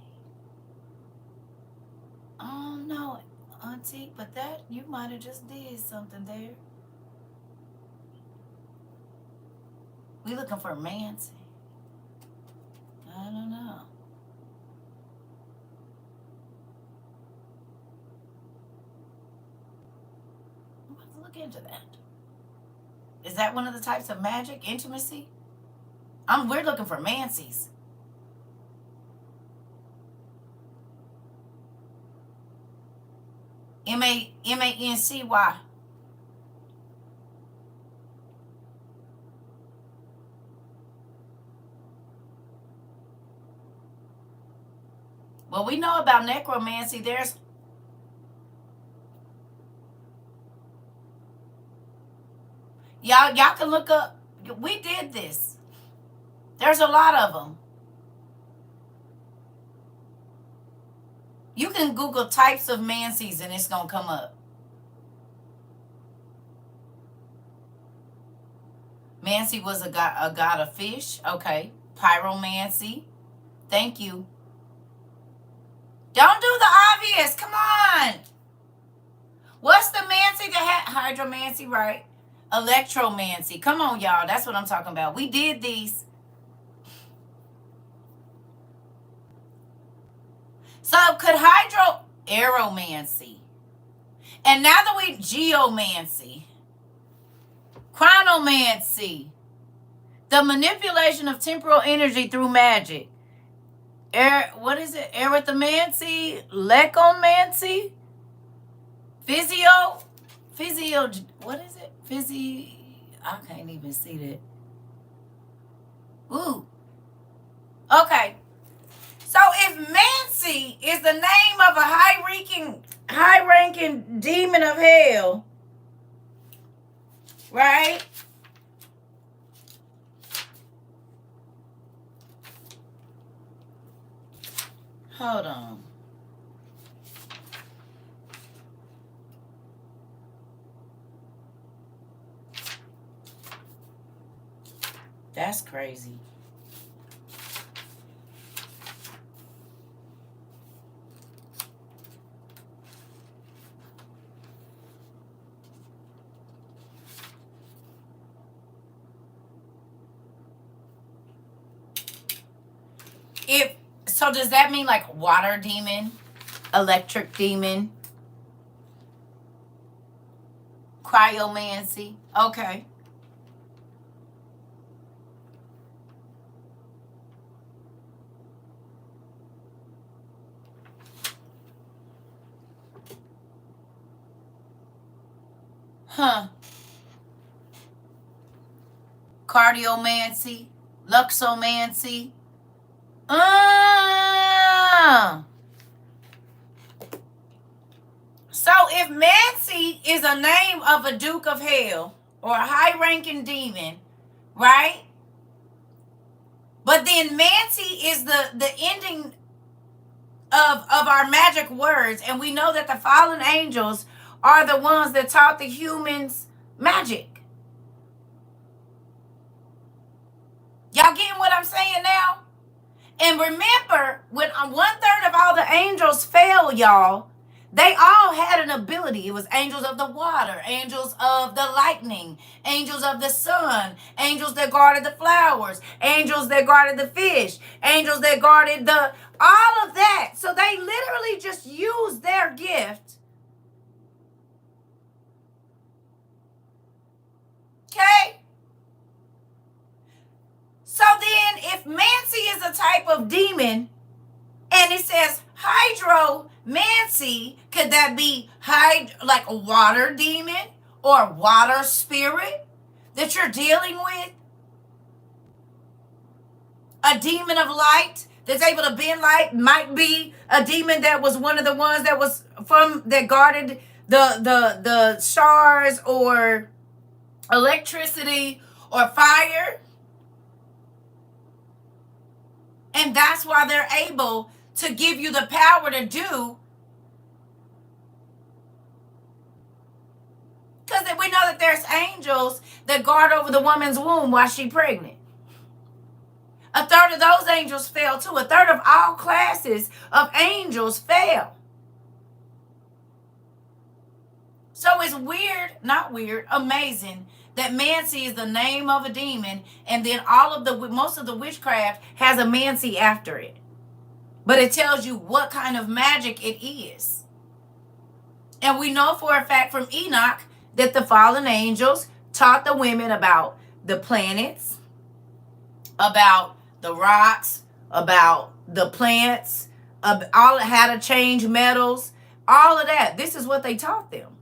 Oh no, Auntie, but that, you might have just did something there. We looking for Mancy. I don't know. I'm about to look into that. Is that one of the types of magic? Intimacy? We're looking for Mancy's. MANCY. Well, we know about necromancy. Y'all can look up. We did this. There's a lot of them. You can Google types of mancies and it's going to come up. Mancy was a god of fish. Okay. Pyromancy. Thank you. Don't do the obvious. Come on. What's the mancy that had hydromancy, right? Electromancy. Come on, y'all. That's what I'm talking about. We did these. So could aeromancy. And now that we geomancy, chronomancy, the manipulation of temporal energy through magic. What is it? Arithmancy, lecomancy, physio, what is it? I can't even see that. Ooh. Okay. So if Mancy is the name of a high-ranking demon of hell, right? Hold on. That's crazy. So does that mean like water demon, electric demon, cryomancy? Okay. Huh. Cardiomancy, luxomancy. So if Mancy is a name of a Duke of Hell or a high-ranking demon, right? But then Mancy is the ending of our magic words, and we know that the fallen angels are the ones that taught the humans magic. Y'all getting what I'm saying now? And remember, when 1/3 of all the angels fell, y'all, they all had an ability. It was angels of the water, angels of the lightning, angels of the sun, angels that guarded the flowers, angels that guarded the fish, angels that guarded all of that. So they literally just used their gift. Okay? So then if Mancy is a type of demon, and it says hydromancy, could that be like a water demon or water spirit that you're dealing with? A demon of light that's able to bend light might be a demon that was one of the ones that guarded the stars or electricity or fire. And that's why they're able to give you the power to do. Because we know that there's angels that guard over the woman's womb while she's pregnant. 1/3 of those angels fell too. 1/3 of all classes of angels fell. So it's amazing that Mancy is the name of a demon, and then most of the witchcraft has a Mancy after it. But it tells you what kind of magic it is. And we know for a fact from Enoch that the fallen angels taught the women about the planets, about the rocks, about the plants, how to change metals, all of that. This is what they taught them.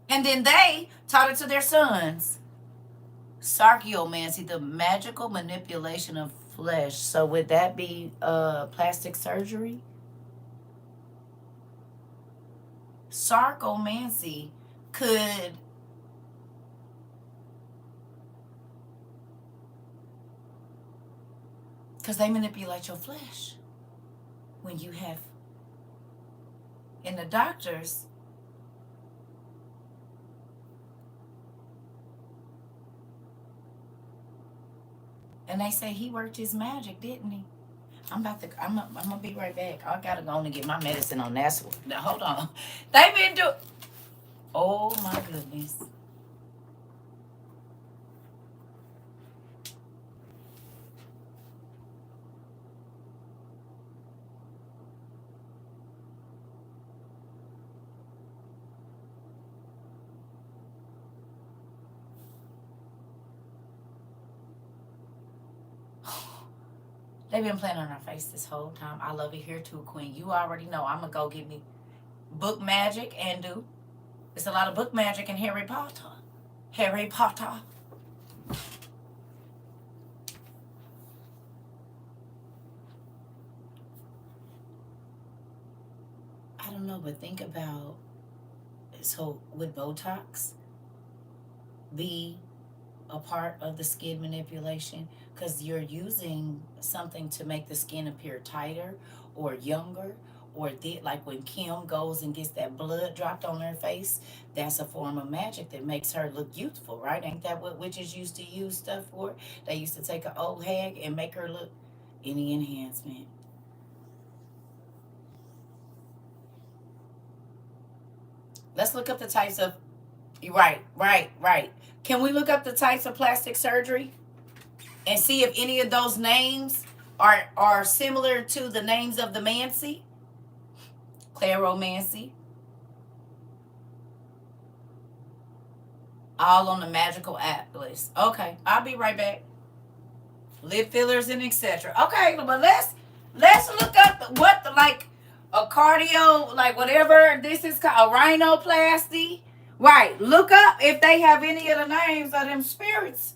And then they taught it to their sons. Sarciomancy, the magical manipulation of flesh. So would that be plastic surgery? Sarcomancy could Because they manipulate your flesh. When you have, in the doctors, and they say he worked his magic, didn't he? I'm gonna be right back. I gotta go and get my medicine on that one. Now, hold on. They been doing. Oh my goodness. They've been playing on our face this whole time. I love it here too, Queen. You already know. I'm gonna go get me book magic and do. There's a lot of book magic in Harry Potter. Harry Potter. I don't know, but think about, so with Botox, be a part of the skin manipulation, because you're using something to make the skin appear tighter or younger, or like when Kim goes and gets that blood dropped on her face, that's a form of magic that makes her look youthful, right? Ain't that what witches used to use stuff for? They used to take an old hag and make her look. Any enhancement. Let's look up the types of. Right. Can we look up the types of plastic surgery and see if any of those names are similar to the names of the Mancy? Claromancy. All on the magical atlas. Okay, I'll be right back. Lip fillers and etc. Okay, but let's look up what the, like a cardio, like whatever this is called, a rhinoplasty. Right. Look up if they have any of the names of them spirits.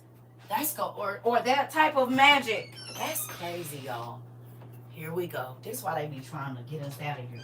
That's go or that type of magic. That's crazy, y'all. Here we go. This is why they be trying to get us out of here.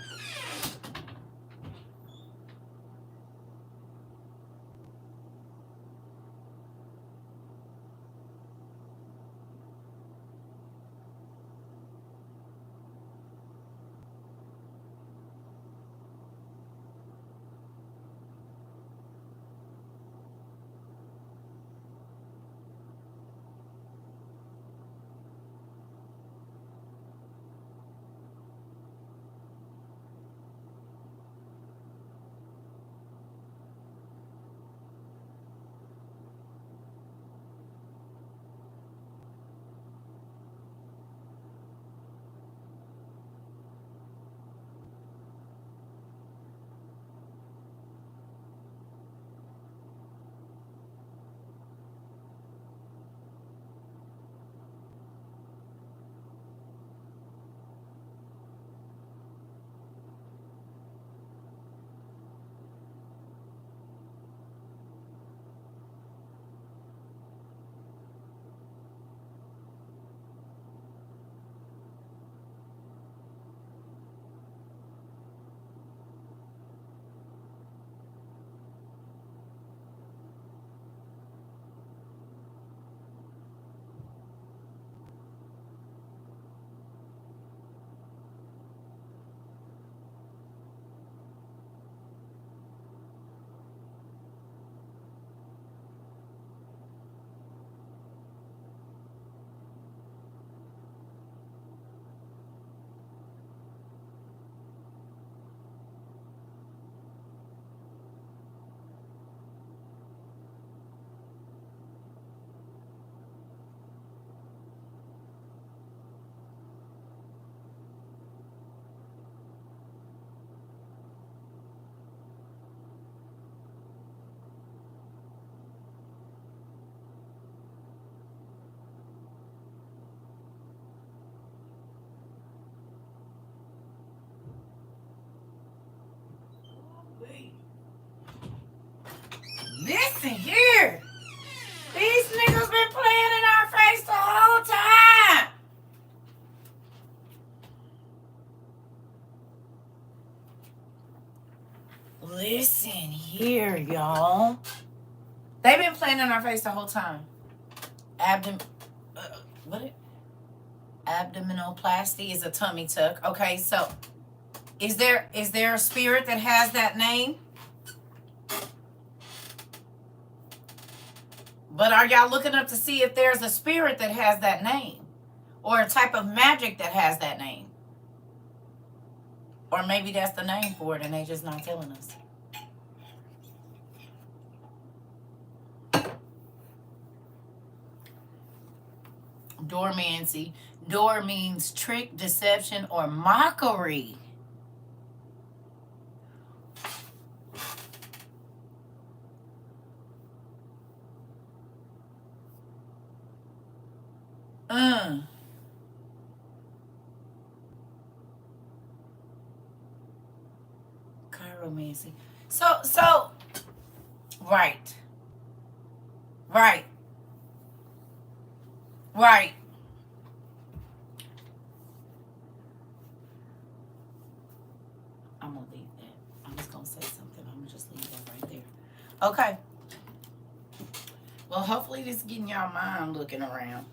Listen here. These niggas been playing in our face the whole time. Listen here, y'all. They've been playing in our face the whole time. Abdomen. What? Abdominoplasty is a tummy tuck. Okay, so is there a spirit that has that name? But are y'all looking up to see if there's a spirit that has that name? Or a type of magic that has that name? Or maybe that's the name for it and they just not telling us. Dormancy. Door means trick, deception, or mockery. Chiromancy. So, right. Right. Right. I'm going to leave that. I'm just going to say something. I'm going to just leave that right there. Okay. Well, hopefully this is getting y'all mind looking around.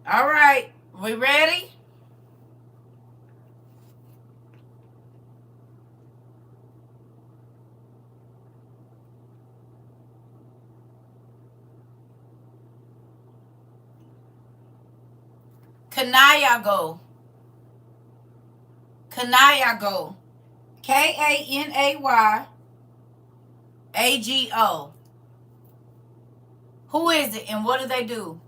All right. We ready? Kanayago. Kanayago. KanayAGO. Who is it and what do they do?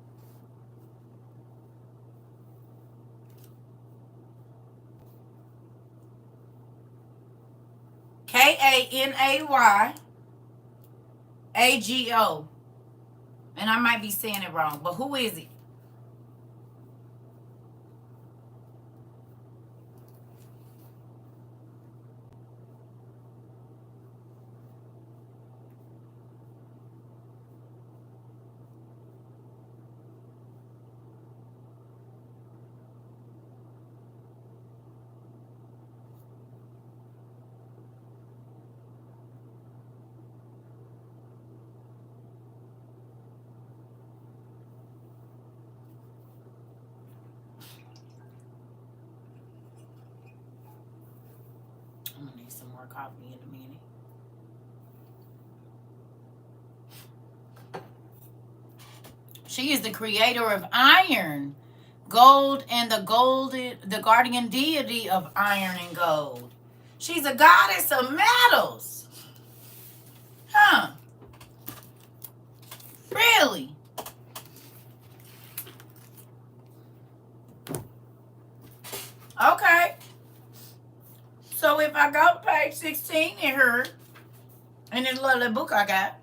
KANAYAGO. And I might be saying it wrong, but who is it? I'm gonna need some more coffee in a minute. She is the creator of iron, gold, and the guardian deity of iron and gold. She's a goddess of metals. Huh. Really? Okay. So if I go to page 16 in her, in this lovely book I got,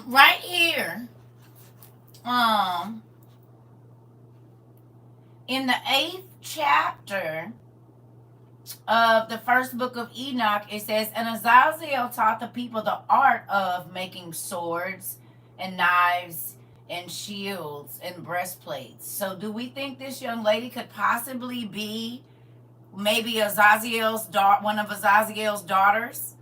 right here, in the 8th chapter of the first book of Enoch, it says, and Azazel taught the people the art of making swords and knives and shields and breastplates. So do we think this young lady could possibly be maybe Azazel's daughter, one of Azazel's daughters?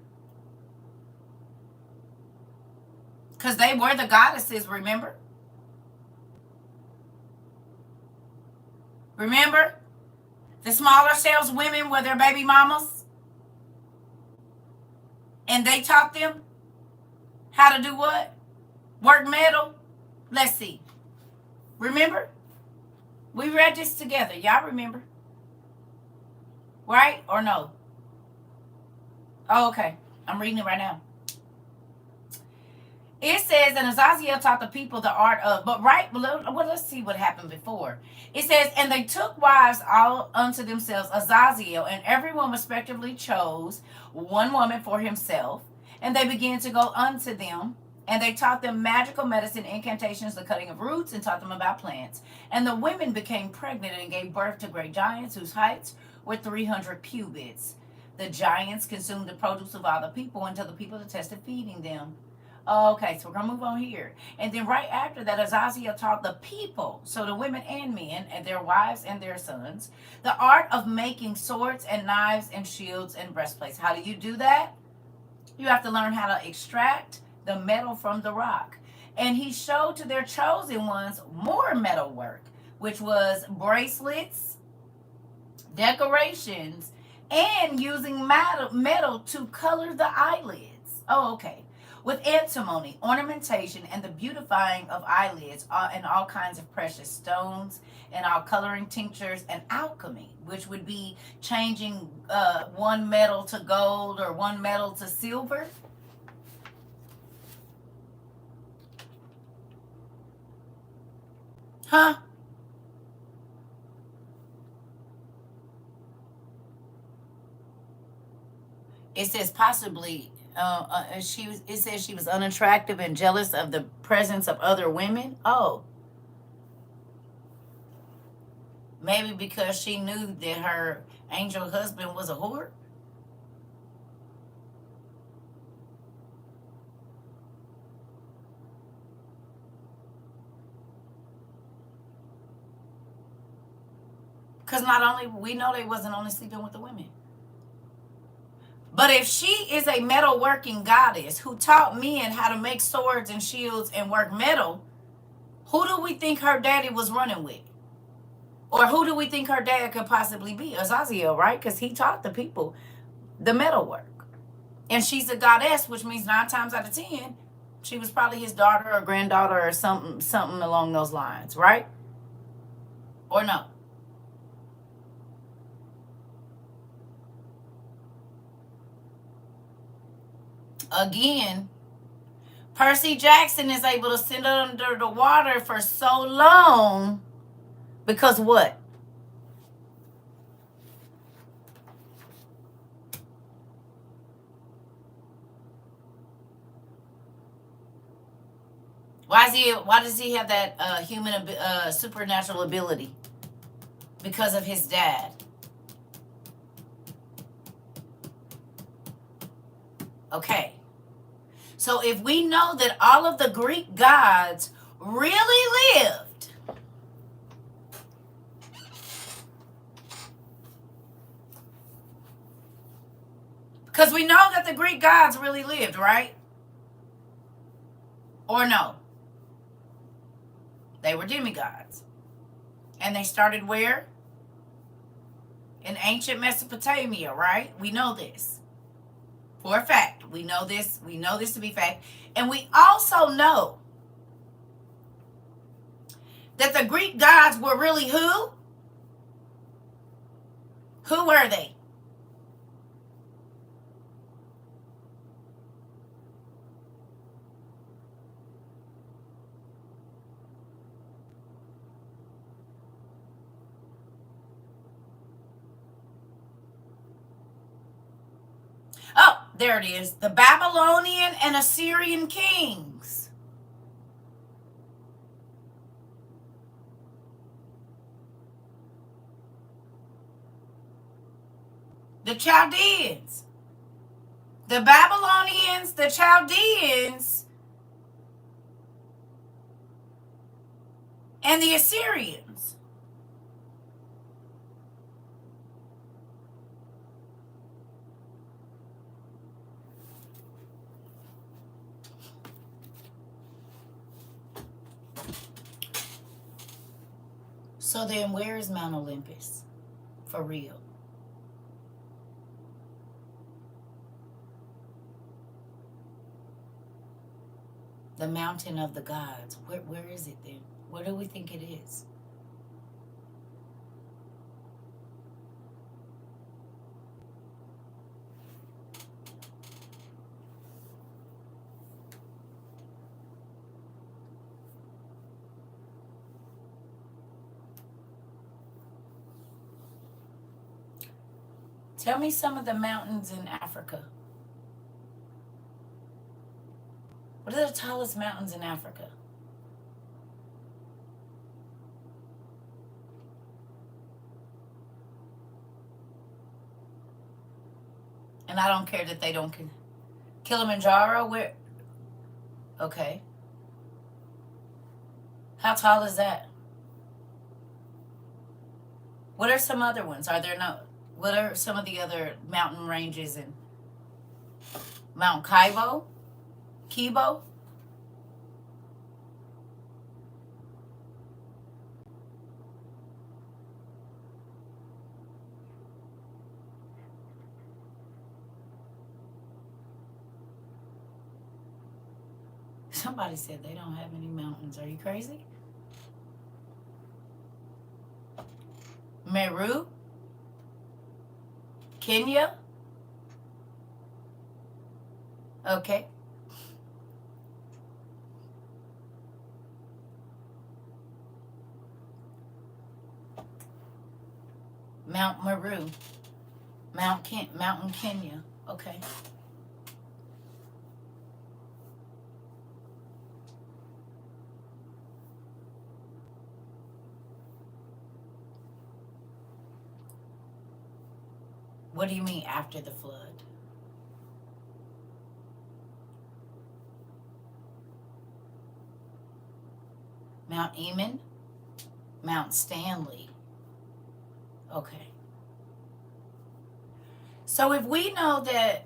Because they were the goddesses, remember? Remember? The smaller selves women were their baby mamas. And they taught them how to do what? Work metal? Let's see. Remember? We read this together. Y'all remember? Right or no? Oh, okay. I'm reading it right now. It says, and Azaziel taught the people the art of, but right, well, let's see what happened before. It says, and they took wives all unto themselves, Azaziel, and everyone respectively chose one woman for himself, and they began to go unto them, and they taught them magical medicine, incantations, the cutting of roots, and taught them about plants. And the women became pregnant and gave birth to great giants whose heights were 300 cubits. The giants consumed the produce of all the people until the people detested feeding them. Okay, so we're gonna move on here. And then right after that, Azaziel taught the people, so the women and men, and their wives and their sons, the art of making swords and knives and shields and breastplates. How do you do that? You have to learn how to extract the metal from the rock. And he showed to their chosen ones more metal work, which was bracelets, decorations, and using metal to color the eyelids. Oh, okay. With antimony, ornamentation, and the beautifying of eyelids, and all kinds of precious stones, and all coloring tinctures, and alchemy, which would be changing one metal to gold or one metal to silver. Huh? It says possibly she was. It says she was unattractive and jealous of the presence of other women. Oh, maybe because she knew that her angel husband was a whore. Because not only we know they wasn't only sleeping with the women, but if she is a metalworking goddess who taught men how to make swords and shields and work metal, who do we think her daddy was running with? Or who do we think her dad could possibly be? Azaziel, right? Because he taught the people the metalwork. And she's a goddess, which means 9 times out of 10, she was probably his daughter or granddaughter or something along those lines, right? Or no? Again, Percy Jackson is able to sit under the water for so long because what? Why does he have that supernatural ability? Because of his dad. Okay. So if we know that all of the Greek gods really lived, because we know that the Greek gods really lived, right? Or no? They were demigods. And they started where? In ancient Mesopotamia, right? We know this for a fact. We know this to be fact. And we also know that the Greek gods were really who? Who were they? Oh, there it is. The Babylonian and Assyrian kings. The Chaldeans. The Babylonians, the Chaldeans, and the Assyrians. So then where is Mount Olympus? For real. The mountain of the gods. Where is it then? Where do we think it is? Tell me some of the mountains in Africa. What are the tallest mountains in Africa? And I don't care that they don't. Kilimanjaro, where? Okay. How tall is that? What are some other ones? Are there no? What are some of the other mountain ranges in Mount Kibo? Kibo? Somebody said they don't have any mountains. Are you crazy? Meru? Kenya? Okay. Mount Meru. Mountain Kenya. Okay. What do you mean after the flood? Mount Eamon? Mount Stanley. Okay. So if we know that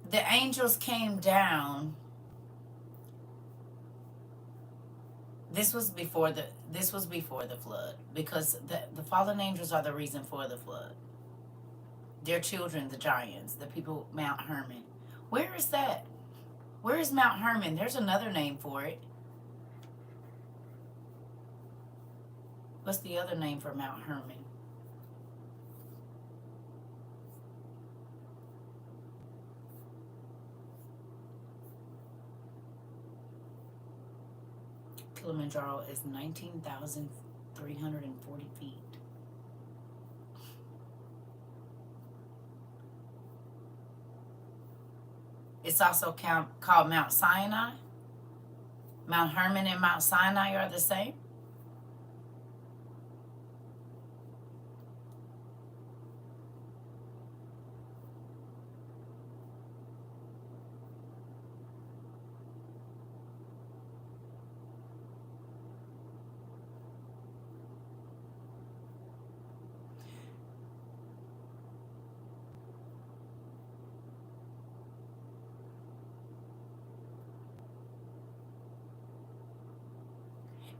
the angels came down, this was before the flood, because the fallen angels are the reason for the flood. Their children, the giants, the people, Mount Hermon. Where is that? Where is Mount Hermon? There's another name for it. What's the other name for Mount Hermon? Kilimanjaro is 19,340 feet. It's also called Mount Sinai. Mount Hermon and Mount Sinai are the same.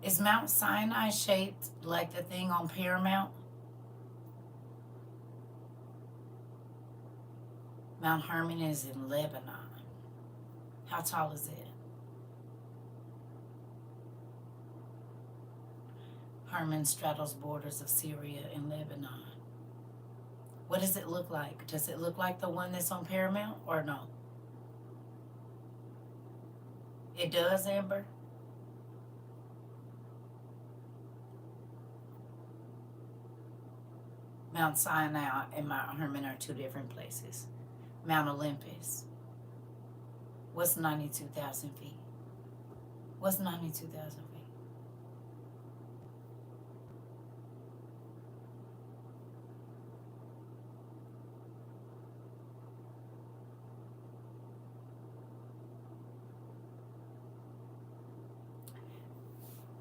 Is Mount Sinai shaped like the thing on Paramount? Mount Hermon is in Lebanon. How tall is it? Hermon straddles borders of Syria and Lebanon. What does it look like? Does it look like the one that's on Paramount or no? It does, Amber? Mount Sinai and Mount Hermon are two different places. Mount Olympus. What's 92,000 feet? What's 92,000 feet?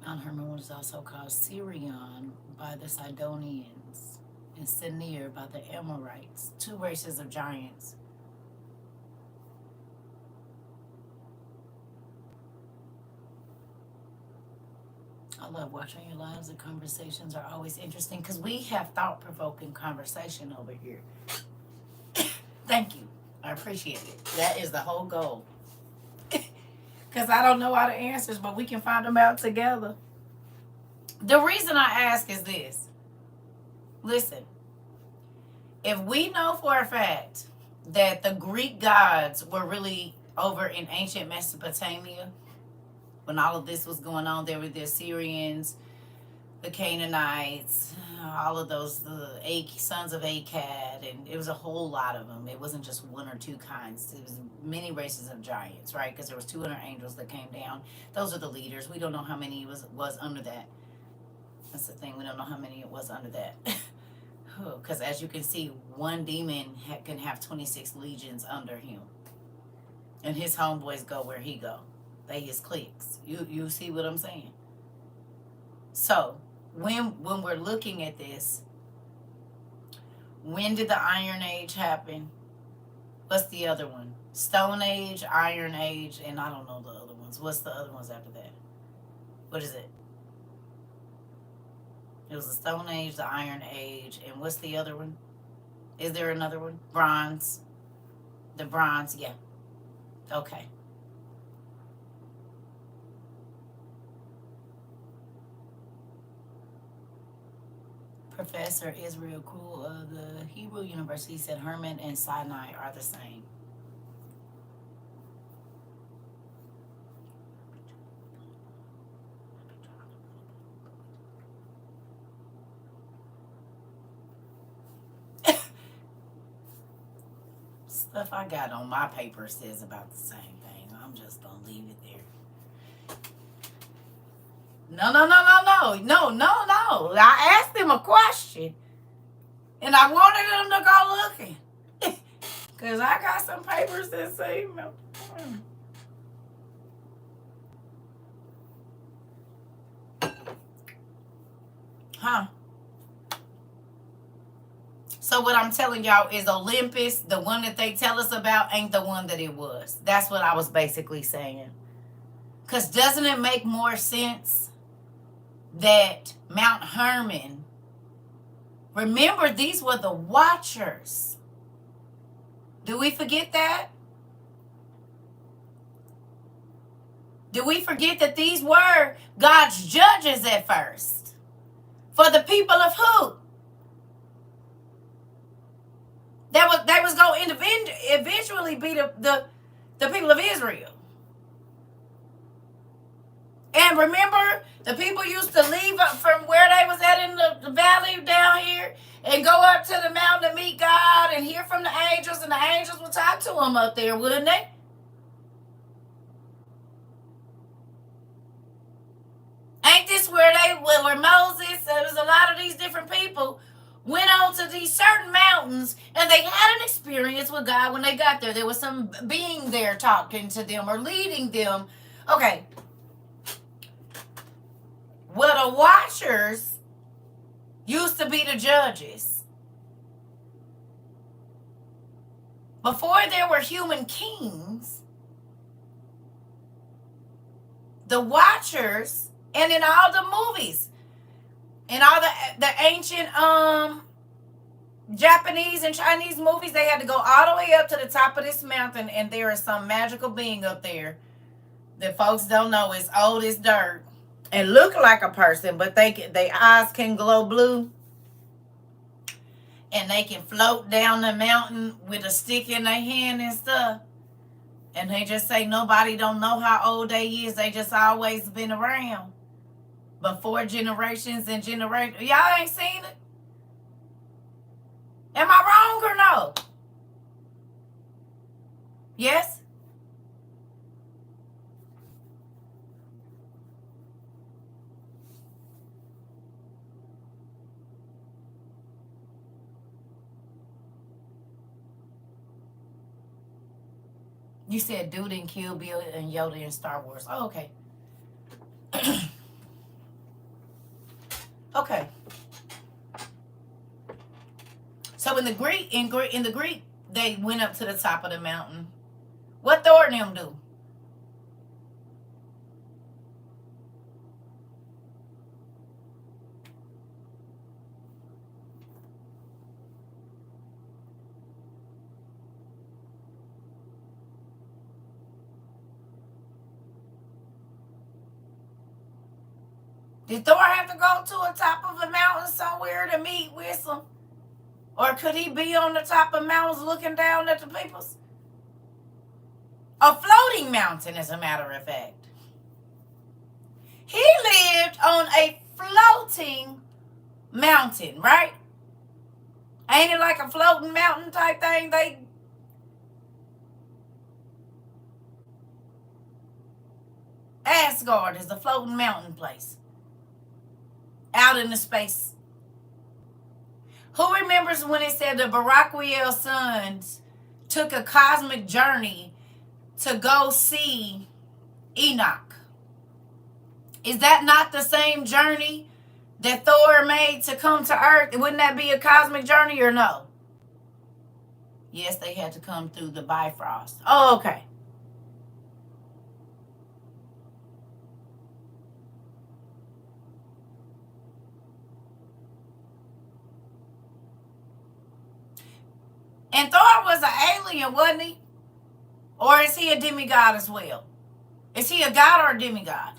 Mount Hermon was also called Sirion by the Sidonians and Senir by the Amorites, two races of giants. I love watching your lives. The conversations are always interesting because we have thought-provoking conversation over here. Thank you. I appreciate it. That is the whole goal. Because I don't know all the answers, but we can find them out together. The reason I ask is this. Listen, if we know for a fact that the Greek gods were really over in ancient Mesopotamia, when all of this was going on, there were the Assyrians, the Canaanites, all of those, the sons of Akkad, and it was a whole lot of them. It wasn't just one or two kinds. It was many races of giants, right? Because there was 200 angels that came down. Those are the leaders. We don't know how many was under that. That's the thing. We don't know how many it was under that. Because as you can see, one demon can have 26 legions under him. And his homeboys go where he go. They his cliques. You see what I'm saying? So, when we're looking at this, when did the Iron Age happen? What's the other one? Stone Age, Iron Age, and I don't know the other ones. What's the other ones after that? What is it? It was the Stone Age, the Iron Age, and what's the other one? Is there another one? Bronze. The Bronze, yeah. Okay. Professor Israel Krull of the Hebrew University said Hermon and Sinai are the same. Stuff I got on my paper says about the same thing. I'm just gonna leave it there. No. I asked him a question, and I wanted him to go looking, cause I got some papers that say, huh? So what I'm telling y'all is Olympus, the one that they tell us about, ain't the one that it was. That's what I was basically saying. Because doesn't it make more sense that Mount Hermon, remember these were the Watchers. Do we forget that? Do we forget that these were God's judges at first? For the people of who? They was going to eventually be the people of Israel. And remember, the people used to leave from where they was at in the valley down here and go up to the mountain to meet God and hear from the angels, and the angels would talk to them up there, wouldn't they? Ain't this where Moses, there was a lot of these different people, went on to these certain mountains, and they had an experience with God when they got there. There was some being there talking to them or leading them. Okay. Well, the Watchers used to be the judges. Before there were human kings, the Watchers, and in all the movies, in all the ancient Japanese and Chinese movies, they had to go all the way up to the top of this mountain, and there is some magical being up there that folks don't know is old as dirt and look like a person, but their eyes can glow blue, and they can float down the mountain with a stick in their hand and stuff. And they just say nobody don't know how old they is. They just always been around. Before generations and generations. Y'all ain't seen it? Am I wrong or no? Yes? You said dude in Kill Bill and Yoda in Star Wars. Oh, okay. Okay. So in the Greek, they went up to the top of the mountain. What Thor and them do? Did Thor have to go to the top of a mountain somewhere to meet with them? Or could he be on the top of mountains looking down at the peoples? A floating mountain, as a matter of fact. He lived on a floating floating mountain, right? Ain't it like a floating mountain type thing? Asgard is a floating mountain place out in the space. Who remembers when it said the Baraquiel sons took a cosmic journey to go see Enoch? Is that not the same journey that Thor made to come to Earth? Wouldn't that be a cosmic journey or no? Yes, they had to come through the Bifrost. Oh, okay. And Thor was an alien, wasn't he? Or is he a demigod as well? Is he a god or a demigod?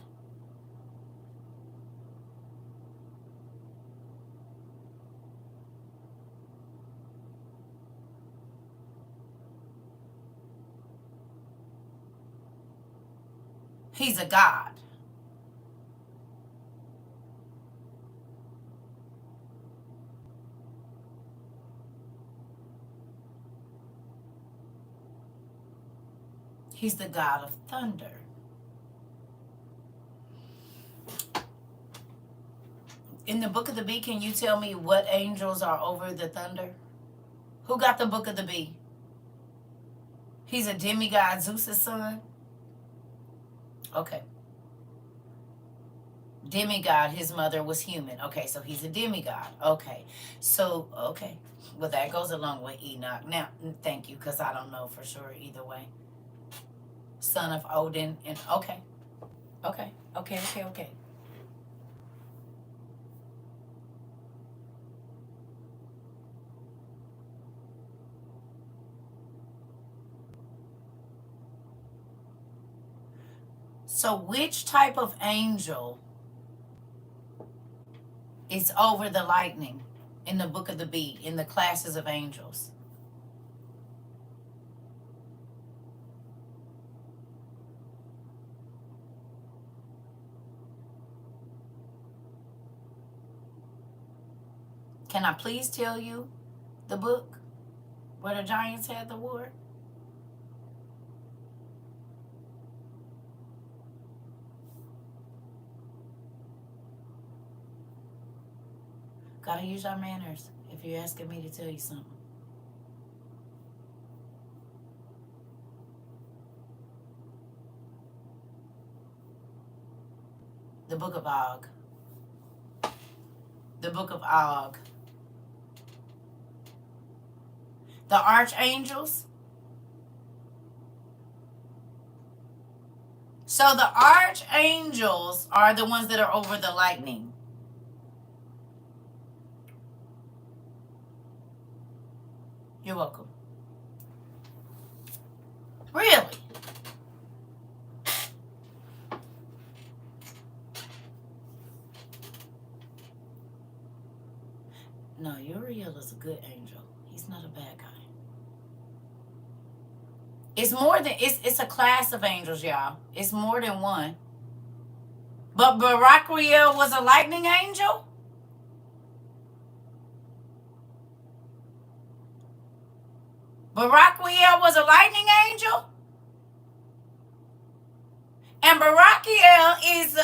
He's a god. He's the god of thunder. In the Book of the Bee, can you tell me what angels are over the thunder? Who got the Book of the Bee? He's a demigod, Zeus's son? Okay. Demigod, his mother was human. Okay, so he's a demigod. Okay. So, okay. Well, that goes along with Enoch. Now, thank you, because I don't know for sure either way. Son of Odin. And okay. Okay. Okay, okay, okay. So which type of angel is over the lightning in the Book of the Bee, in the classes of angels? Can I please tell you the book where the giants had the war? Gotta use our manners if you're asking me to tell you something. The Book of Og. The Book of Og. The archangels. So the archangels are the ones that are over the lightning. You're welcome. Really? No, Uriel is a good angel. He's not a bad guy. It's more than it's a class of angels, y'all. It's more than one. But Baraquiel was a lightning angel? Baraquiel was a lightning angel? And Baraquiel is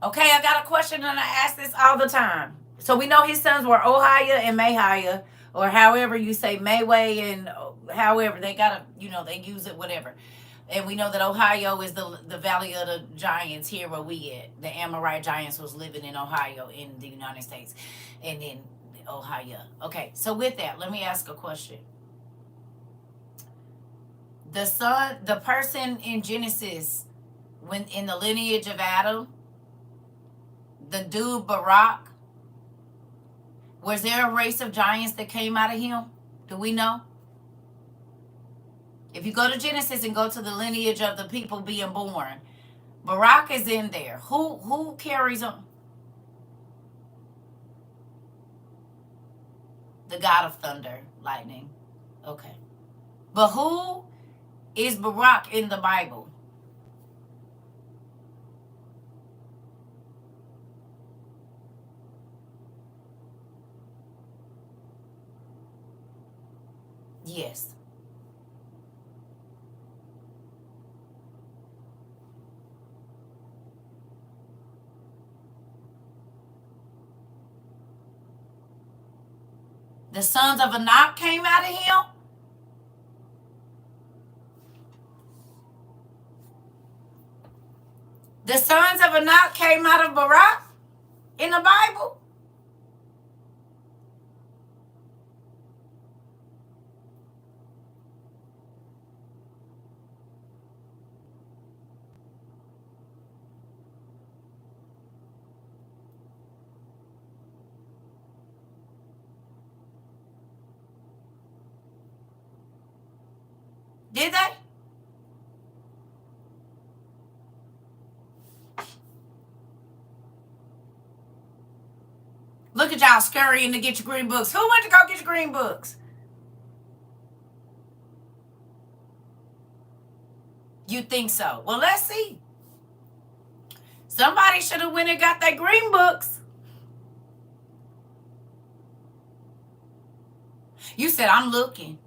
okay, I got a question and I ask this all the time. So we know his sons were Ohiah and Mahiah, or however you say Mayway, and however they got to, they use it, whatever. And we know that Ohio is the Valley of the Giants here where we at. The Amorite Giants was living in Ohio in the United States. And then Ohio. Okay, so with that, let me ask a question. The person in Genesis, when in the lineage of Adam, the dude Barak, was there a race of giants that came out of him? Do we know? If you go to Genesis and go to the lineage of the people being born, Barak is in there. Who carries on? The God of thunder, lightning. Okay. But who is Barak in the Bible? Yes. The sons of Anak came out of him? The sons of Anak came out of Barak in the Bible? Did they? Look at y'all scurrying to get your green books. Who went to go get your green books? You think so? Well, let's see. Somebody should have went and got their green books. You said, I'm looking.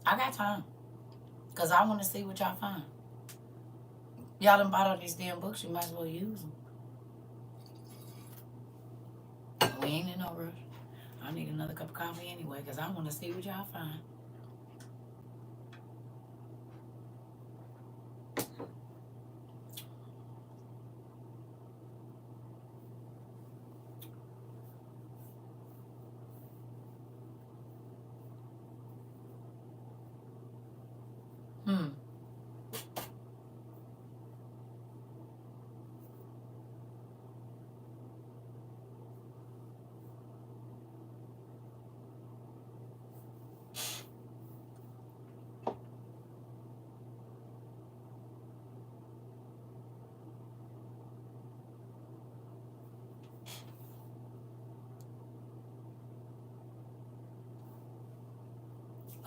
I got time. Because I want to see what y'all find. Y'all done bought all these damn books. You might as well use them. We ain't in no rush. I need another cup of coffee anyway because I want to see what y'all find.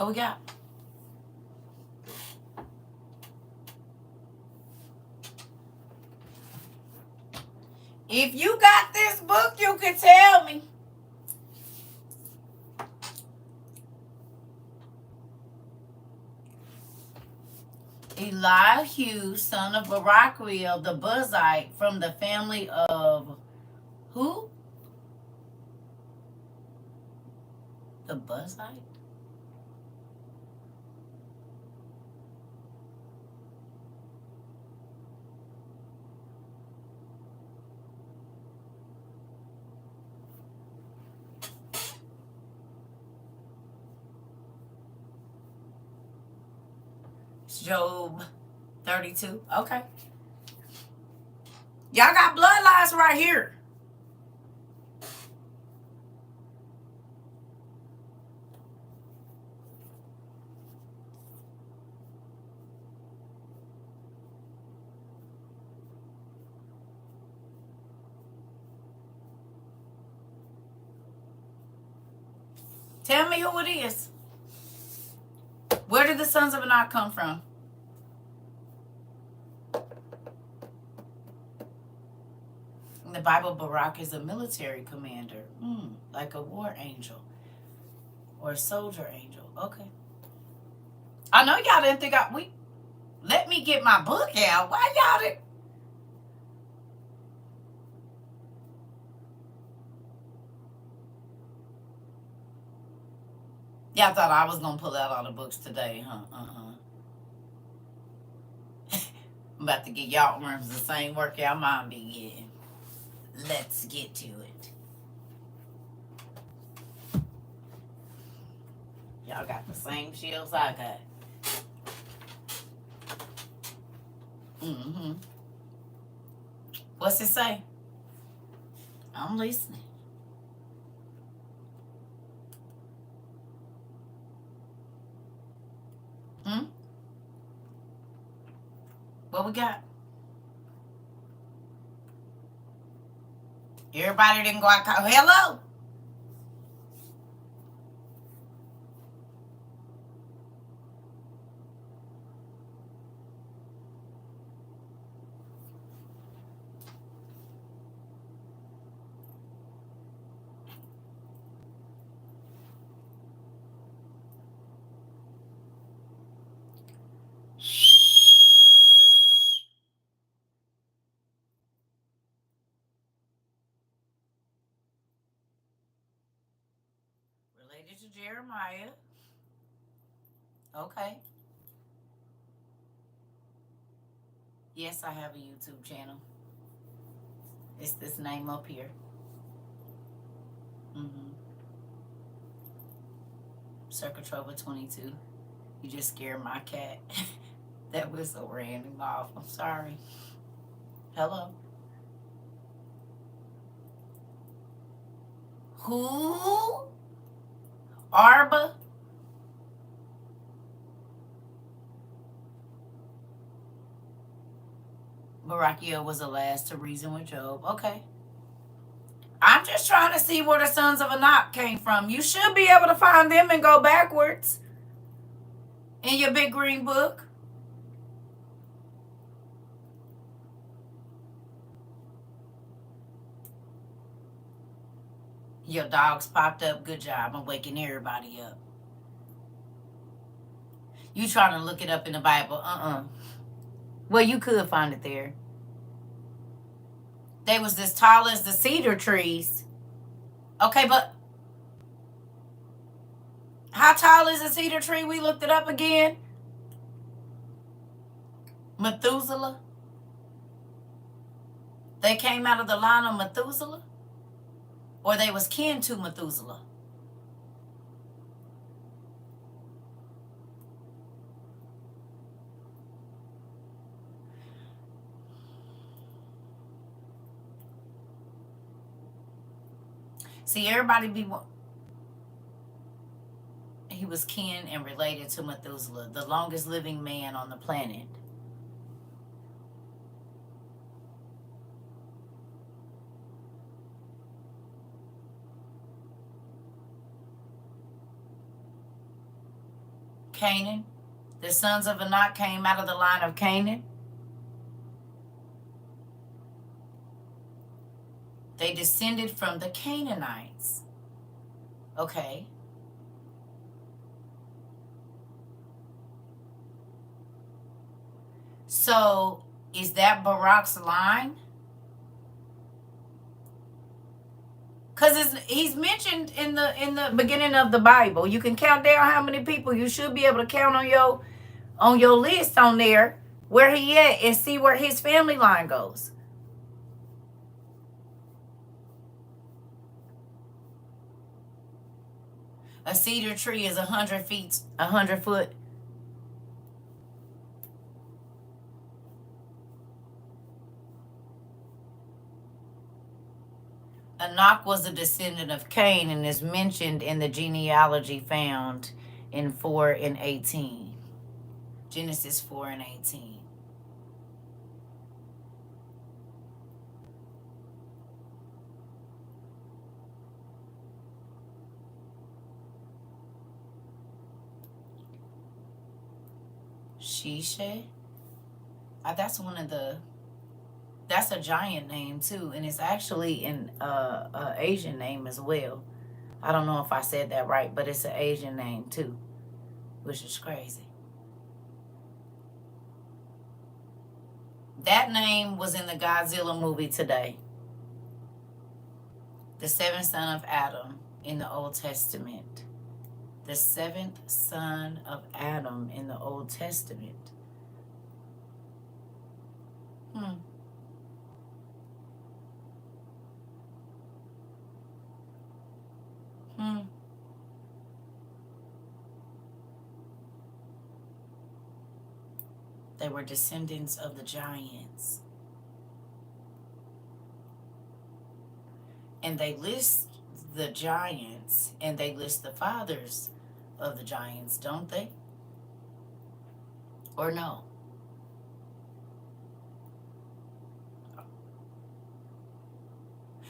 What we got? If you got this book, you can tell me. Elihu, son of Barachiel, the Buzite, from the family of who? The Buzite? Job 32. Okay. Y'all got bloodlines right here. Tell me who it is. Where did the sons of Anak come from? In the Bible, Barak is a military commander, like a war angel or a soldier angel. Okay. I know y'all didn't think let me get my book out. Why y'all didn't? Y'all thought I was going to pull out all the books today, huh? I'm about to get y'all worms the same workout mine be getting. Let's get to it. Y'all got the same shields I got. What's it say? I'm listening. Hmm? What we got? Everybody didn't go out. Hello? Related to Jeremiah. Okay. Yes, I have a YouTube channel. It's this name up here. Circle Trouble 22. You just scared my cat. That was so random off. I'm sorry. Hello? Who? Arba? Barakiel was the last to reason with Job. Okay. I'm just trying to see where the sons of Anak came from. You should be able to find them and go backwards in your big green book. Your dogs popped up. Good job. I'm waking everybody up. You trying to look it up in the Bible. Well, you could find it there. They was as tall as the cedar trees. Okay, but how tall is a cedar tree? We looked it up again. Methuselah. They came out of the line of Methuselah? Or they was kin to Methuselah? See, everybody be... He was kin and related to Methuselah, the longest living man on the planet. Canaan. The sons of Anak came out of the line of Canaan. They descended from the Canaanites. Okay. So, is that Barak's line? Because he's mentioned in the beginning of the Bible. You can count down how many people. You should be able to count on your list on there where he at and see where his family line goes. A cedar tree is 100 feet, 100 foot. Enoch was a descendant of Cain and is mentioned in the genealogy found in 4 and 18. Genesis 4 and 18. Shisha? That's one of the... That's a giant name too, and it's actually an Asian name as well. I don't know if I said that right, but it's an Asian name too, which is crazy. That name was in the Godzilla movie today. The seventh son of Adam in the Old Testament. The seventh son of Adam in the Old Testament. They were descendants of the giants. And they list the giants and they list the fathers of the giants, don't they? Or no?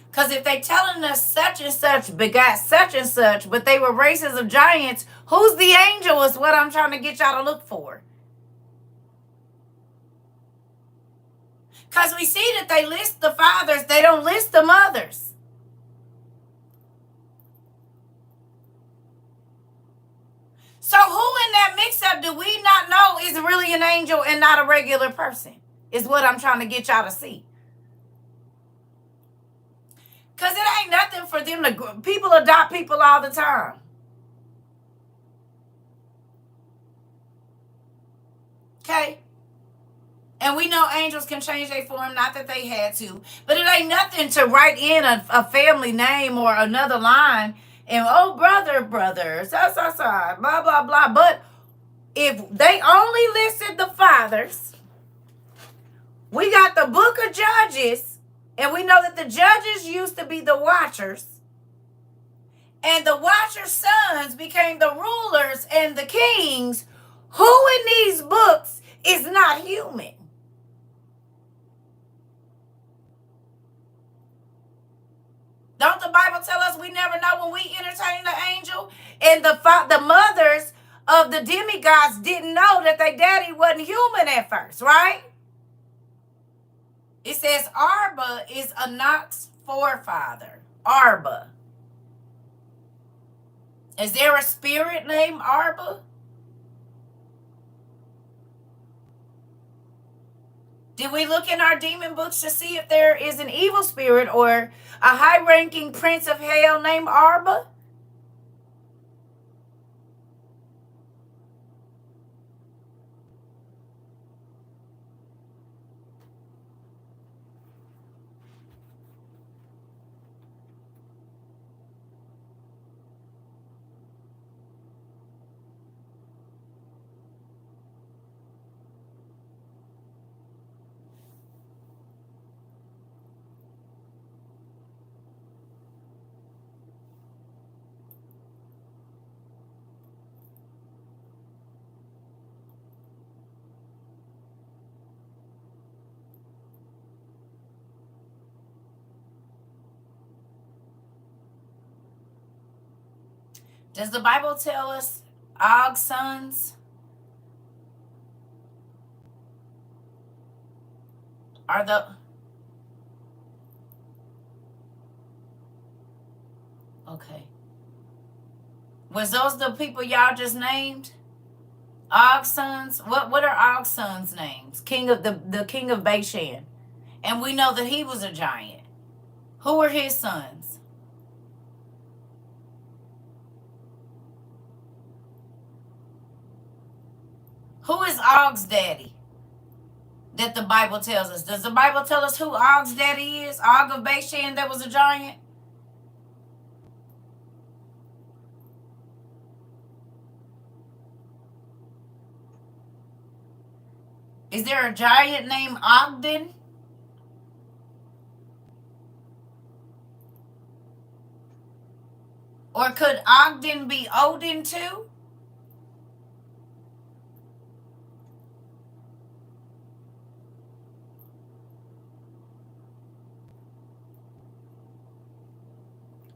Because if they telling us such and such begot such and such, but they were races of giants, who's the angel is what I'm trying to get y'all to look for. Because we see that they list the fathers, they don't list the mothers. So who in that mix-up do we not know is really an angel and not a regular person? Is what I'm trying to get y'all to see. Because it ain't nothing for them to... People adopt people all the time. Okay? And we know angels can change their form, not that they had to. But it ain't nothing to write in a family name or another line and, oh, brother, blah, blah, blah. But if they only listed the fathers, we got the book of Judges, and we know that the judges used to be the watchers. And the watchers' sons became the rulers and the kings. Who in these books is not human? Don't the Bible tell us we never know when we entertain the angel? And the mothers of the demigods didn't know that their daddy wasn't human at first, right? It says Arba is Anak's forefather. Arba. Is there a spirit named Arba? Did we look in our demon books to see if there is an evil spirit or a high-ranking prince of hell named Arba? Does the Bible tell us Og's sons are the... Okay. Was those the people y'all just named? Og's sons? What are Og's sons' names? King of the king of Bashan. And we know that he was a giant. Who were his sons? Who is Og's daddy that the Bible tells us? Does the Bible tell us who Og's daddy is? Og of Bashan that was a giant? Is there a giant named Ogden? Or could Ogden be Odin too?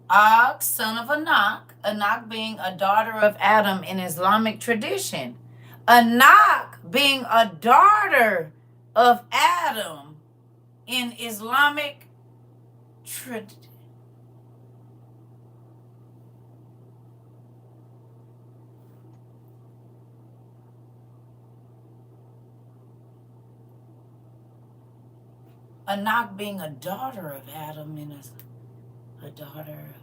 Og, son of Anak, Anak being a daughter of Adam in Islamic tradition. Anak being a daughter of Adam in Islamic tradition. Anak being a daughter of Adam in a daughter of Adam.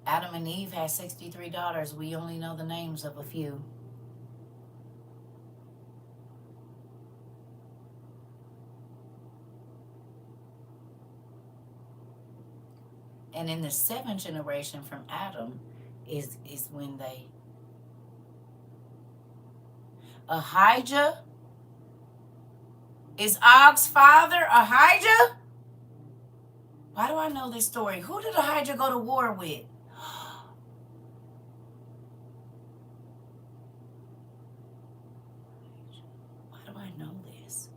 Adam and Eve had 63 daughters. We only know the names of a few. And in the seventh generation from Adam is when they Ahijah? Is Og's father Ahijah? Why do I know this story? Who did Ahijah go to war with? Why do I know this?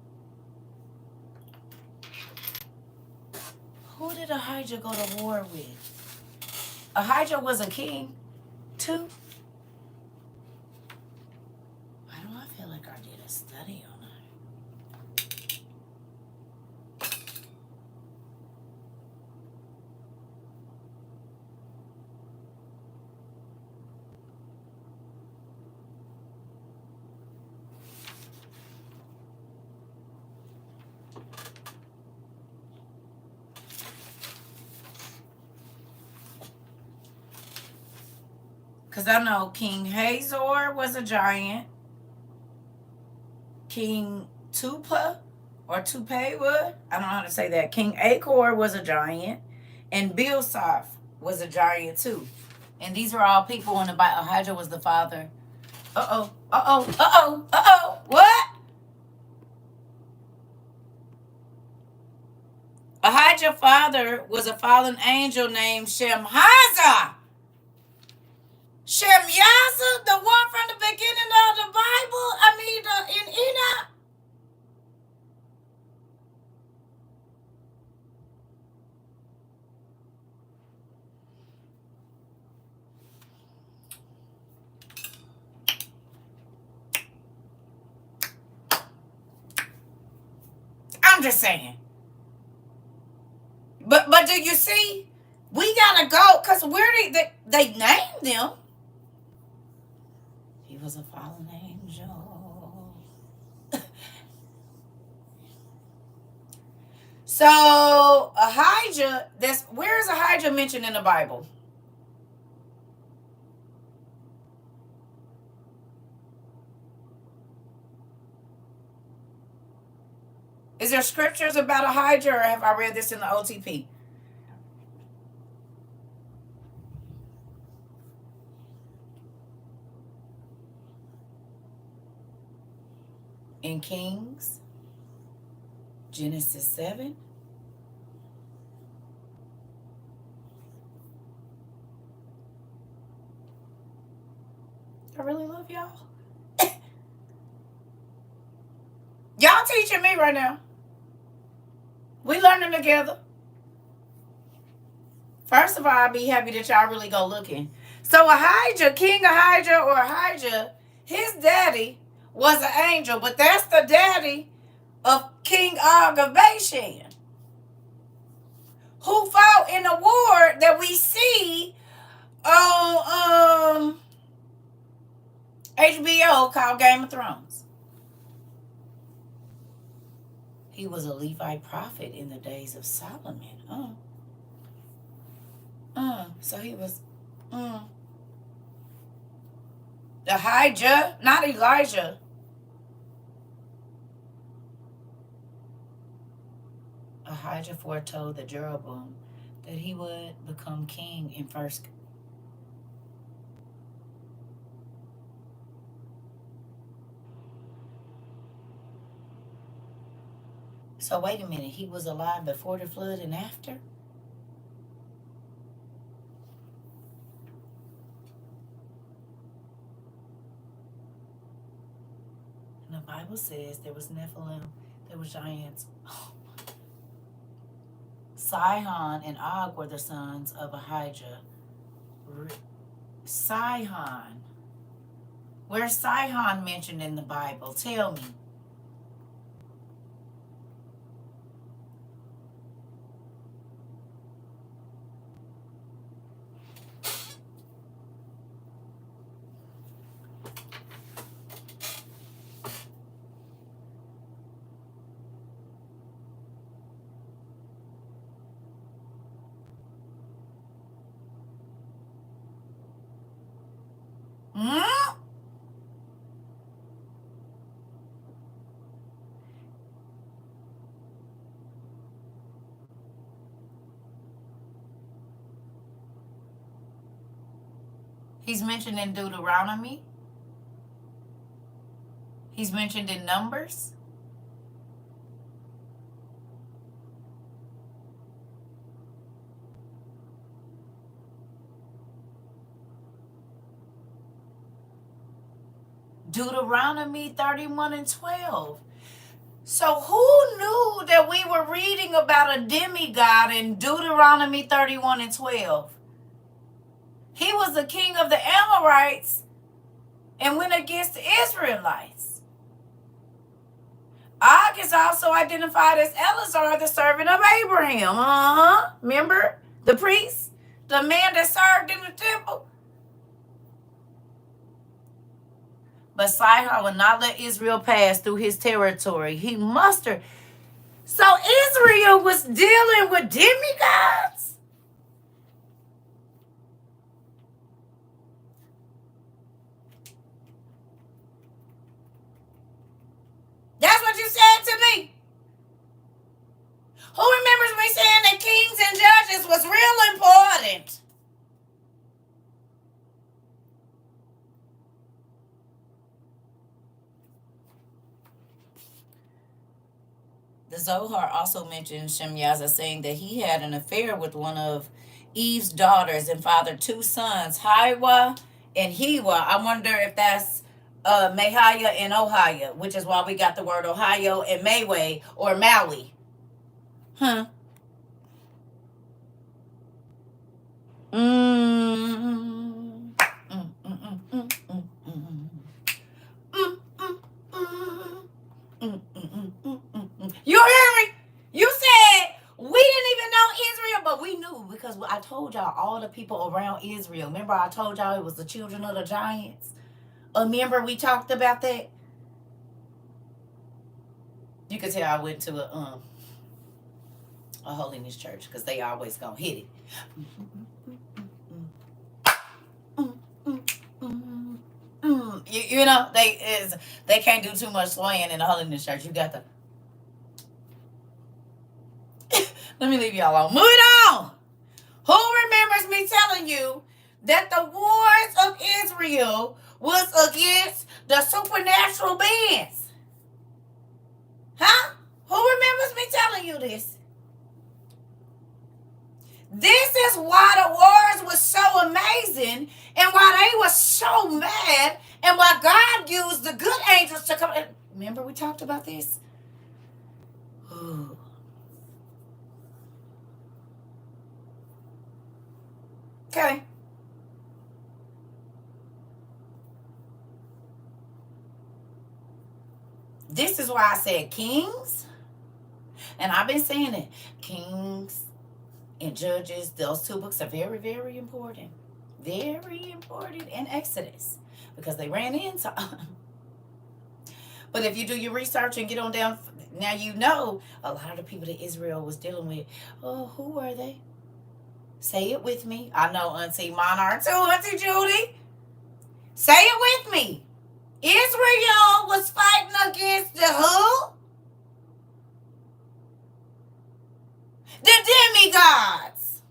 Who did Ahijah go to war with? Ahijah was a king, too. Why do I feel like I did a study on it? Because I know King Hazor was a giant. King Tupa or Tupewa, I don't know how to say that. King Achor was a giant. And Bilsoph was a giant too. And these are all people in the Bible. Ahijah was the father. Uh-oh, uh-oh, uh-oh, uh-oh. What? Ahijah's father was a fallen angel named Shemhaza. Shemyaza, the one from the beginning of the Bible, in Enoch. I'm just saying. But do you see? We gotta go, because where they named them. He was a fallen angel. So Ahijah, where is Ahijah mentioned in the Bible? Is there scriptures about Ahijah, or have I read this in the OTP? In Kings, Genesis 7. I really love y'all. Y'all teaching me right now. We learning together. First of all, I'll be happy that y'all really go looking. So Ahijah, King Ahijah or Ahijah, his daddy was an angel, but that's the daddy of King Og of Bashan, who fought in a war that we see on HBO called Game of Thrones. He was a Levite prophet in the days of Solomon. So he was Ahijah, not Elijah. Ahijah foretold the Jeroboam that he would become king in first. So wait a minute, he was alive before the flood and after? And the Bible says there was Nephilim, there were giants. Sihon and Og were the sons of Ahijah. Sihon. Where's Sihon mentioned in the Bible? Tell me. He's mentioned in Deuteronomy. He's mentioned in Numbers. Deuteronomy 31 and 12. So who knew that we were reading about a demigod in Deuteronomy 31 and 12? He was the king of the Amorites and went against the Israelites. Og is also identified as Eleazar, the servant of Abraham. Remember? The priest? The man that served in the temple? But Sihon would not let Israel pass through his territory. He mustered. So Israel was dealing with demigods? That's what you said to me. Who remembers me saying that kings and judges was real important? The Zohar also mentions Shemyaza saying that he had an affair with one of Eve's daughters and fathered two sons, Hiwa and Hewa. I wonder if that's Mehiah and Ohio, which is why we got the word Ohio and Mayway or Maui. Huh? You hear me? You said we didn't even know Israel, but we knew because I told y'all all the people around Israel. Remember I told y'all it was the children of the giants? Remember we talked about that? You could tell I went to a holiness church because they always gonna hit it. You know, they can't do too much swaying in the holiness church. You got to. Let me leave y'all alone. Move it on. Who remembers me telling you that the wars of Israel was against the supernatural beings? Huh? Who remembers me telling you this? This is why the wars was so amazing and why they were so mad and why God used the good angels to come. Remember we talked about this? Ooh. Okay. This is why I said kings. And I've been saying it. Kings and Judges, those two books are very, very important. Very important in Exodus. Because they ran into. But if you do your research and get on down, now you know a lot of the people that Israel was dealing with. Oh, who are they? Say it with me. I know Auntie Monarch too, Auntie Judy. Say it with me. Israel was fighting against the who? The demigods.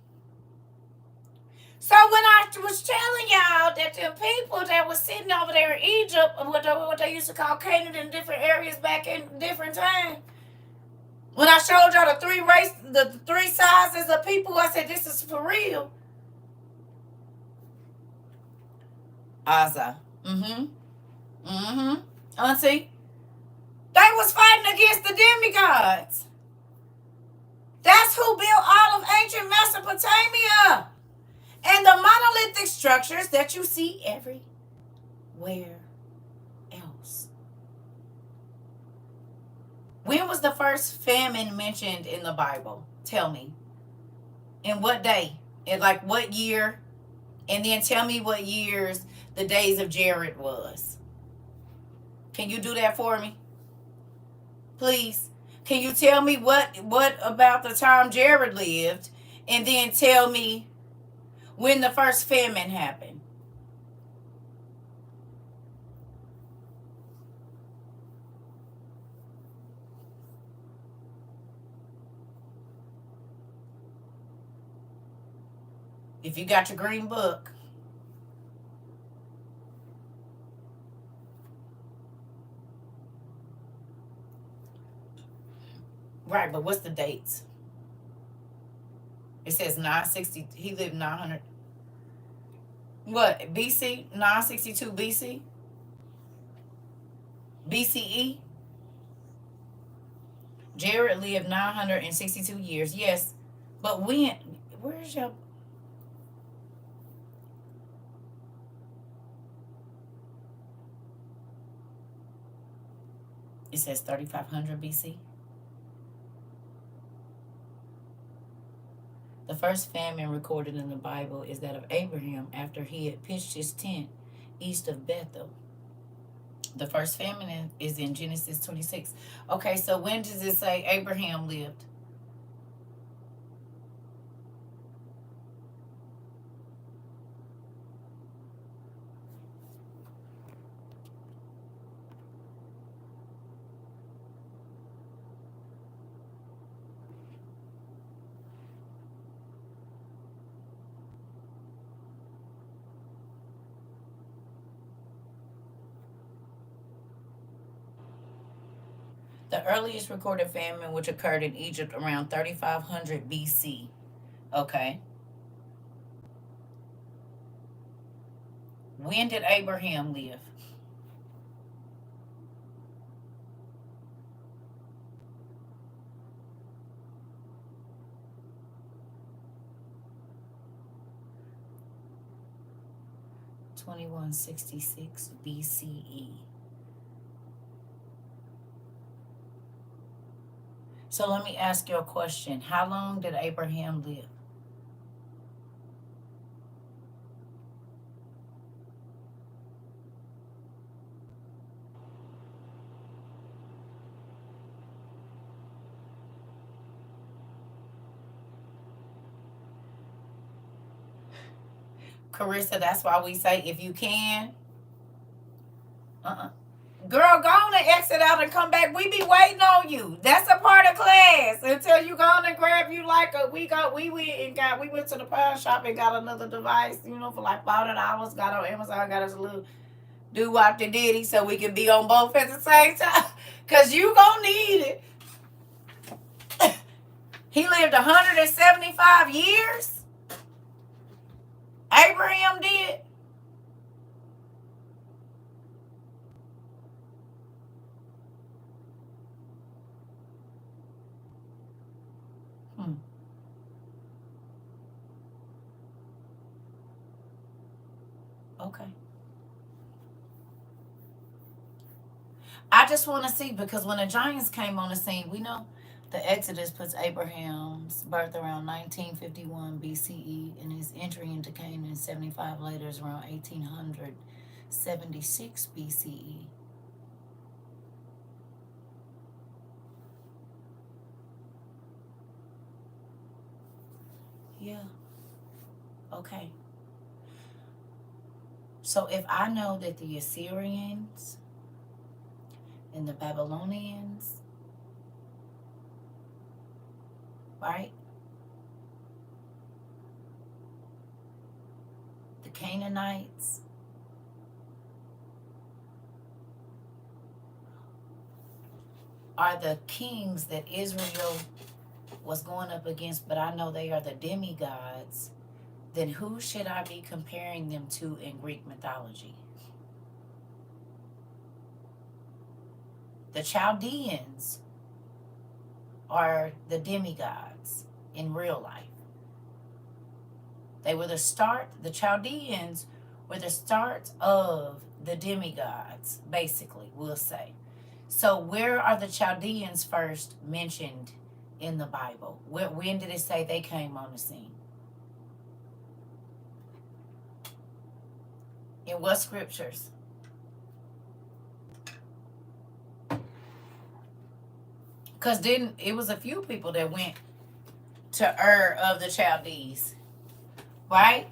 So when I was telling y'all that the people that was sitting over there in Egypt, what they used to call Canaan in different areas back in different times, when I showed y'all the three sizes of people, I said, this is for real. Asa. Auntie. They was fighting against the demigods. That's who built all of ancient Mesopotamia. And the monolithic structures that you see everywhere else. When was the first famine mentioned in the Bible? Tell me. In what day? In like what year? And then tell me what years the days of Jared was. Can you do that for me? Please. Can you tell me what about the time Jared lived? And then tell me when the first famine happened. If you got your green book. Right, but what's the dates? It says 960. He lived 900. What, BC? 962 BC? BCE? Jared lived 962 years. Yes. But when? Where's your. It says 3500 BC. The first famine recorded in the Bible is that of Abraham after he had pitched his tent east of Bethel. The first famine is in Genesis 26. Okay, so when does it say Abraham lived? The earliest recorded famine, which occurred in Egypt around 3500 BC. Okay. When did Abraham live? (2166 BCE). So let me ask you a question. How long did Abraham live? Carissa, that's why we say if you can. Girl, go on and exit out and come back. We be waiting on you. That's a part of class. Until you go on and grab you like a we went to the pawn shop and got another device, for like $40. Got on Amazon, got us a little do what the diddy so we can be on both at the same time. Cause you gonna need it. He lived 175 years. Abraham did. Okay. I just want to see, because when the giants came on the scene, we know the Exodus puts Abraham's birth around 1951 BCE and his entry into Canaan 75 later is around 1876 BCE. Yeah. Okay. So if I know that the Assyrians and the Babylonians, right? The Canaanites, are the kings that Israel was going up against, but I know they are the demigods, then who should I be comparing them to in Greek mythology? The Chaldeans are the demigods in real life. They were the Chaldeans were the start of the demigods, basically, we'll say. So where are the Chaldeans first mentioned in the Bible? When did it say they came on the scene? In what scriptures? Because then it was a few people that went to of the Chaldees, right?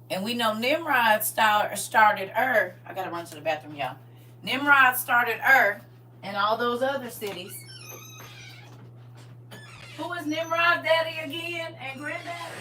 And we know Nimrod started I gotta run to the bathroom, y'all. Nimrod started and all those other cities. Who is Nimrod daddy again and granddaddy?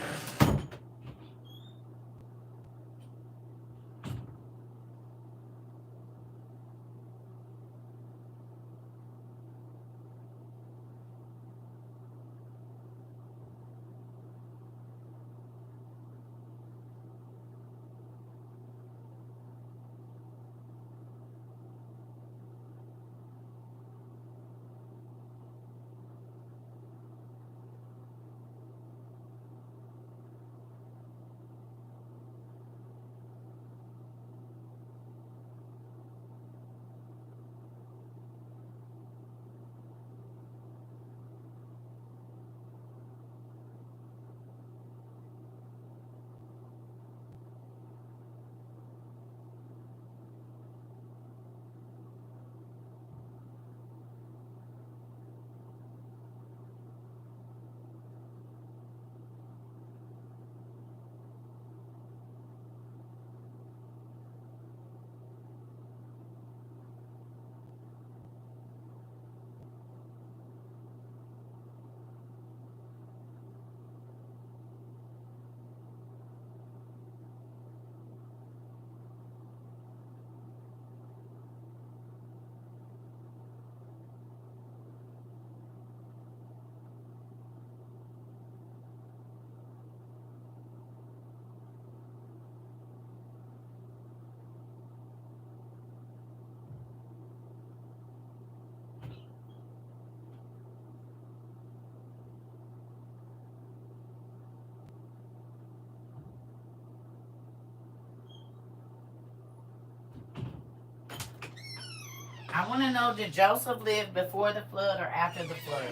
I want to know, did Joseph live before the flood or after the flood?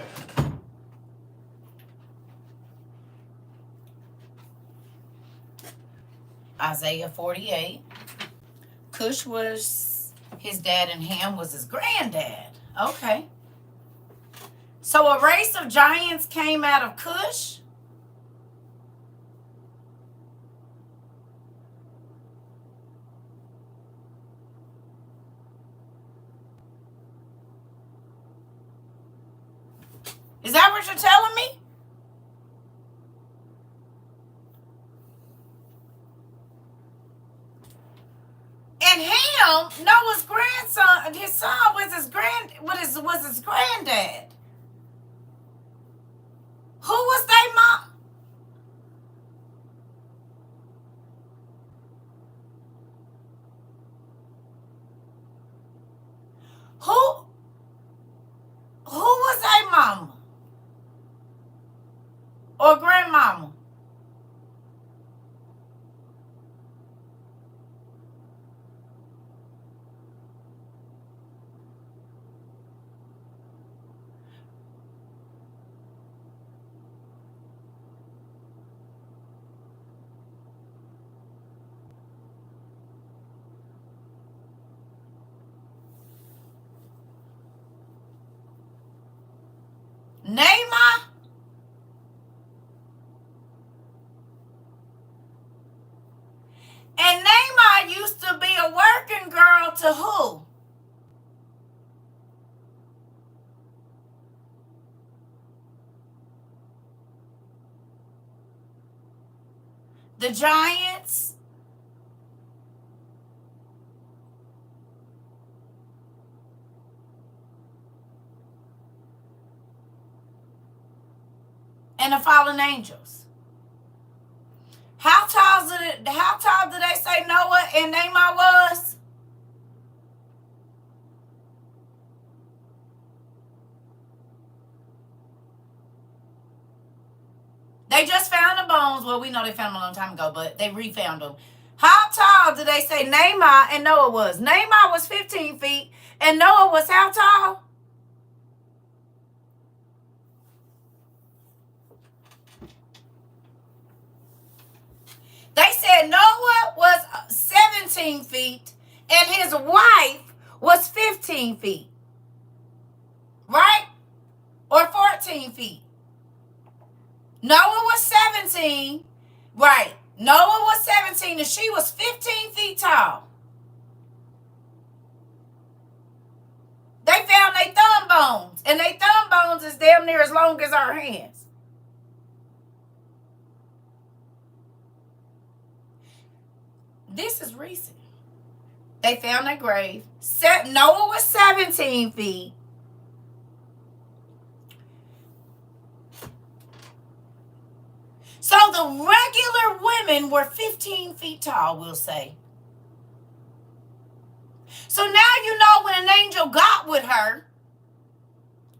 Isaiah 48. Cush was his dad and Ham was his granddad. Okay. So a race of giants came out of Cush? Is that what you're telling me? And Ham, Noah's grandson, his son was his granddad. Who was their mom? Who was their mama? Or grandmama? Naamah? And Naamah used to be a working girl to who? The giants? And the fallen angels. How tall did they say Noah and Naamah was? They just found the bones. Well, we know they found them a long time ago, but they refound them. How tall did they say Naamah and Noah was? Naamah was 15 feet, and Noah was how tall? They said Noah was 17 feet, and his wife was 15 feet. Right? Or 14 feet. Noah was 17. Right. Noah was 17 and she was 15 feet tall. They found their thumb bones. And their thumb bones is damn near as long as our hands. This is recent. They found their grave. Noah was 17 feet. So the regular women were 15 feet tall, we'll say. So now you know when an angel got with her,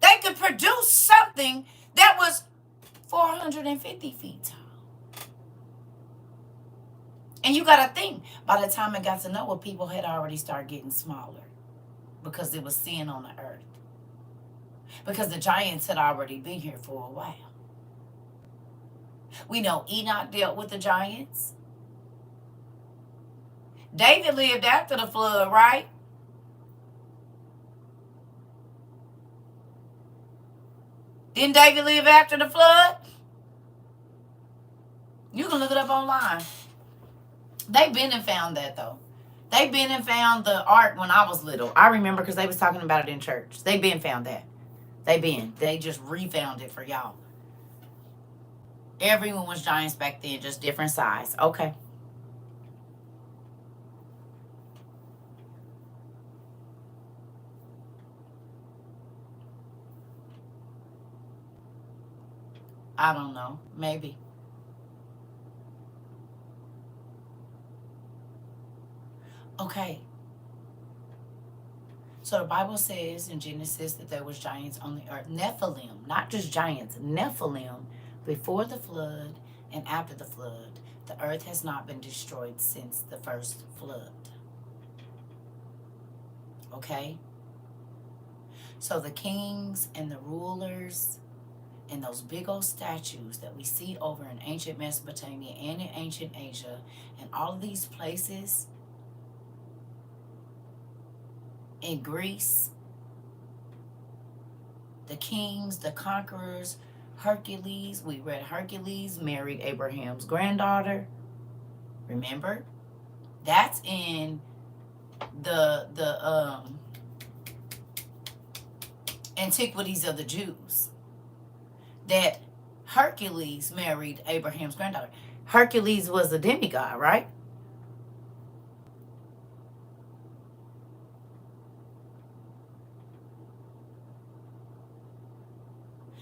they could produce something that was 450 feet tall. And you got to think, by the time it got to Noah, people had already started getting smaller because it was sin on the earth. Because the giants had already been here for a while. We know Enoch dealt with the giants. David lived after the flood, right? Didn't David live after the flood? You can look it up online. They've been and found that, though. They've been and found the ark when I was little. I remember because they was talking about it in church. They've been found that. They just refound it for y'all. Everyone was giants back then, just different size. Okay. I don't know. Maybe. Okay. So the Bible says in Genesis that there was giants on the earth. Nephilim, not just giants. Nephilim before the flood and after the flood. The earth has not been destroyed since the first flood. Okay? So the kings and the rulers and those big old statues that we see over in ancient Mesopotamia and in ancient Asia and all of these places in Greece, the kings, the conquerors, Hercules, we read Hercules married Abraham's granddaughter. Remember? That's in the antiquities of the Jews. That Hercules married Abraham's granddaughter. Hercules was a demigod, right?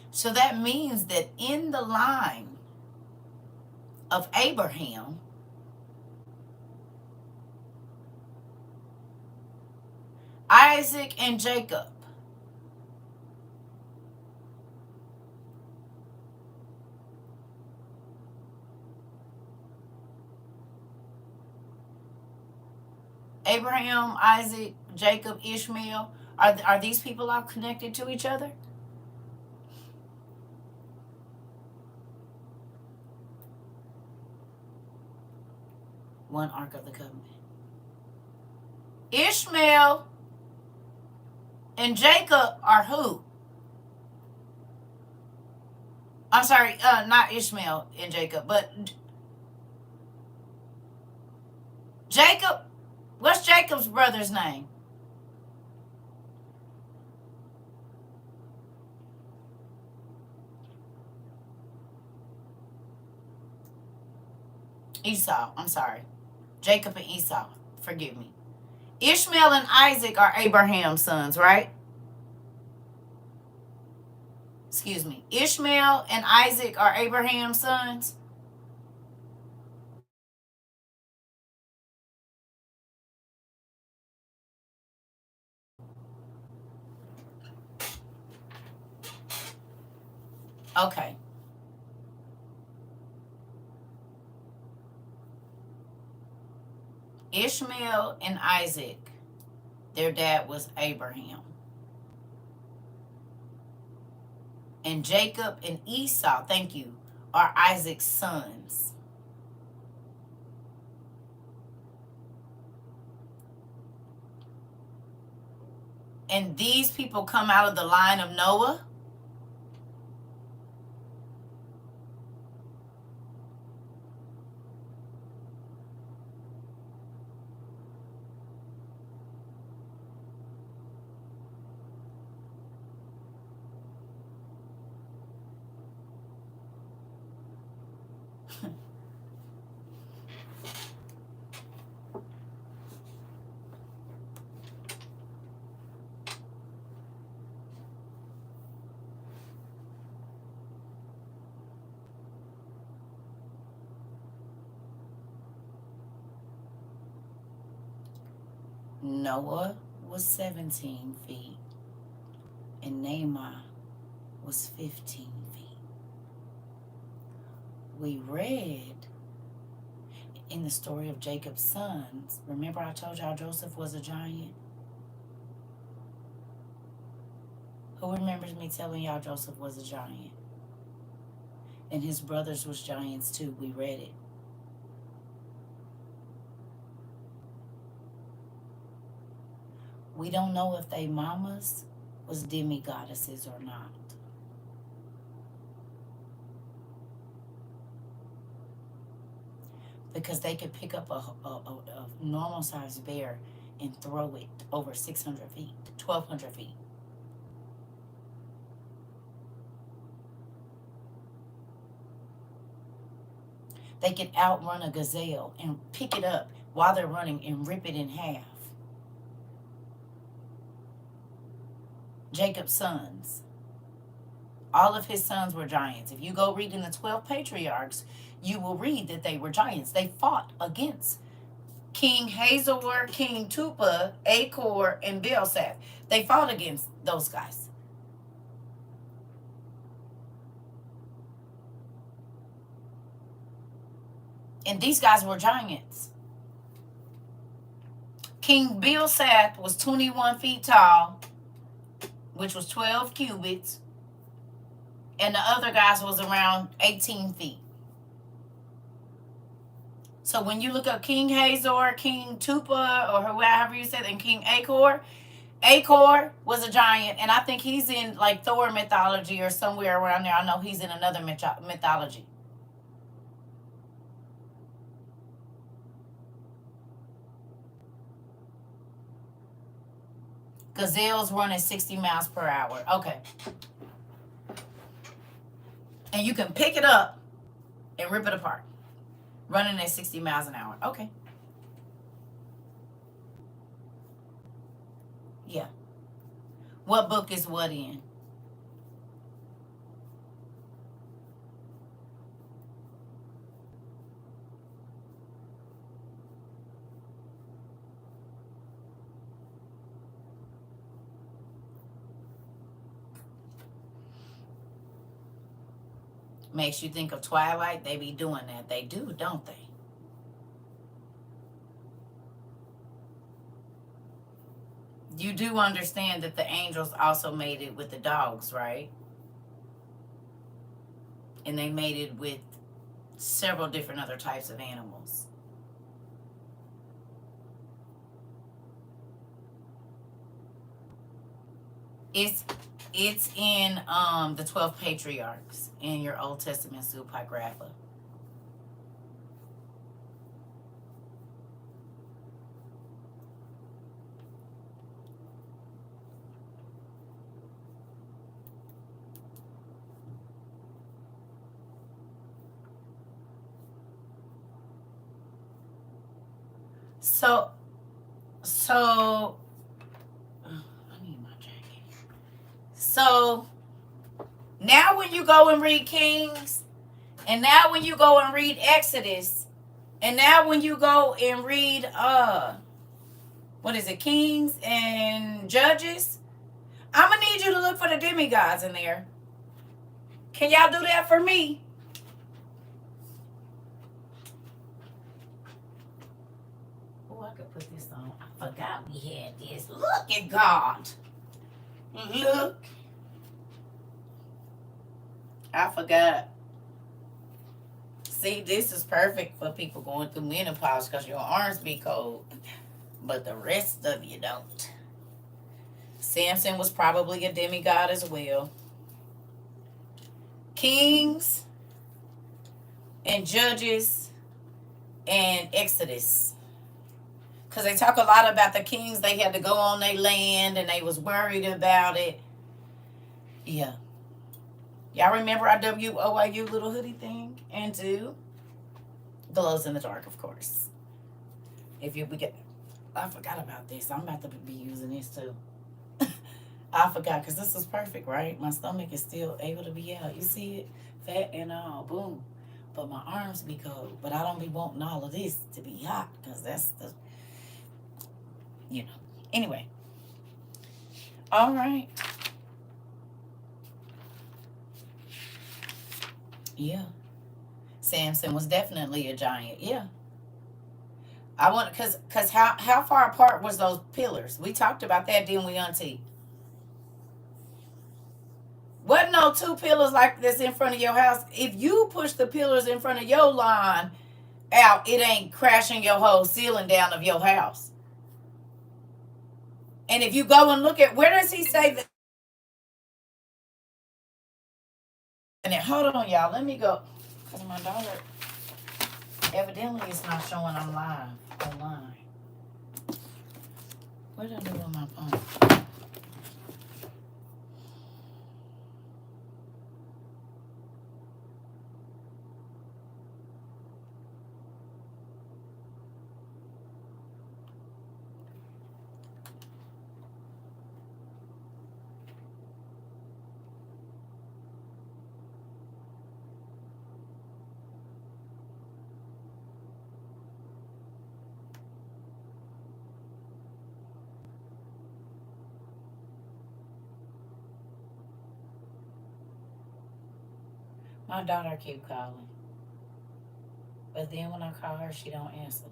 So that means that in the line of Abraham, Isaac and Jacob, Abraham, Isaac, Jacob, Ishmael, are these people all connected to each other? One Ark of the Covenant. Ishmael and Jacob are who? I'm sorry, not Ishmael and Jacob, but Jacob. What's Jacob's brother's name? Esau. I'm sorry. Jacob and Esau. Forgive me. Ishmael and Isaac are Abraham's sons, right? Excuse me. Ishmael and Isaac are Abraham's sons. Okay. Ishmael and Isaac, their dad was Abraham. And Jacob and Esau, thank you, are Isaac's sons. And these people come out of the line of Noah. Noah was 17 feet and Naaman was 15 feet. We read in the story of Jacob's sons, remember I told y'all Joseph was a giant? Who remembers me telling y'all Joseph was a giant? And his brothers was giants too. We read it. We don't know if they mamas was demigoddesses or not. Because they could pick up a normal sized bear and throw it over 600 feet, 1,200 feet. They could outrun a gazelle and pick it up while they're running and rip it in half. Jacob's sons. All of his sons were giants. If you go read in the 12 patriarchs, you will read that they were giants. They fought against King Hazor, King Tupa, Achor, and Belshazzar. They fought against those guys. And these guys were giants. King Belshazzar was 21 feet tall which was 12 cubits, and the other guy's was around 18 feet. So when you look up King Hazor, King Tupa, or however you said, and King Acor, Acor was a giant, and I think he's in like Thor mythology or somewhere around there. I know he's in another mythology. Gazelles run at 60 miles per hour. Okay. And you can pick it up and rip it apart. Running at 60 miles an hour. Okay. Yeah. What book is what in? Makes you think of Twilight. They be doing that. They do, don't they? You do understand that the angels also made it with the dogs, right? And they made it with several different other types of animals. It's in the 12 patriarchs in your Old Testament Supagrapha. So I need my jacket. So now when you go and read Kings, and now when you go and read Exodus, and now when you go and read what is it, Kings and Judges, I'm gonna need you to look for the demigods in there. Can y'all do that for me? Oh, I could put this on. I forgot we had this. Look at God. Look. I forgot. See, this is perfect for people going through menopause because your arms be cold, but the rest of you don't. Samson was probably a demigod as well. Kings and Judges and Exodus. Because they talk a lot about the kings. They had to go on their land and they was worried about it. Yeah. Y'all remember our WOIU little hoodie thing? And two, glows in the dark, of course. If you get, I forgot about this. I'm about to be using this too. I forgot because this is perfect, right? My stomach is still able to be out. You see it? Fat and all, boom. But my arms be cold. But I don't be wanting all of this to be hot because that's the, you know. Anyway. All right. Yeah. Samson was definitely a giant. Yeah. I want, because how far apart was those pillars? We talked about that, didn't we, Auntie? Wasn't no two pillars like this in front of your house. If you push the pillars in front of your lawn out, it ain't crashing your whole ceiling down of your house. And if you go and look at, where does he say that? And then, hold on, y'all. Let me go. Because my daughter, evidently, it's not showing I'm live online. What did I do on my phone? My daughter keep calling. But then when I call her, she don't answer.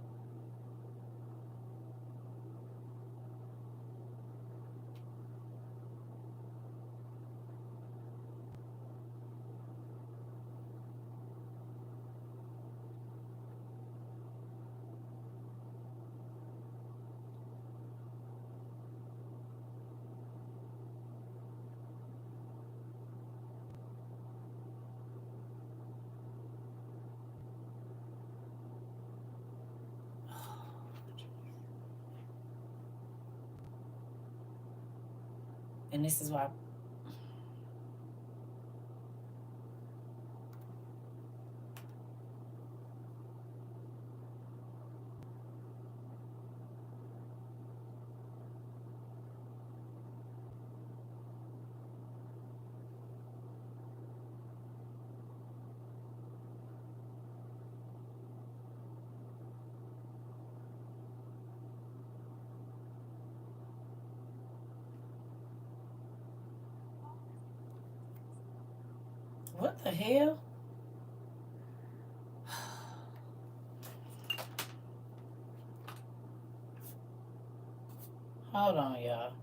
And this is why. What the hell? Hold on, y'all.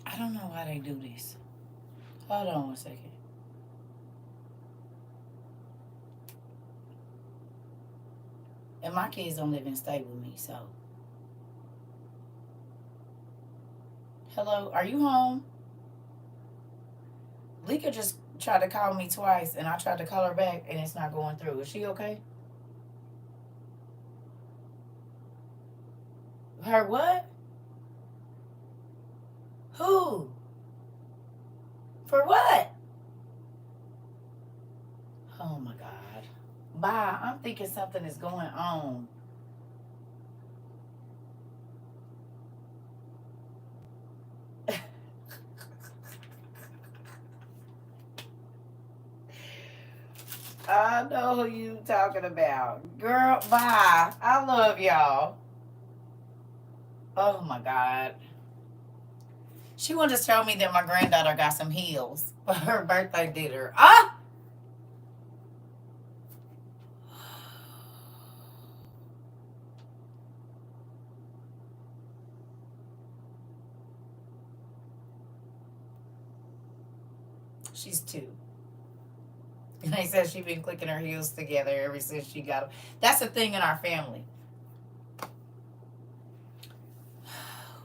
I don't know why they do this. Hold on 1 second. And my kids don't live in state with me, so. Hello, are you home? Lika just tried to call me twice, and I tried to call her back, and it's not going through. Is she okay? Her what? Who? For what? Oh my God. Bye. I'm thinking something is going on. I know who you talking about. Girl, bye. I love y'all. Oh my God. She wanted to show me that my granddaughter got some heels for her birthday dinner. Ah! She's 2. And they said she been clicking her heels together ever since she got them. That's the thing in our family.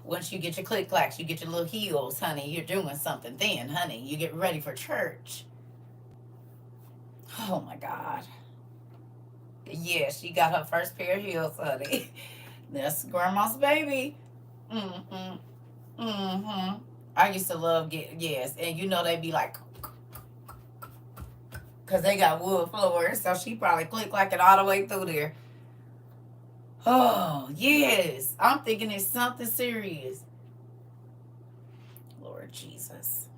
Once you get your click clacks, you get your little heels, honey, you're doing something. Then, honey, you get ready for church. Oh my God. Yeah, she got her first pair of heels, honey. That's grandma's baby. Mm-hmm. Mm-hmm. I used to love yes, and you know they be like, because they got wood floors, so she probably clicked like it all the way through there. Oh, yes. I'm thinking it's something serious. Lord Jesus.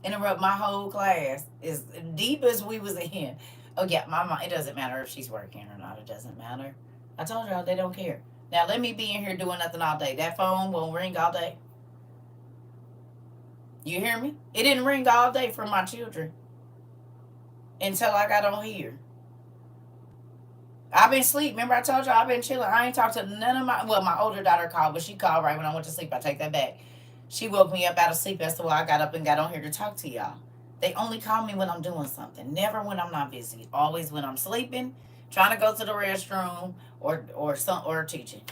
Interrupt my whole class. As deep as we was in. Oh, yeah, my mom, it doesn't matter if she's working or not. It doesn't matter. I told y'all they don't care. Now, let me be in here doing nothing all day. That phone won't ring all day. You hear me? It didn't ring all day for my children until I got on here. I've been asleep. Remember I told you I've been chilling. I ain't talked to none of my older daughter called, but she called right when I went to sleep. I take that back. She woke me up out of sleep. That's why I got up and got on here to talk to y'all. They only call me when I'm doing something. Never when I'm not busy. Always when I'm sleeping, trying to go to the restroom, or teaching.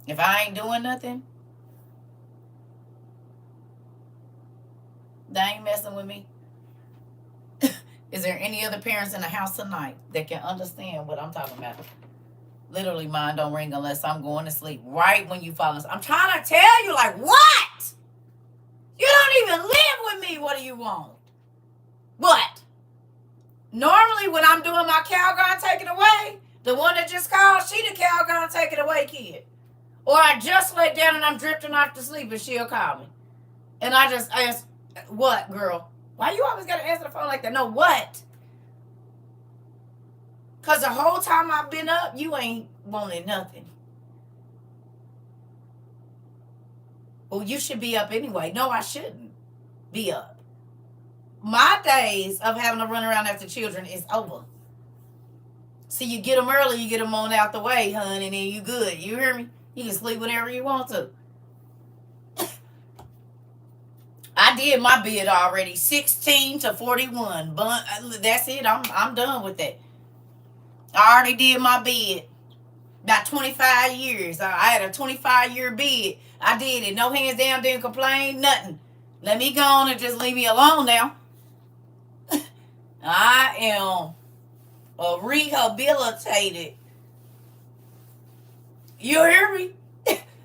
If I ain't doing nothing, they ain't messing with me. Is there any other parents in the house tonight that can understand what I'm talking about? Literally, mine don't ring unless I'm going to sleep. Right when you fall asleep. I'm trying to tell you, like, what? You don't even live with me. What do you want? What? Normally, when I'm doing my Calgon take it away, the one that just called, she the Calgon take it away kid. Or I just lay down and I'm drifting off to sleep and she'll call me. And I just ask, what, girl? Why you always gotta answer the phone like that? No, what? Because the whole time I've been up, you ain't wanted nothing. Well, you should be up anyway. No, I shouldn't be up. My days of having to run around after children is over. See, you get them early, you get them on out the way, honey, and then you good. You hear me? You can sleep whenever you want to. I did my bid already, 16 to 41. But that's it. I'm done with that. I already did my bid. About 25 years. I had a 25-year bid. I did it. No hands down, didn't complain, nothing. Let me go on and just leave me alone now. I am rehabilitated. You hear me?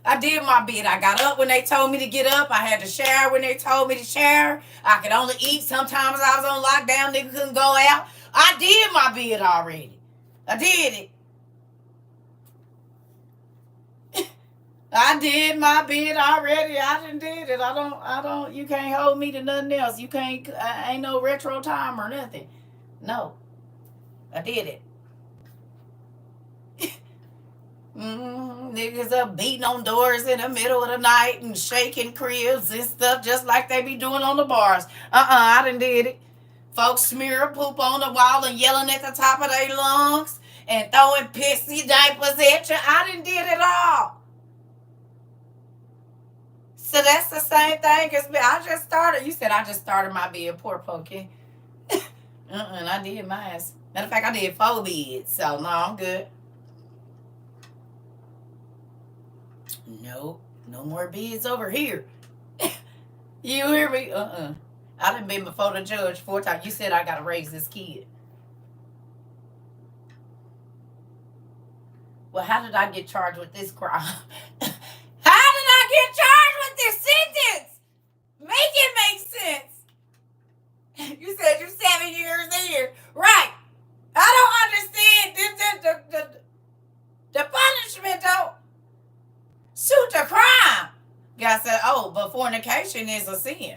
I did my bid. I got up when they told me to get up. I had to shower when they told me to shower. I could only eat. Sometimes I was on lockdown. Nigga couldn't go out. I did my bid already. I did it. I did my bid already. I done did it. I don't, you can't hold me to nothing else. You can't, ain't no retro time or nothing. No. I did it. Niggas up beating on doors in the middle of the night and shaking cribs and stuff just like they be doing on the bars. I done did it. Folks smearing poop on the wall and yelling at the top of their lungs and throwing pissy diapers at you. I done did it all. So that's the same thing as me. I just started. You said I just started my bid, poor Pokey. And I did mine. Matter of fact, I did 4 bids. So no, I'm good. No more bids over here. You hear me? I done been before the judge 4 times. You said I gotta raise this kid. Well, how did I get charged with this crime? How did I get charged with this sentence? Make it make sense. You said you're 7 years in. Right. I don't understand the punishment, though. Shoot the crime. God said, oh, but fornication is a sin.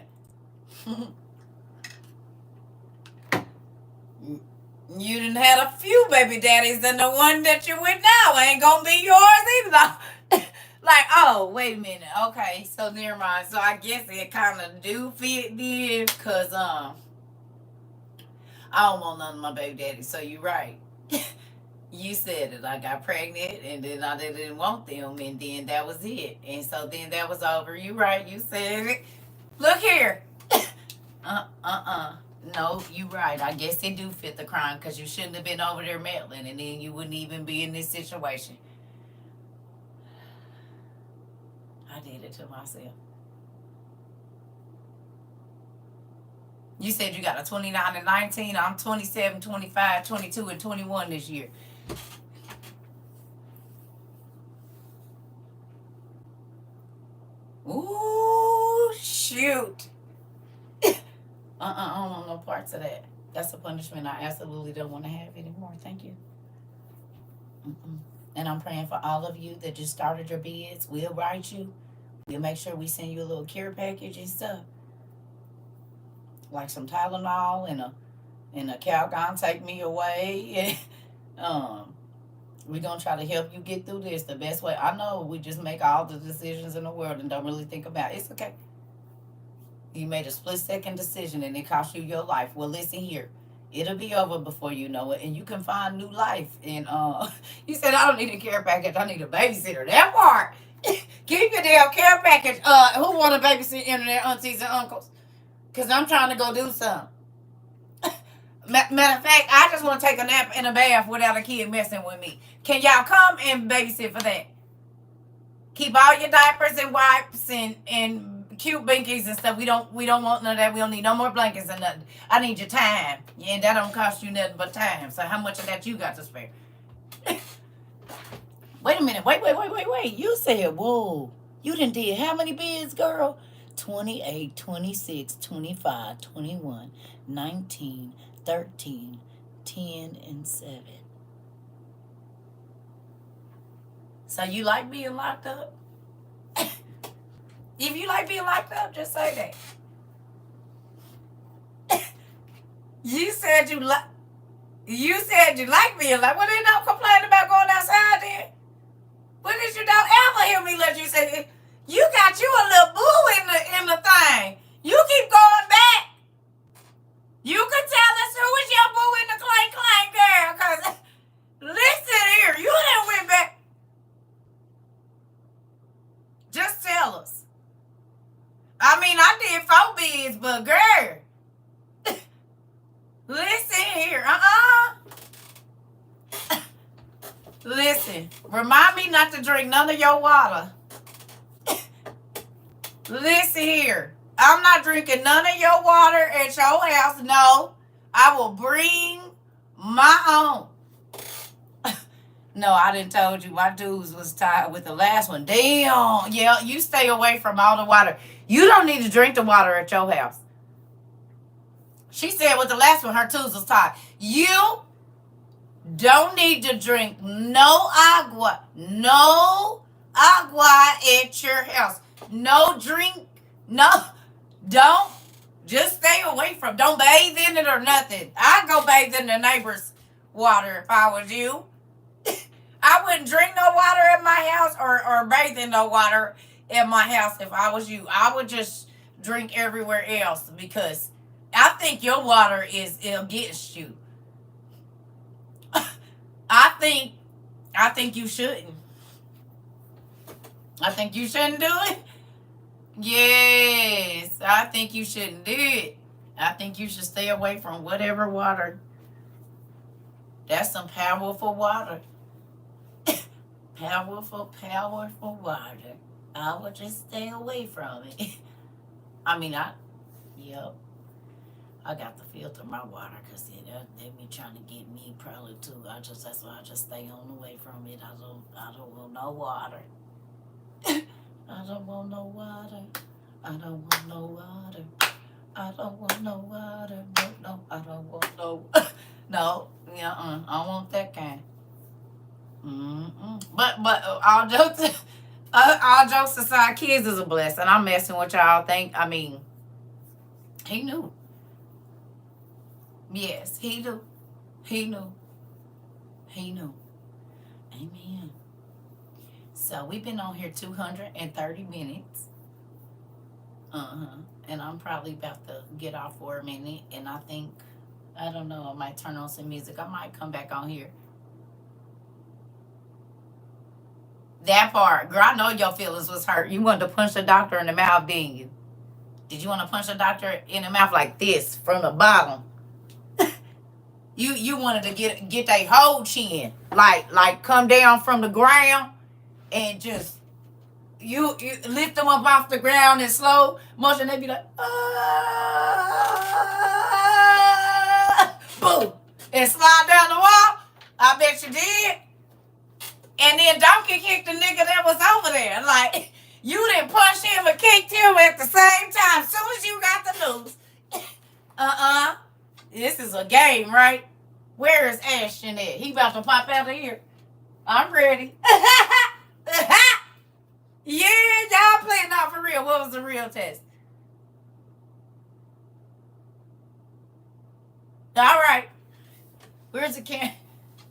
You done had a few baby daddies, and the one that you're with now ain't gonna be yours either. Like, oh, wait a minute. Okay, so never mind. So I guess it kind of do fit then, because I don't want none of my baby daddies. So you're right. You said it. I got pregnant, and then I didn't want them, and then that was it. And so then that was over. You right. You said it. Look here. No, you right. I guess it do fit the crime, because you shouldn't have been over there meddling, and then you wouldn't even be in this situation. I did it to myself. You said you got a 29 and 19. I'm 27, 25, 22, and 21 this year. Ooh, shoot. I don't want no parts of that. That's a punishment I absolutely don't want to have anymore. Thank you. And I'm praying for all of you that just started your bids. We'll write you. We'll make sure we send you a little care package and stuff. Like some Tylenol and a Calgon take me away. We're going to try to help you get through this the best way. I know we just make all the decisions in the world and don't really think about it. It's okay. You made a split-second decision and it cost you your life. Well, listen here. It'll be over before you know it, and you can find new life. And you said, I don't need a care package. I need a babysitter. That part. Keep your damn care package. Who want to babysit internet aunties and uncles? Because I'm trying to go do something. Matter of fact, I just want to take a nap in a bath without a kid messing with me. Can y'all come and babysit for that? Keep all your diapers and wipes and cute binkies and stuff. We don't want none of that. We don't need no more blankets and nothing. I need your time. Yeah, and that don't cost you nothing but time. So how much of that you got to spare? Wait a minute. Wait. You said, whoa. You done did how many bids, girl? 28, 26, 25, 21, 19, 13, 10, and 7. So you like being locked up? If you like being locked up, just say that. You said you like. You said you like me. Like, well, then don't complain about going outside then. What did you don't ever hear me let you say? You got you a little boo in the thing. You keep going back. You can tell us who was your boo in the clank clank girl. Cause listen here, you done went back. Just tell us. I mean, I did phobias, but girl, listen here. Listen, remind me not to drink none of your water. Listen here. I'm not drinking none of your water at your house. No, I will bring my own. No, I didn't told you my dudes was tied with the last one. Damn. Yeah, you stay away from all the water. You don't need to drink the water at your house. She said with the last one, her tubes was tied. You don't need to drink no agua. No agua at your house. No drink. No. Don't. Just stay away from. Don't bathe in it or nothing. I'd go bathe in the neighbor's water if I was you. I wouldn't drink no water at my house or bathe in no water at my house if I was you. I would just drink everywhere else because I think your water is against you. I think you shouldn't. I think you shouldn't do it. Yes, I think you shouldn't do it. I think you should stay away from whatever water. That's some powerful water. Powerful water. I would just stay away from it. I mean, yep. I got to filter my water because they be trying to get me probably too. That's why I just stay on away from it. I don't want no water. I don't want no water. I don't want no water. I don't want no water. No, I don't want no. No, I don't want that kind. But all jokes aside, kids is a blessing. I'm messing with y'all. I mean, he knew. Yes, he knew. He knew. He knew. Amen. So we've been on here 230 minutes. And I'm probably about to get off for a minute. And I think, I don't know, I might turn on some music. I might come back on here. That part, girl, I know your feelings was hurt. You wanted to punch the doctor in the mouth, didn't you? Did you want to punch the doctor in the mouth like this from the bottom? You wanted to get that whole chin, like come down from the ground and just you lift them up off the ground in slow motion. They be like, boom, and slide down the wall. I bet you did. And then donkey kicked the nigga that was over there. Like, you didn't punch him and kicked him at the same time. As soon as you got the news. This is a game, right? Where is Ashton at? He about to pop out of here. I'm ready. Yeah, y'all playing out for real. What was the real test? All right. Where's the camera?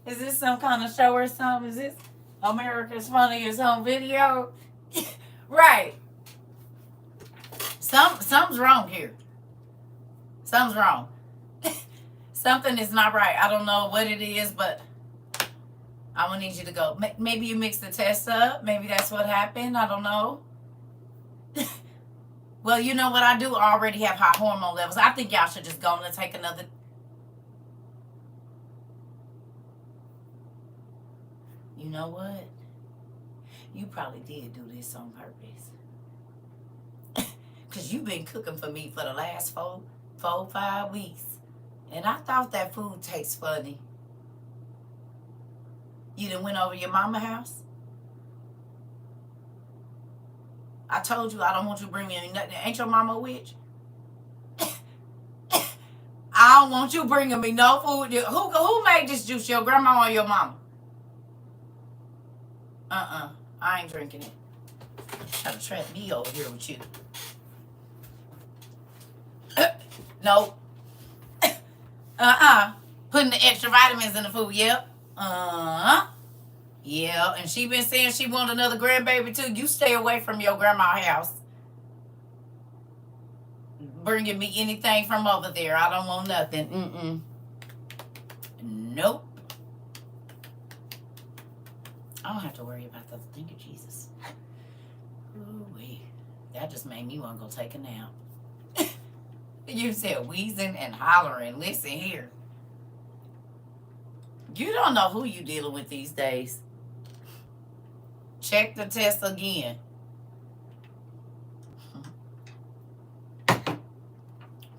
Is this some kind of show or something? Is this America's Funniest Home Video? Right. Something's wrong here. Something's wrong. Something is not right. I don't know what it is, but I'm going to need you to go. Maybe you mixed the test up. Maybe that's what happened. I don't know. Well, you know what I do? I already have high hormone levels. I think y'all should just go and take another. You know what? You probably did do this on purpose. Because you've been cooking for me for the last 5 weeks. And I thought that food tastes funny. You done went over your mama's house? I told you I don't want you to bring me nothing. Ain't your mama a witch? I don't want you bringing me no food. Who made this juice? Your grandma or your mama? I ain't drinking it. Try to trap me over here with you. No. Putting the extra vitamins in the food. Yep. Yeah. And she been saying she want another grandbaby too. You stay away from your grandma's house. Bringing me anything from over there. I don't want nothing. Nope. I don't have to worry about that. Thank you, Jesus. Ooh-wee. That just made me want to go take a nap. You said wheezing and hollering. Listen here. You don't know who you dealing with these days. Check the test again.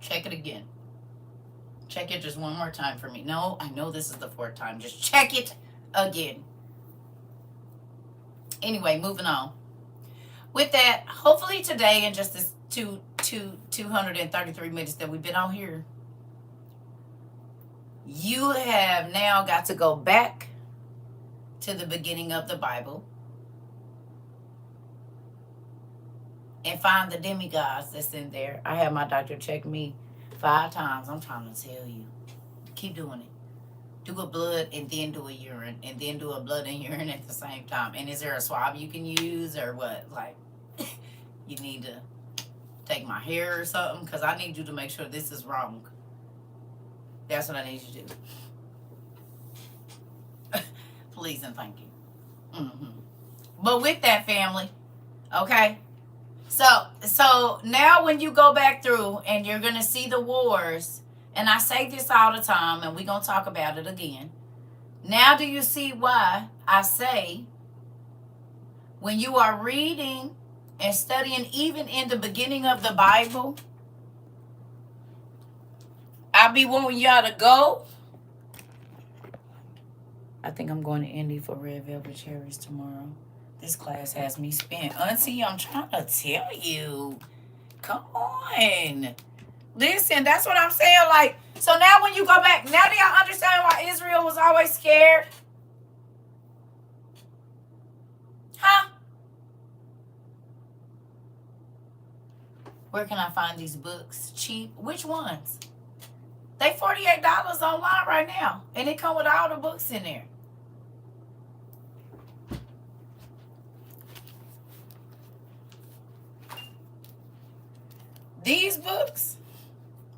Check it again. Check it just one more time for me. No, I know this is the fourth time. Just check it again. Anyway, moving on. With that, hopefully today in just this 233 minutes that we've been on here, you have now got to go back to the beginning of the Bible and find the demigods that's in there. I had my doctor check me 5 times. I'm trying to tell you. Keep doing it. Do a blood and then do a urine and then do a blood and urine at the same time. And is there a swab you can use or what? Like, you need to take my hair or something? Because I need you to make sure this is wrong. That's what I need you to do. Please and thank you. But with that, family, okay? So now when you go back through and you're going to see the wars, and I say this all the time, and we're going to talk about it again. Now do you see why I say when you are reading and studying, even in the beginning of the Bible, I be wanting y'all to go. I think I'm going to Indy for Red Velvet Cherries tomorrow. This class has me spent. Auntie, I'm trying to tell you. Come on. Listen, that's what I'm saying. Like, so now when you go back, now do y'all understand why Israel was always scared? Huh? Where can I find these books? Cheap? Which ones? They $48 online right now. And it come with all the books in there. These books,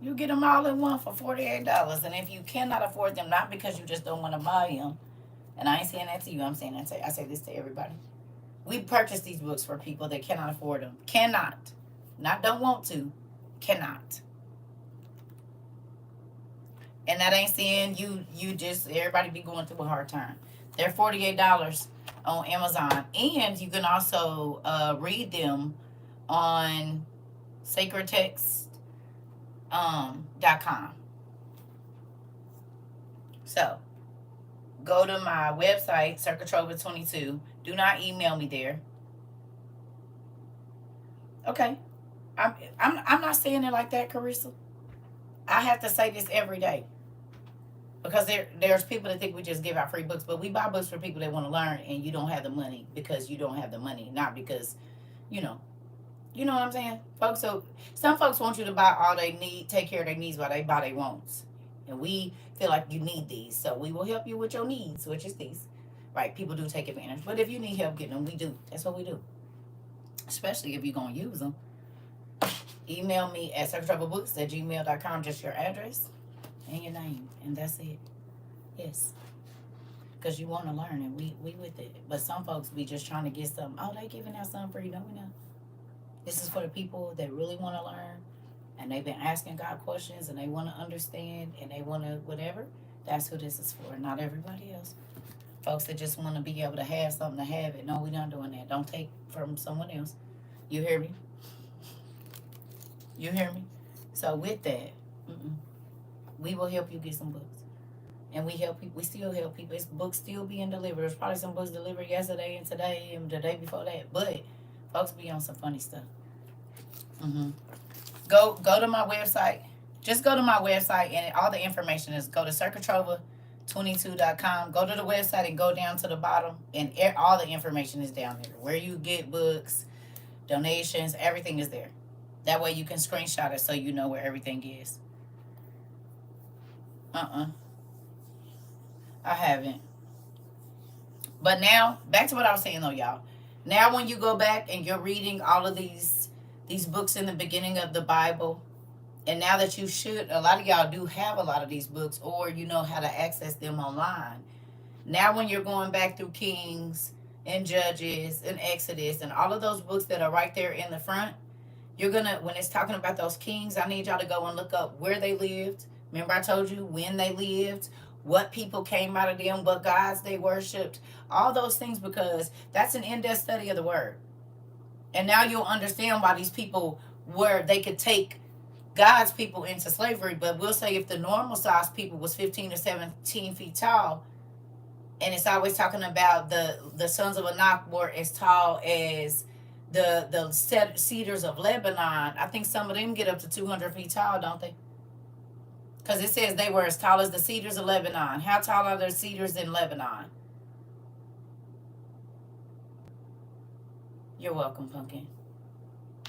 you get them all in one for $48. And if you cannot afford them, not because you just don't want to buy them, and I ain't saying that to you, I'm saying that to, I say this to everybody. We purchase these books for people that cannot afford them. Cannot. Not don't want to. Cannot. And that ain't saying you just, everybody be going through a hard time. They're $48 on Amazon. And you can also read them on sacredtext.com. So, go to my website, Circatrova22. Do not email me there. Okay. I'm not saying it like that, Carissa. I have to say this every day. Because there's people that think we just give out free books, but we buy books for people that want to learn, and you don't have the money because you don't have the money, not because, you know what I'm saying, folks. So some folks want you to buy all they need, take care of their needs while they buy their wants, and we feel like you need these, so we will help you with your needs, which is these, right? People do take advantage, but if you need help getting them, we do. That's what we do, especially if you're gonna use them. Email me at circletravelbooks@gmail.com, just your address and your name, and that's it. Yes, because you want to learn, and we with it. But some folks be just trying to get something. Oh, they giving out something free. No, we know. This is for the people that really want to learn, and they've been asking God questions, and they want to understand, and they want to whatever. That's who this is for, not everybody else. Folks that just want to be able to have something to have it. No, we're not doing that. Don't take from someone else. You hear me? You hear me? So with that, we will help you get some books. And we help people. We still help people. It's books still being delivered. There's probably some books delivered yesterday and today and the day before that. But folks be on some funny stuff. Go to my website. Just go to my website, and all the information is, go to circatrova22.com. Go to the website and go down to the bottom, and all the information is down there. Where you get books, donations, everything is there. That way you can screenshot it so you know where everything is. Uh-uh. I haven't. But now, back to what I was saying though, y'all. Now when you go back and you're reading all of these books in the beginning of the Bible, and now that you should, a lot of y'all do have a lot of these books, or you know how to access them online. Now when you're going back through Kings and Judges and Exodus and all of those books that are right there in the front, you're gonna, when it's talking about those kings, I need y'all to go and look up where they lived. Remember I told you when they lived, what people came out of them, what gods they worshipped, all those things, because that's an in-depth study of the word. And now you'll understand why these people were, they could take God's people into slavery. But we'll say if the normal size people was 15 to 17 feet tall, and it's always talking about the sons of Anak were as tall as the cedars of Lebanon. I think some of them get up to 200 feet tall, don't they? Because it says they were as tall as the cedars of Lebanon. How tall are the cedars in Lebanon? You're welcome, Pumpkin.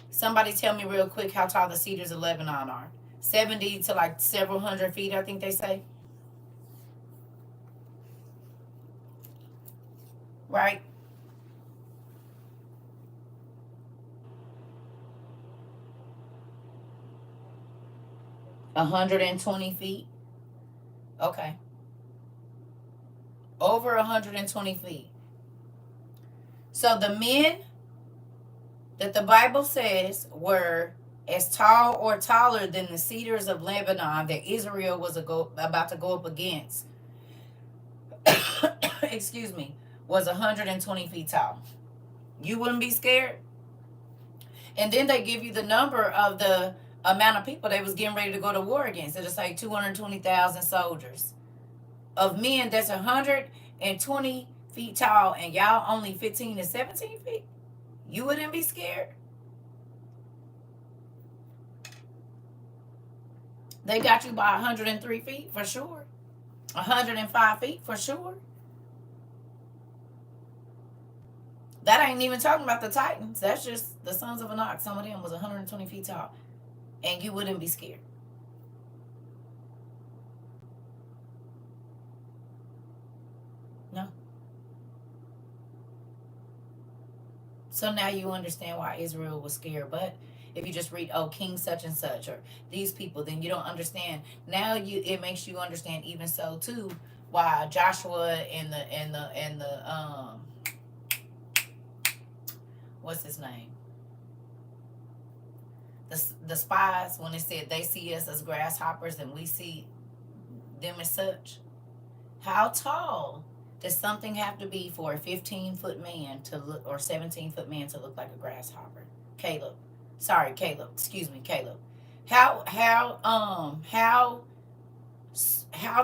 Somebody tell me real quick how tall the cedars of Lebanon are. 70 to like several hundred feet, I think they say. Right? 120 feet. Okay. Over 120 feet. So the men that the Bible says were as tall or taller than the cedars of Lebanon that Israel was about to go up against, excuse me, was 120 feet tall. You wouldn't be scared? And then they give you the number of the amount of people they was getting ready to go to war against. It'll say 220,000 soldiers. Of men that's 120 feet tall and y'all only 15 to 17 feet? You wouldn't be scared? They got you by 103 feet for sure. 105 feet for sure. That ain't even talking about the Titans. That's just the sons of Anak. Some of them was 120 feet tall. And you wouldn't be scared. No. So now you understand why Israel was scared. But if you just read, oh, King such and such, or these people, then you don't understand. Now it makes you understand even so too why Joshua and the what's his name? The spies, when it said they see us as grasshoppers and we see them as such. How tall does something have to be for a 15-foot man to look, or 17-foot man to look like a grasshopper? Caleb. Sorry, Caleb. Excuse me, Caleb. How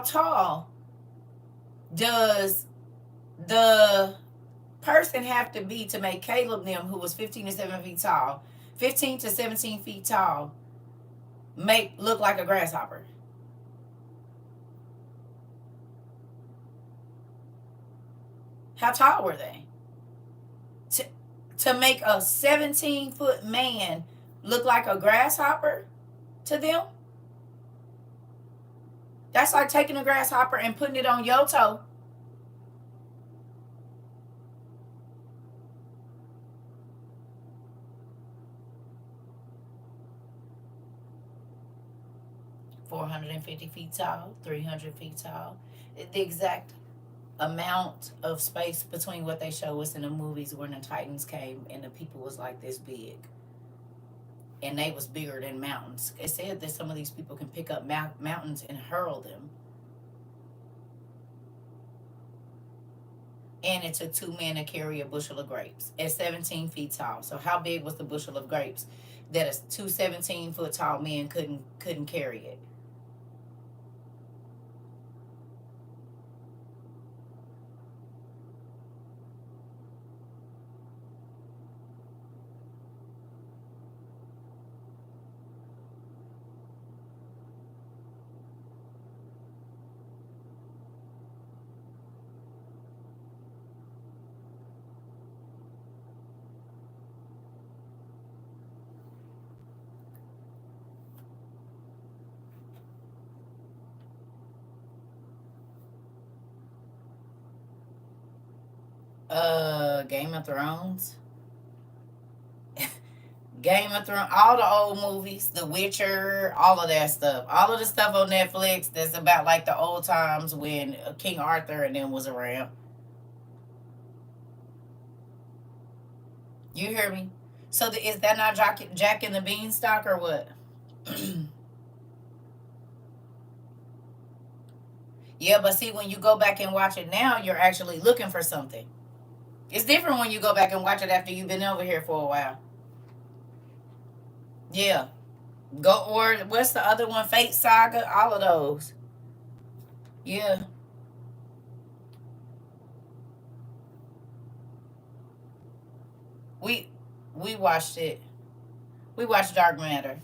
tall does the person have to be to make Caleb them, who was 15 to 7 feet tall, 15 to 17 feet tall, make look like a grasshopper? How tall were they? To, to make a 17-foot man look like a grasshopper to them? That's like taking a grasshopper and putting it on your toe. $450 tall, 300 feet tall. The exact amount of space between what they show us in the movies when the Titans came and the people was like this big. And they was bigger than mountains. It said that some of these people can pick up mountains and hurl them. And it took 2 men to carry a bushel of grapes at 17 feet tall. So how big was the bushel of grapes that two 17-foot tall men couldn't carry it? Game of Thrones. Game of Thrones, all the old movies, The Witcher, all of that stuff. All of the stuff on Netflix that's about like the old times when King Arthur and them was around. You hear me? So is that not Jack and the Beanstalk or what? Yeah, but see, when you go back and watch it now, you're actually looking for something. It's different when you go back and watch it after you've been over here for a while. Yeah. Go or what's the other one? Fate Saga, all of those. Yeah. We we watched it. We watched Dark Matter.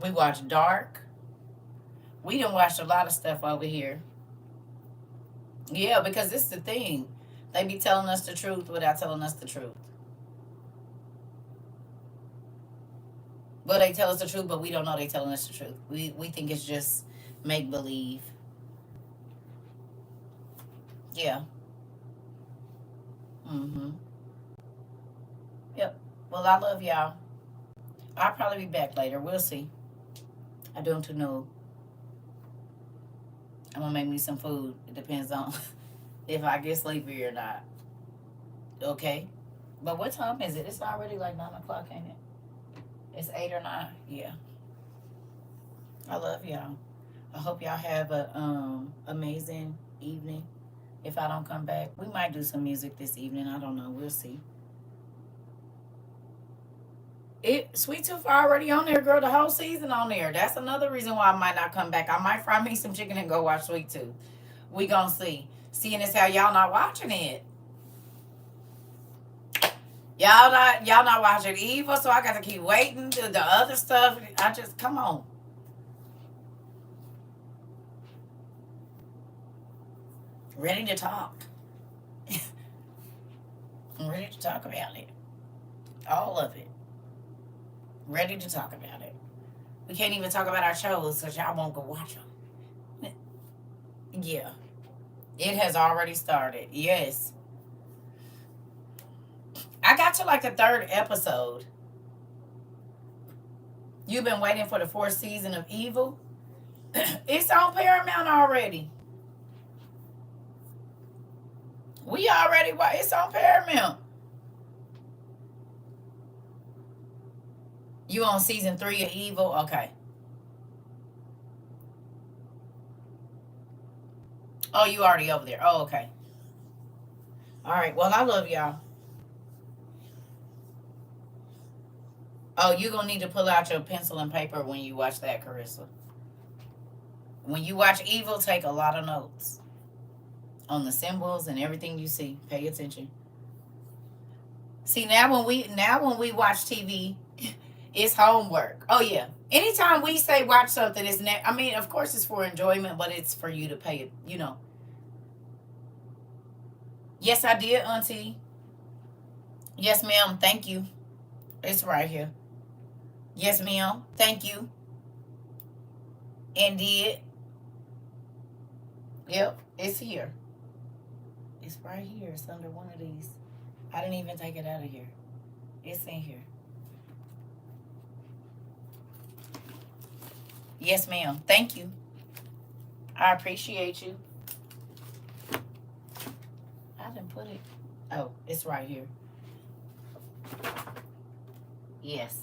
We watched Dark. We done watched a lot of stuff over here. Yeah, because this is the thing. They be telling us the truth without telling us the truth. Well, they tell us the truth, but we don't know they telling us the truth. We think it's just make believe. Yeah. Mm-hmm. Yep. Well, I love y'all. I'll probably be back later. We'll see. I don't know. I'm gonna make me some food. It depends on if I get sleepy or not. Okay. But what time is it? It's already like 9 o'clock, ain't it? It's 8 or 9. Yeah. I love y'all. I hope y'all have a amazing evening. If I don't come back, we might do some music this evening. I don't know. We'll see. Sweet Tooth already on there, girl. The whole season on there. That's another reason why I might not come back. I might fry me some chicken and go watch Sweet Tooth. We gonna see. Seeing as how y'all not watching it. Y'all not watching Evil, so I got to keep waiting to the other stuff. I just come on. Ready to talk. I'm ready to talk about it. All of it. Ready to talk about it. We can't even talk about our shows because y'all won't go watch them. Yeah. It has already started. Yes. I got to like the third episode. You've been waiting for the fourth season of Evil? It's on Paramount already. We already, it's on Paramount. You on season 3 of Evil? Okay. Oh, you already over there. Oh, okay. All right. Well, I love y'all. Oh, you're going to need to pull out your pencil and paper when you watch that, Carissa. When you watch Evil, take a lot of notes on the symbols and everything you see. Pay attention. See, now when we watch TV, it's homework. Oh yeah. Anytime we say watch something, I mean, of course it's for enjoyment, but it's for you to pay it. Yes, I did, Auntie. Yes, ma'am. Thank you. It's right here. Yes, ma'am. Thank you. Indeed. Yep. It's here. It's right here. It's under one of these. I didn't even take it out of here. It's in here. Yes, ma'am. Thank you. I appreciate you. I didn't put it. Oh, it's right here. Yes.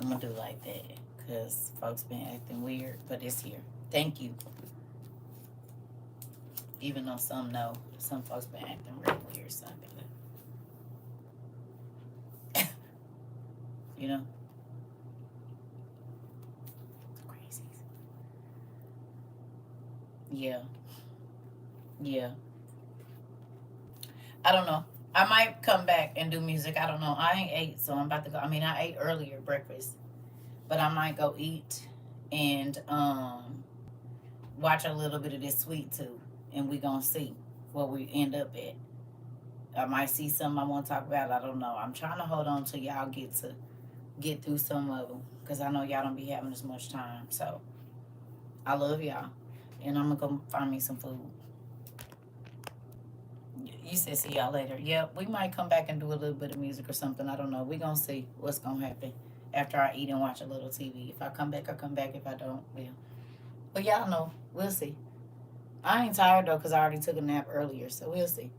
I'm going to do like that because folks been acting weird, but it's here. Thank you. Even though some know, some folks been acting real weird, so I gotta, you know, crazy. Yeah, yeah. I don't know. I might come back and do music. I don't know. I ain't ate, so I'm about to go. I mean, I ate earlier breakfast, but I might go eat and watch a little bit of this Sweet Tooth, and we gonna see where we end up at. I might see something I want to talk about. I don't know. I'm trying to hold on till y'all get through some of them, because I know y'all don't be having as much time. So I love y'all, and I'm gonna go find me some food. You said see y'all later. Yeah, we might come back and do a little bit of music or something. I don't know. We gonna see what's gonna happen after I eat and watch a little TV. If I come back, I come back. If I don't, well. But y'all know, we'll see. I ain't tired though, cause I already took a nap earlier, so we'll see.